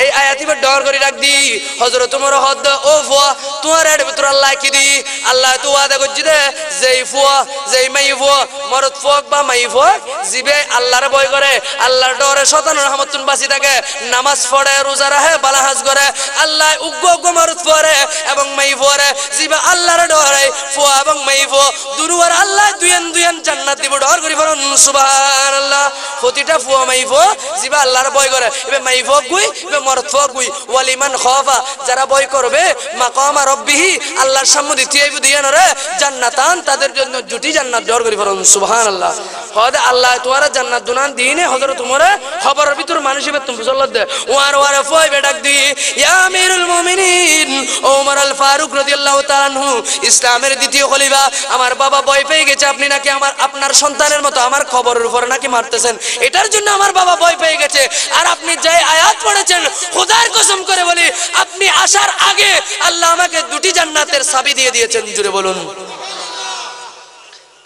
Speaker 2: এই আয়াতিবে ডর করে রাখ দি হযরত তোমার হদ ও ফুয়া তোমার এর ভিতর আল্লাহ কি দি আল্লাহ তো ওয়াদা করছি দে যেই ফুয়া যেই মাই ফুয়া মরদ ফুয়া বা মাই ফুয়া জিবে আল্লাহর ভয় করে আল্লাহর ডরে শয়তান রহমতুন বাসি থাকে নামাজ পড়ে রোজা রাখে বালা হজ করে আল্লাহ উগ্র উগ্র মরদ ফুয়ারে এবং মাই ফুয়ারে জিবে আল্লাহর ডরে ফুয়া এবং মাই ফুয়া দুনুয়ার আল্লাহ দুইয়ান দুইয়ান জান্নাত দিব ডর করি বলুন সুবহানাল্লাহ প্রতিটা ফুয়া মাই ফুয়া জিবে আল্লাহর ভয় করে এবে মাই ফুয়া গুই এবে মরদ ফুয়া গুই ওয়ালিমান খাফা যারা ভয় করবে মাকামা রব্বিহি আল্লাহর সামনে দিতেইব দিয়ান রে জান্নাতান তাদের জন্য জুটি জান্নাত ডর করি বলুন সুবহানাল্লাহ হদে আল্লাহ তোমারা জান্নাত দুনান দিনে হযরত তোমারে খবরের ভিতর মানুষ হবে তুমি বুঝল্লাহ দে ওয়ার ওয়ারে ফয় বেডাক দি ইয়া আমিরুল মুমিনিন ওমর আল ফারুক রাদিয়াল্লাহু তাআলা আনহু ইসলামের দ্বিতীয় খলিফা আমার বাবা ভয় পেয়ে গেছে আপনি নাকি আপনার সন্তানের মতো আমার খবরের উপর নাকি মারতেছেন এটার জন্য আমার বাবা ভয় পেয়ে গেছে আর আপনি যে আয়াত পড়েছেন খোদার কসম করে বলি আপনি আসার আগে আল্লাহ আমাকে দুটি জান্নাতের চাবি দিয়ে দিয়েছেন জুড়ে বলুন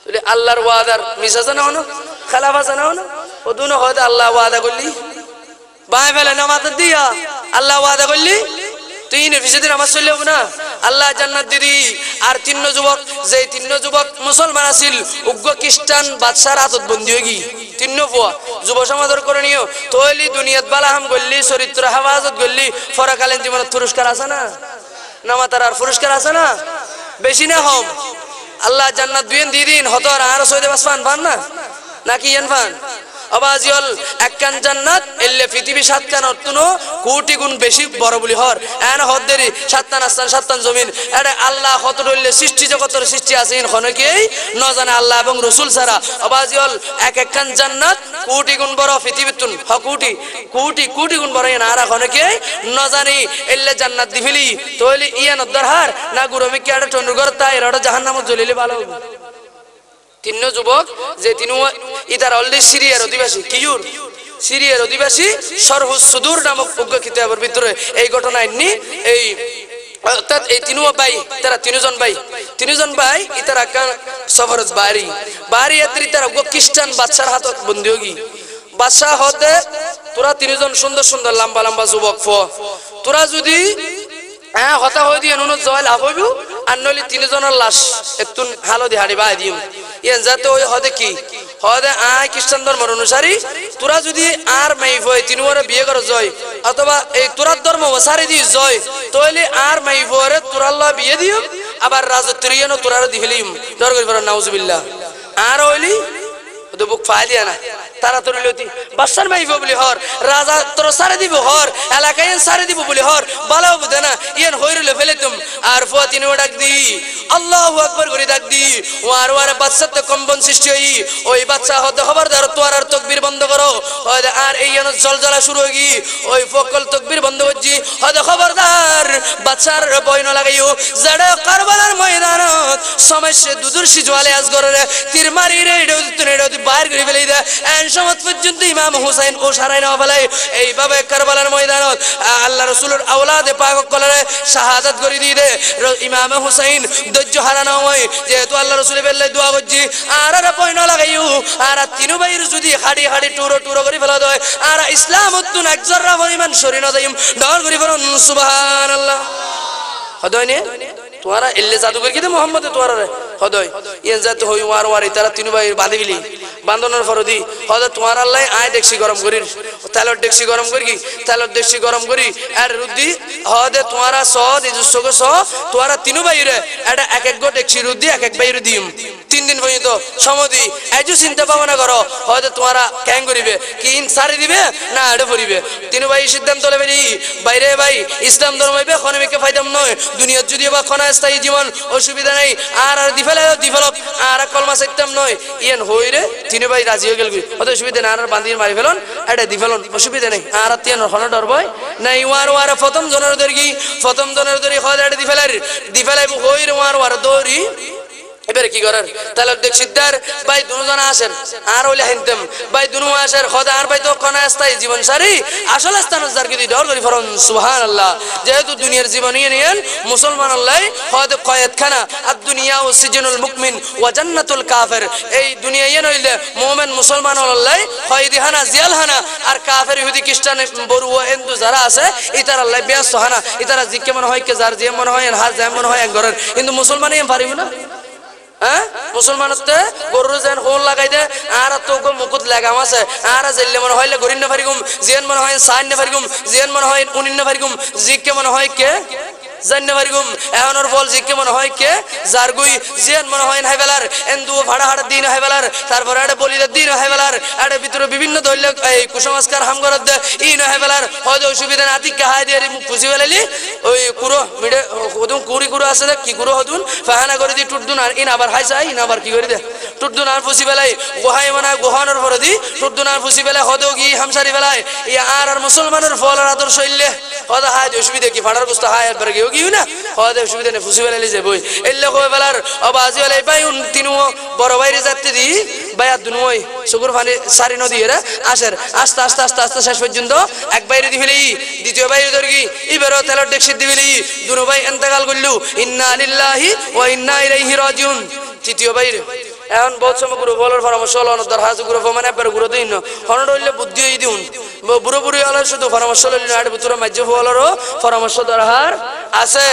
Speaker 2: তাহলে আল্লাহর ওয়াদার মিছা জানা হলো খেলাফা জানা হলো ও দুনো হয়তো আল্লাহ ওয়াদা করলি বাই ফেলে নামাজ দিয়া আল্লাহ ওয়াদা করলি তুই নেফিসেদিন নামাজ চললেও না আল্লাহ জান্নাত দিদি আর তিন যুবক মুসলমান আছিল উগ্র খ্রিস্টান বাদশার হাতত বন্দী হয়ে গি তিন ফুয়া যুব সমাজের করে নিও তৈলি দুনিয়াত বালাহাম গল্লি চরিত্র হেফাজত গল্লি ফরাকালীন জীবনের পুরস্কার আছে না নামাতার আর পুরস্কার আছে না বেশি না হম আল্লাহ জান্নাত দুইন দিদিন হতর আর সৈদে বাস পান না নাকি ইয়ান পান আবাজিল একখান জান্নাত এলে পৃথিবী সাতখান অর্থনো কোটি গুণ বেশি বড় বলি হর এন হদ্দেরি সাতখান আসমান সাতখান জমিন এটা আল্লাহ কত রইলে সৃষ্টি জগতের সৃষ্টি আছে খনকেই ন জানে আল্লাহ এবং রসুল ছাড়া আবাজিল একখান জান্নাত কোটি গুণ বড় পৃথিবীর তুন কোটি গুণ বড় এন আর খনকেই ন জানি এলে জান্নাত দিফিলি তৈলি ইয়ান দরহার না গুরমিকে এটা টন্ডুগর তাই এটা জাহান্নামত জ্বলিলে ভালো হবে তিন যুবক যে তিন ইতার অলরেডি সিরিয়ার অধিবাসী কিউর সিরিয়ার অধিবাসী সরহুস সুদূর নামক উগ্র কিতাবের ভিতরে এই ঘটনা এমনি এই অর্থাৎ এই তিনজন ভাই ইতারা সফরত বাড়ি এত্রি তারা উগ্র খ্রিস্টান বাদশার হাতত বন্দী হগি বাদশাহ হতে তোরা তিনজন সুন্দর সুন্দর লম্বা লম্বা যুবক তোরা যদি হ্যাঁ হতা হয়ে দিয়ে নুন জয় লাভ হইব আর নইলে তিনজনের লাশ একটু হালদি হাড়ি বাই দিম ইয়ান যাতে ওই হদে কি হদে আয় খ্রিস্টান ধর্মের অনুসারী তোরা যদি আর মাইফ হয় তিনবারে বিয়ে করে জয় অথবা এই তোরার ধর্ম সারি দি জয় তইলে আর মাইফ হরে তোরাল্লাহ বিয়ে দিও আবার রাজত্বের ইয়ানো তোরার দিহিলিম ডর করি পড়া নাউজুবিল্লাহ আর হইলি তো বুক ফাইলিয়া না তারা তোর লতি বাদশার মাইফ বলি হর রাজা তোর সারে দিব হর এলাকায় সারে দিব বলি হর বালাও বুঝে না ইয়ান হইরলে ফেলে তুম আর ফুয়াতিন ডাক দি আল্লাহু আকবার করে ডাক দি ওয়ার বাদশাতে কম্পন সৃষ্টি হই ওই বাদশা হতে খবরদার তোর আর তাকবীর বন্ধ করো হয়তো আর এই ইয়ান জলজলা শুরু হই গি ওই ফকল তাকবীর বন্ধ হচ্ছি হয়তো খবরদার বাদশার ভয় না লাগাইও জড়ে কারবালার ময়দানত সমস্যা দুদুরশি জওয়ালে আজগরে তীর মারি রে এডো বাইর করে ফেলে দে এন সমত পর্যন্ত ইমাম হুসাইন ও সারাই না ফেলে এইভাবে কারবালার ময়দানত আল্লাহ রাসূলের আওলাদে পাক কলরে শাহাদাত করে দিয়ে দে ইমাম হুসাইন ধৈর্য হারানো হয় যেহেতু আল্লাহ রাসূলের বেলায় দোয়া করছি আর ভয় না লাগাইও আর তিন ভাইয়ের যদি হাড়ি টুরো করে ফেলা দেয় আর ইসলাম উত্তুন এক জররা পরিমাণ শরীর দাইম ডর করে ফেলুন সুবহানাল্লাহ হদয়নি তোরা এল্লে জাদুকর কি দে মোহাম্মদ তোরা রে হদয় ইয়ান জাত হই ওয়ার তারা তিন ভাই বাঁধি গলি বান্ধনের ফরদি হদ তোমার আল্লাহ আয় দেখছি গরম করি তেলর দেখছি গরম করি আর রুদ্দি হদে তোমারা স নিজস্বকে স তোরা তিন ভাই রে এটা এক গো দেখছি রুদ্দি এক ভাই দিম 3 দিন পর্যন্ত সমদি এজু চিন্তা ভাবনা করো হয়তো তোমরা ক্যাং করিবে কি সারি দিবে না এটা পড়িবে তিন ভাই সিদ্ধান্ত লবেনি বাইরে ভাই ইসলাম ধর্ম হইবে খনমিকে ফায়দাম নয় দুনিয়াত যদি বা খনা স্থায়ী জীবন অসুবিধা নাই আর ডিভেলপ আর কলমা সাইতাম নয় ইয়ান হইরে তিন ভাই রাজি হয়ে গেল অত অসুবিধা না আর বান্দির মারি ফেলন এটা দিফেলন অসুবিধা নাই আর তিন খনা ডরবই নাই ওয়ার প্রথম জনের দরগি হয় এটা দিফেলাই হইরে ওয়ার দরি এবারে কি করার তাহলে দেখ সিদ্ধার ভাই দুজন আসেন আর ওইলে হিনতেম ভাই দুনু আসের খোদা আর ভাই তো কোন স্থায়ী জীবন সারি আসল স্থান যার কি ডর করি ফরন সুবহানাল্লাহ যেহেতু দুনিয়ার জীবন নিয়ে মুসলমান আল্লাহ খোদা কয়েদখানা আর দুনিয়া ও সিজনুল মুকমিন ওয়া জান্নাতুল কাফির এই দুনিয়া নইলে মুমিন মুসলমান আল্লাহ খয়েদিখানা জিয়ালখানা আর কাফির ইহুদি খ্রিস্টান বড়ু হিন্দু যারা আছে ইতার আল্লাহ ব্যস্ত হানা ইতারা জিকে মনে হয় কে যার যে মনে হয় হার যে মনে হয় এক ঘরের কিন্তু মুসলমানই পারিব না হ্যাঁ মুসলমানতে গরু যেন হোল লাগাই দে আর তো মুকুট লাগাম আছে আর জেলে মনে হইলে গরিন না পারিগুম যেন মনে হয় সাইন না পারিগুম যেন মনে হয় উনিন না পারিগুম জিকে মনে হয় কে জান্নে পারিগুম এহনর বল জিকে মনে হয় কে জারগুই যেন মনে হয় হাইবেলার এন্দু ভাড়া হাড় দিন হাইবেলার তারপর আড়ে বলিদের দিন হাইবেলার আড়ে ভিতরে বিভিন্ন দৈল এই কুসংস্কার হামগরদ ই না হাইবেলার হয়তো অসুবিধা না আতিক হাই দিয়ে মুখ পুষি ফেলালি ওই কুরো মিডে হদুন কুড়ি কুরো আছে কি কুরো হদুন ফাহানা করে দি টুটদুন আর ইন আবার হাই চাই ইন আবার কি করে দে টুটদুন আর পুষি ফেলাই গোহাই মানা গোহানোর পরে দি টুটদুন আর পুষি ফেলাই হদো কি হামসারি ফেলাই ই আর মুসলমানের ফল আর আদর্শ ইল্লে হদা হাই অসুবিধা কি ফাড়ার গুস্ত হাই আর বেরে কি না হদে অসুবিধা নেই ফুসি ফেলালি যে বই এল্লে কই ফেলার অবাজি হলে পাই তিনু বড় বাইরে যাতে দি বাইয়া দুনই সুগুর পানি সারি নদী এরা আসের আস্তে আস্তে আস্তে আস্তে শেষ পর্যন্ত এক বাইরে দি ফেলি দ্বিতীয় বাইরে ধরগি ইবেরো তেলর ডেকশিট দি ফেলি দুনো ভাই ইন্তেকাল করলু ইন্না লিল্লাহি ওয়া ইন্না ইলাইহি রাজিউন তৃতীয় বাইরে এখন বহুত সময় গুরু বলার পরামর্শ হলো অনদর হাজু গুরু মানে একবার গুরু দিন হনড হইলে বুদ্ধি হই দিউন বুড়ো বুড়ি হলার শুধু পরামর্শ লইল আট ভিতরে মাজ্য হলারও পরামর্শ দরকার আছে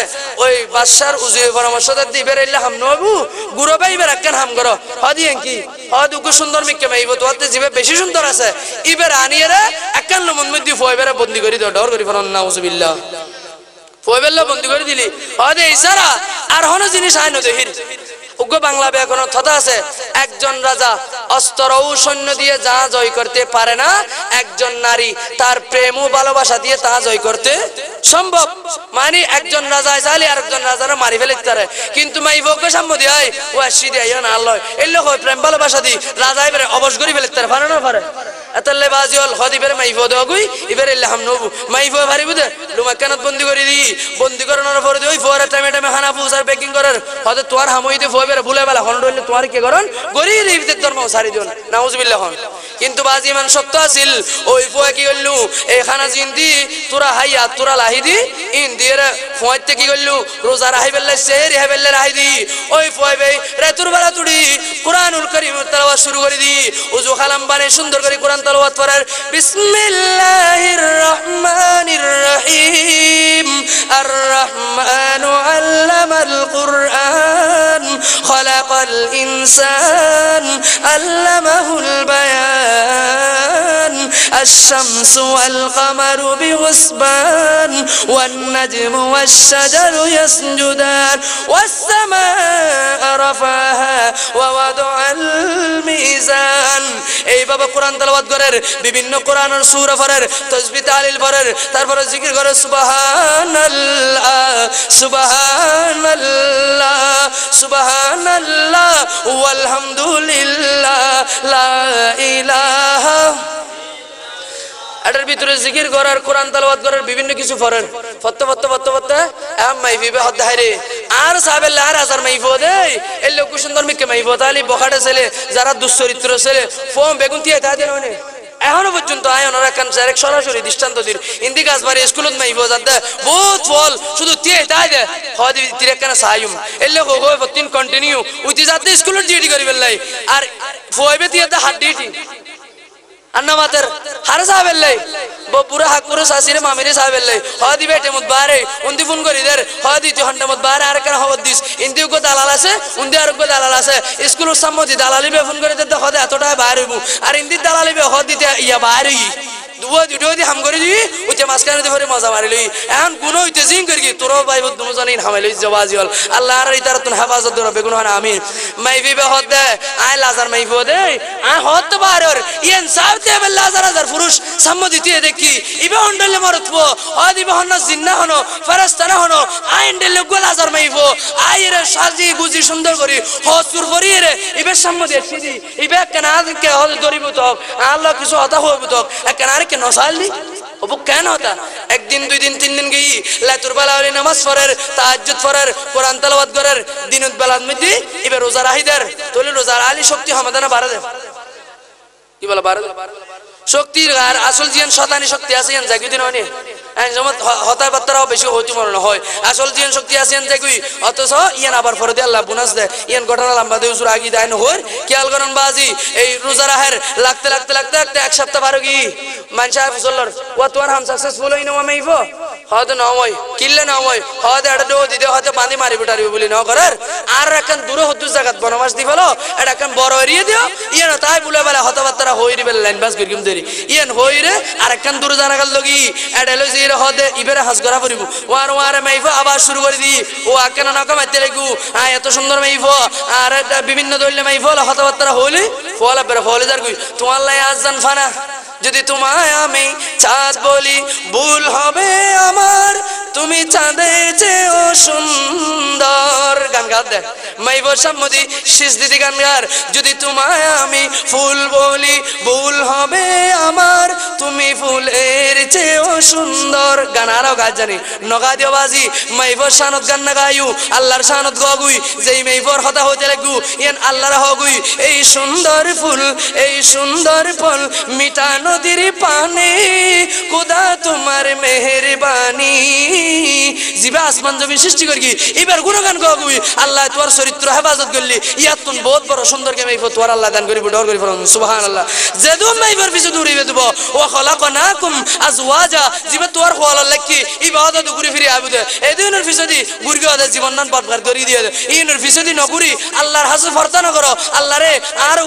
Speaker 2: ওই বাদশার উজি পরামর্শ দি বেরাইলে হাম নবু গুরু ভাই বের একখান হাম করো হদিয়েন কি হদ উকু সুন্দর মিকে মাইব তোতে জিবে বেশি সুন্দর আছে ইবের আনিয়েরে একখান মন মধ্যে ফয়বেরে বন্দি করি দাও ডর করি ফরন নাউজুবিল্লাহ ফয়বেল্লা বন্দি করে দিলি হদে ইশারা আর হন জিনিস আইন দেহির উগ্র বাংলা ব্যাকরণ তথা আছে একজন রাজা অস্ত্র ও সৈন্য দিয়ে যা জয় করতে পারে না একজন নারী তার প্রেম ও ভালোবাসা দিয়ে তা জয় করতে সম্ভব মানে একজন রাজা চাইলে আরেকজন রাজারে মারি ফেলতে পারে কিন্তু মাইবকে সম্মতি হয় ও আসি দিয়ে না আল্লাহ এই লোক প্রেম ভালোবাসা দি রাজা এবারে অবশ করে ফেলতে পারে না পারে এতলে বাজি হল হদিবের মাইফো দেগুই ইবের এলে হাম নবু মাইফো ভারি বুঝে লুমাকানত বন্দি করে দি বন্দি করানোর পরে ওই ফোয়ারে টাইমে টাইমে হানা পুসার প্যাকিং করার হয়তো তোর হামইতে ফোয়ারে ভুলে বেলা হন রইলে তোমার কি করন গরি রিবিতে ধর্ম সারি দিন নাউজুবিল্লাহ হন কিন্তু বাজি মান সত্য আছিল ওই ফোয়া কি করলু এই খানা জিন্দি তোরা হাইয়া তোরা লাহি দি ইন দিয়ে ফোয়াতে কি করলু রোজা রাহি বেল্লা সেহরি হাই বেল্লা রাহি দি ওই ফোয়াই ভাই রাতুর বেলা তুড়ি কুরআনুল কারীম তেলাওয়াত শুরু করে দি ওযু খালাম বানে সুন্দর করে কুরআন তেলাওয়াত করার বিসমিল্লাহির রহমানির রহিম আর রহমানু আল্লামাল কুরআন খালাকাল ইনসান আল্লামাহুল বায়ান الشمس والقمر بحسبان والنجم والشجر يسجدان والسماء رفعها ووضع الميزان এই বাবা কোরআন তেলাওয়াত করেন বিভিন্ন কোরআনের সূরা পড়েন তাসবিহ তাহলিল পড়েন তারপরে জিকির করে সুবহানাল্লাহ সুবহানাল্লাহ সুবহানাল্লাহ ওয়ালহামদুলিল্লাহ লা ইলাহা এটার ভিতরে জিকির করার কোরআন তেলাওয়াত করার বিভিন্ন কিছু পড়েন ফত্তে আম মাইফিবে হদ হাইরে আর সাহেবের লার হাজার মাইফো দেই এই লোক সুন্দর মিকে মাইফো তালি বখাটে ছেলে যারা দুশ্চরিত্র ছেলে ফোম বেগুন দিয়ে তা দেন মানে এখনো পর্যন্ত আয়নরা কান এক সরাসরি দৃষ্টান্ত দিন ইন্দি গাছবাড়ি স্কুলত মাইফো যাতে বহুত ফল শুধু দিয়ে তাই দে হদি তিরে কানা সাইম এই লোক গো তিন কন্টিনিউ উতি যাতে স্কুলত ডিউটি করি বেলাই আর ফোইবে দিয়ে হাত ডিউটি अन्ना मातर हर साहबेल्ले वो पूरा हक पूरा सासीरे मामेरे साहबेल्ले हादी बेटे मुद्बारे उन्दी फोन करी दर हादी जो हंडा मुद्बारे आर कर हावदिस इंदी को दालाला से उन्दी आर को दालाला से स्कूल सम्मति दालाली बे फोन करे दे हादे अतोटा बाहर हूँ और इंदी दालाली बे हादी ते या बाहर ही दुआ जुड़ो दी हम करे जी उच्च मास्कर दे भरे मजा मारे ली एहन गुनो इते जिंग करके तोरो भाई वो दोनों जने हमें ली जवाजी वाल अल्लाह रे इतर तुन हिफाजत दो रबे गुनो ना आमीन मैं भी बे होते आय लाजर मैं भी होते आय होत बाहर और ये इंसाफ ते बे लाजर हज़ार फुरुष सम्मति ते देखी इबे हंडल मरत वो आदि बे हन्ना जिन्ना हनो फरस्ताना हनो आय हंडल गोल लाजर मैं वो आय रे शाजी गुजी सुंदर करी हो सुरफरी रे इबे सम्मति सीधी इबे कनाद के हो दरी बुतो अल्लाह किसो आता हो बुतो कनार के नसाली অবু কেন হতা একদিন দুই দিন তিন দিন গিয়ে লাতুর বেলা হলে নামাজ পড়ের তাহাজ্জুদ পড়ের কোরআন তেলাওয়াত করের দিনত বেলার মধ্যে এবার রোজা রাহিদের তোলে রোজার আলী শক্তি সমাধানে বাড়া দেয় কি বলে বাড়া শক্তির আর আসল জিয়ান শতানি শক্তি আছে ইয়ান জাগি দিন হয়নি যেমন হতায় বার্তারাও বেশি হইতে মনে হয় আসল জিয়ান শক্তি আছে ইয়ান জাগুই অথচ ইয়ান আবার ফরে দিয়ে আল্লাহ বোনাস দেয় ইয়ান ঘটনা লম্বা দিয়ে উসুর আগি দেয় নহর খেয়াল করেন বাজি এই রোজা রাহের লাগতে লাগতে লাগতে লাগতে এক সপ্তাহ পারো কি মানুষ ফসলর ও তোমার হাম সাকসেসফুল হই না মাইব হয়তো নয় কিনলে নয় হয়তো এটা ডো দিতে হয়তো পানি মারিব টারিব বলি ন করার আর এখন দূরে হতুর জায়গাত বনবাস দি ফেলো এটা এখন বড় এরিয়ে দিও ইয়ান তাই বলে বেলা হতবার্তারা হই রিবেল লাইন বাস করিম দেরি ইয়ান হই রে আর এখন দূরে জানা গেল লগি এটা লই যে হদে ইবেরে হাস করা পড়িব ওয়ার ওয়ারে মাইফ আবার শুরু করে দি ও আকেন না কমাইতে লাগু এত সুন্দর মাইফ আর বিভিন্ন দইলে মাইফ হতবার্তারা হইলে ফলা বের ফলে যার কই তোমার লাই আজান ফানা যদি তোমায় আমি চাঁদ বলি ভুল হবে আমার তুমি চাঁদের চেয়েও সুন্দর গান গাত দেখ মাইব সম্মতি শেষ দিদি গান গার যদি তোমায় আমি ফুল বলি ভুল হবে আমার তুমি ফুলের চেয়েও সুন্দর গান আরও গাছ জানি নগা দিও বাজি মাইব শানত গান না গায়ু আল্লাহর শানত গগুই যেই মাইবর হতা হতে লাগু ইয়ান আল্লাহর হগুই এই সুন্দর ফুল এই সুন্দর ফল মিঠা নদীর পানি খোদা তোমার মেহেরবানি জিবা আসমান জমি সৃষ্টি করি এবার গুণগান গগুই আল্লাহ তোর চরিত্র হেফাজত করলি ইয়াত তুন বহুত বড় সুন্দর কে মাইফ তোর আল্লাহ দান করিব ডর করি ফরম সুবহানাল্লাহ যেদু মাইফর পিছে দৌড়িবে দেব ওয়া খলাকনাকুম আজওয়াজা জিবা তোর খোয়াল লাগি ইবাদত ঘুরি ফিরি আবুদে এই দিনের পিছে দি গুরগি আদে জীবন নান পার করি দিয়ে ইনের পিছে দি নগুরি আল্লাহর হাসে ফরতা না করো আল্লাহ রে আর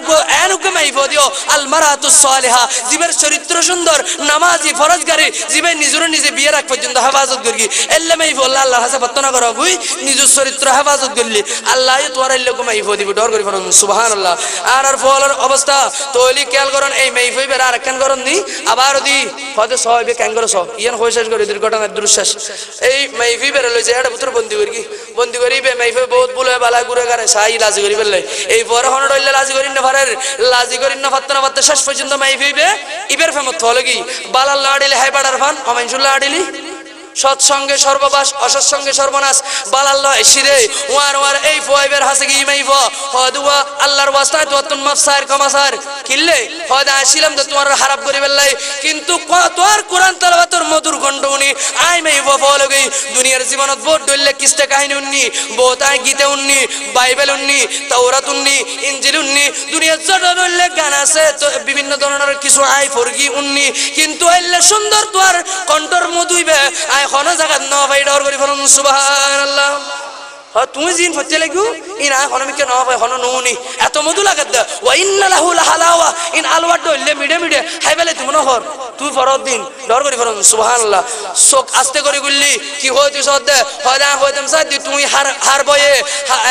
Speaker 2: এনুকে মাইফ দিও আল মারাতুস সালিহা জিবার চরিত্র সুন্দর নামাজি ফরজগারি জিবা নিজরে নিজে বিয়ে রাখ পর্যন্ত হেফাজত করি এল্লে মাইফ আল্লাহর হাসে ফরতা না করো গুই নিজের চরিত্র হেফাজত করলি আল্লাহ তোর এল্লে কো মাইফ দিবে ডর করি ফরম সুবহানাল্লাহ আর ফলর অবস্থা তোলি খেয়াল করেন এই মাইফ বের আর কেন করেন নি আবার দি হয়তো সবে কেন করো সব ইয়ান হয়ে শেষ করে দুর্ঘটনা দুঃশ্বাস এই মাইফ বের লই যে এটা পুত্র বন্দি করি বে মাইফ বহুত বুলে বালা ঘুরে গারে সাই লাজি করি ফেললে এই বড় হন রইলে লাজি করি না পারের লাজি করি না ফাত্তনা ফাত্তা শেষ পর্যন্ত মাইফ বে ইবের ফেমত হলো কি বালাল লাড়িলে হাই পাড়ার ফান অমাইনসুল্লাহ আডিলি সৎসঙ্গে সর্ববাস অসৎসঙ্গে সর্বনাশ বালাল্লাহ শিরে ওয়ার ওয়ার এই ফয়বের হাসে কি মাইফ হদুয়া আল্লাহর ওয়াস্তায় তো তুম মাফসার কমাসার কিল্লে হদা আসিলাম তো তোমার খারাপ করি বেলাই কিন্তু তোর কোরআন তেলাওয়াতের মধুর গন্ড উনি আই মাইফ ফলো গই দুনিয়ার জীবনত বহুত দল্লে কিস্তে কাহিনী উন্নি বহুত আই গীতে উন্নি বাইবেল উন্নি তাওরাত উন্নি ইনজিল উন্নি দুনিয়ার যত দল্লে গান আছে তো বিভিন্ন ধরনের কিছু আই ফরগি উন্নি কিন্তু আইলে সুন্দর তোর কণ্ঠর মধুইবে কোন জায়গা ন ভাই ডর করি ফেলুন সুবহানাল্লাহ তুমি জিন ফতে লাগু ইন আ কোন মিকে ন ভাই হন নুনি এত মধু লাগাত দা ওয়া ইন্না লাহু লাহালাওয়া ইন আলওয়াদ দইলে মিডে মিডে হাইবেলে তুমি নহর তুই ফরদ দিন ডর করি ফেলুন সুবহানাল্লাহ শোক আস্তে করে গুল্লি কি হইতে সদে হদা হইতাম সাদি তুই হার বয়ে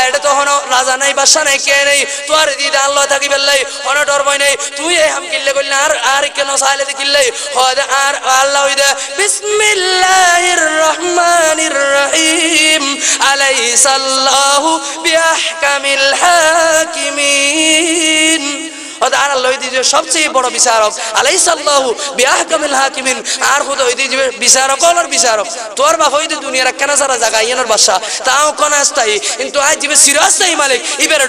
Speaker 2: এটা তো হন রাজা নাই বাদশা নাই কে নাই তোর দিদা আল্লাহ থাকি বেলাই হন ডর বই নাই তুই এই হাম কিল্লে কইল আর কেন সাইলে দিকিল্লে হদা আর আল্লাহ হইদা বিসমিল্লাহির রহমানির রহিম আলাইসাল্লাহু বিআহকামিল হাকিমিন আর আল্লাহ দিবে সবচেয়ে বড় বিচারক আলাইসাল্লাহু বিআহকামিল হাকিমিন আর খুদ হইতে দিবে বিচারক আর বিচারক তোর বাপ হইতে দুনিয়ার একখানা সারা জায়গা ইয়ানোর বাদশা তাও কোন আস্তাই কিন্তু আজ দিবে সিরাস্তাই মালিক ইবের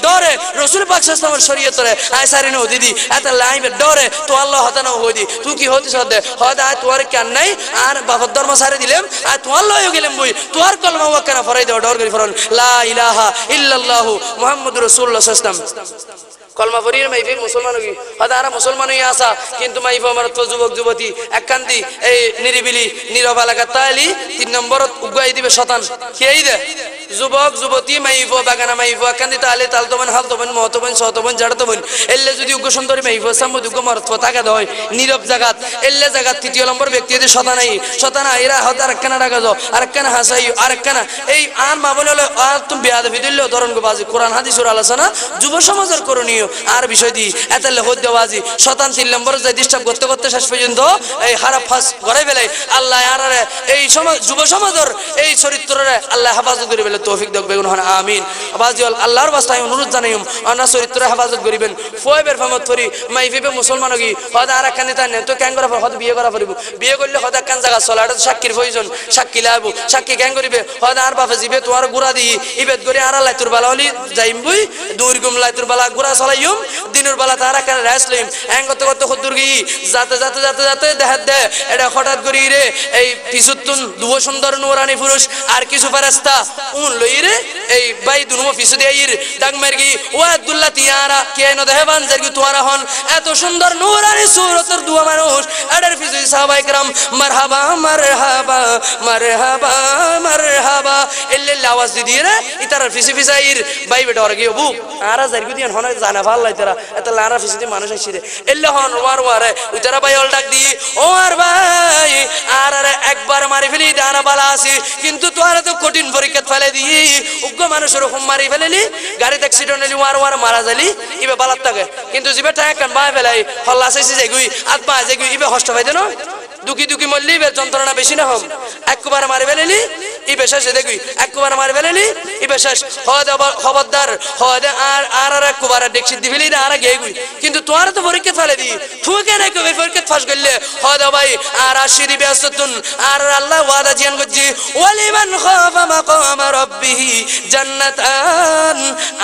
Speaker 2: ডরে রাসূল পাক সাল্লাল্লাহু আলাইহি শরীয়তরে আই সারি নো দিদি এত লাইবে ডরে তো আল্লাহ হতা না হইদি তুই কি হইতে সদে হদা তোর কেন নাই আর বাপর ধর্ম সারি দিলাম আর তো আল্লাহ গেলাম বই তোর কলমা ওয়াক্কানা ফরাই দাও ডর করি ফরন লা ইলাহা ইল্লাল্লাহু মুহাম্মাদুর রাসূলুল্লাহ সাল্লাল্লাহু আলাইহি ওয়াসাল্লাম কলমা ফরির মাইফি মুসলমান হই হদারা মুসলমান হই আসা কিন্তু মাইফ আমার তো যুবক যুবতী এককান্দি এই নিরিবিলি নীরব এলাকা তাইলি 3 নম্বরত উগাই দিবে শতান খেই দে যুবক যুবতী মাইফ বাগানা মাইফ এককান্দি তাইলে তালতমান হালতমান মহতমান সতমান জাড়তমান এল্লে যদি উগ সুন্দরী মাইফ সামু দুগ মরত টাকা দয় নীরব জাগাত এল্লে জাগাত তৃতীয় নম্বর ব্যক্তি যদি শতান আইরা হদার একখানা টাকা দাও আর একখানা হাসাই আর একখানা এই আন মা বলে আর তুমি বেয়াদবি দিল্লো ধরন গো বাজি কোরআন হাদিসের আলোচনা যুব সমাজের করণীয় আর বিষয় দি এতলে হদ্দবাজি শতান 3 নম্বর যে ডিস্টার্ব করতে করতে শেষ পর্যন্ত এই হারা ফাস গড়াই বেলাই আল্লাহ আর এই সমাজ যুব সমাজের এই চরিত্ররে আল্লাহ হেফাজত করে বেলে বলে তৌফিক দাও বেগুন হন আমিন আবাজিল আল্লাহর বাস্তায় অনুরোধ জানাইম আনা চরিত্র হেফাজত করিবেন ফয়বের ফামত ফরি মাইফিবে মুসলমান কি হদা আর কানে তা নে তো ক্যাং করা হদ বিয়ে করা পড়িব বিয়ে করলে হদা কান জায়গা চলাটা সাক্ষীর প্রয়োজন সাক্ষী লাইব সাক্ষী ক্যাং করিবে হদা আর বাপে জিবে তোমার গুড়া দি ইবেদ করে আর লাইতুর বালা হলি যাইম বই দূরগুম লাইতুর বালা গুড়া চলাইম দিনের বেলা তারা কানে রাইস লইম হ্যাং করতে করতে খুদ্দুর গি যাতে যাতে যাতে যাতে দেখাত দে এটা হঠাৎ করি রে এই পিছুতুন দুও সুন্দর নুরানি পুরুষ আর কিছু ফেরেশতা উন লই রে এই বাই দুনো পিছু দেইর ডাক মারগি ও আব্দুল্লাহ তিয়ারা কেন দেহবান জারগি তোরা হন এত সুন্দর নুরানি সুরতের দুয়া মানুষ এডার পিছু সাহাবায়ে کرام মারহাবা মারহাবা মারহাবা মারহাবা এল্লে আওয়াজ দিয়ে রে ইতার পিছু পিছাইর বাই বেটা আর গিয়ে বু আরা জারগি দিন হন জানা ভাল লাইতারা এত লারা পিছু দিয়ে মানুষ আইছে রে এল্লে হন ওয়ার ওয়ারে ইতারা বাই অল ডাক দি ও আর ভাই আর একবার মারি ফেলি দানা বালা আছে কিন্তু তোরা তো কঠিন পরীক্ষা ফেলে দি উগ্র মানুষের হুম মারি ফেলেলি গাড়ি অ্যাক্সিডেন্ট হলি ওয়ার ওয়ার মারা যালি ইবে বালাত থাকে কিন্তু জিবে টাকা কান বাই ফেলাই হল্লা চাইছে যেগুই আত্মা যেগুই ইবে কষ্ট পাইতে না দুকি দুকি মল্লি ইবে যন্ত্রণা বেশি না হম একবার মারি ফেলেলি ইবে শেষ দেখুই একবার মারি ফেলেলি ইবে শেষ হদ খবরদার হদ আর আর আর একবার দেখছি দিবিলি না আর গেগুই কিন্তু তোরা তো পরীক্ষা ফেলে দি তুই কেন কবে পরীক্ষা ফাঁস করলে হদ ভাই আর আশিরি ব্যস্ততুন আর আল্লাহ ওয়াদা জিয়ান করছি ওয়ালিমান খাফা মাকাম রাব্বিহি জান্নাতান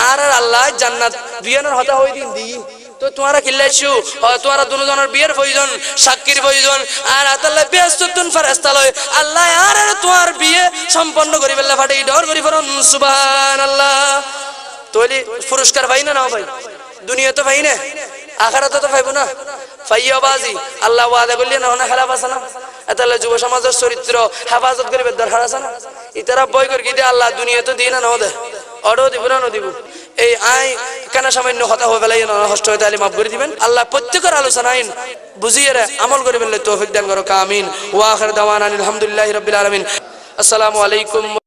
Speaker 2: আর আল্লাহ জান্নাত বিয়ানোর হতা হই দিন দি তো তোমরা কিল্লাইছো তোমরা দুজনের বিয়ের প্রয়োজন সাক্ষীর প্রয়োজন আর আল্লাহ ব্যস্ততুন ফেরেশতা লয় আল্লাহ আর তোমার বিয়ে সম্পন্ন করি বললে ফাটে ডর করি ফরন সুবহানাল্লাহ তোলি পুরস্কার পাই না নাও ভাই দুনিয়া তো পাই না আখিরাতে তো পাইবো না ফাইয়া বাজি আল্লাহ ওয়াদা করলেন না খেলাফ আছে না এতালে যুব সমাজের চরিত্র হেফাজত করিবে দরকার আছে না ইতারা বই করে গিয়ে আল্লাহ দুনিয়া তো দিই না নাও দে অডো দিব না দিব এই আই কেন সামান্য কথা হয়ে ফেলাই না হষ্ট হয়ে তাহলে মাফ করে দিবেন আল্লাহ প্রত্যেকের আলোচনা আইন বুঝিয়ে আমল করিবেন তৌফিক দান করো আমিন ওয়া আখির দাওয়ানা আলহামদুলিল্লাহি রাব্বিল আলামিন আসসালামু আলাইকুম।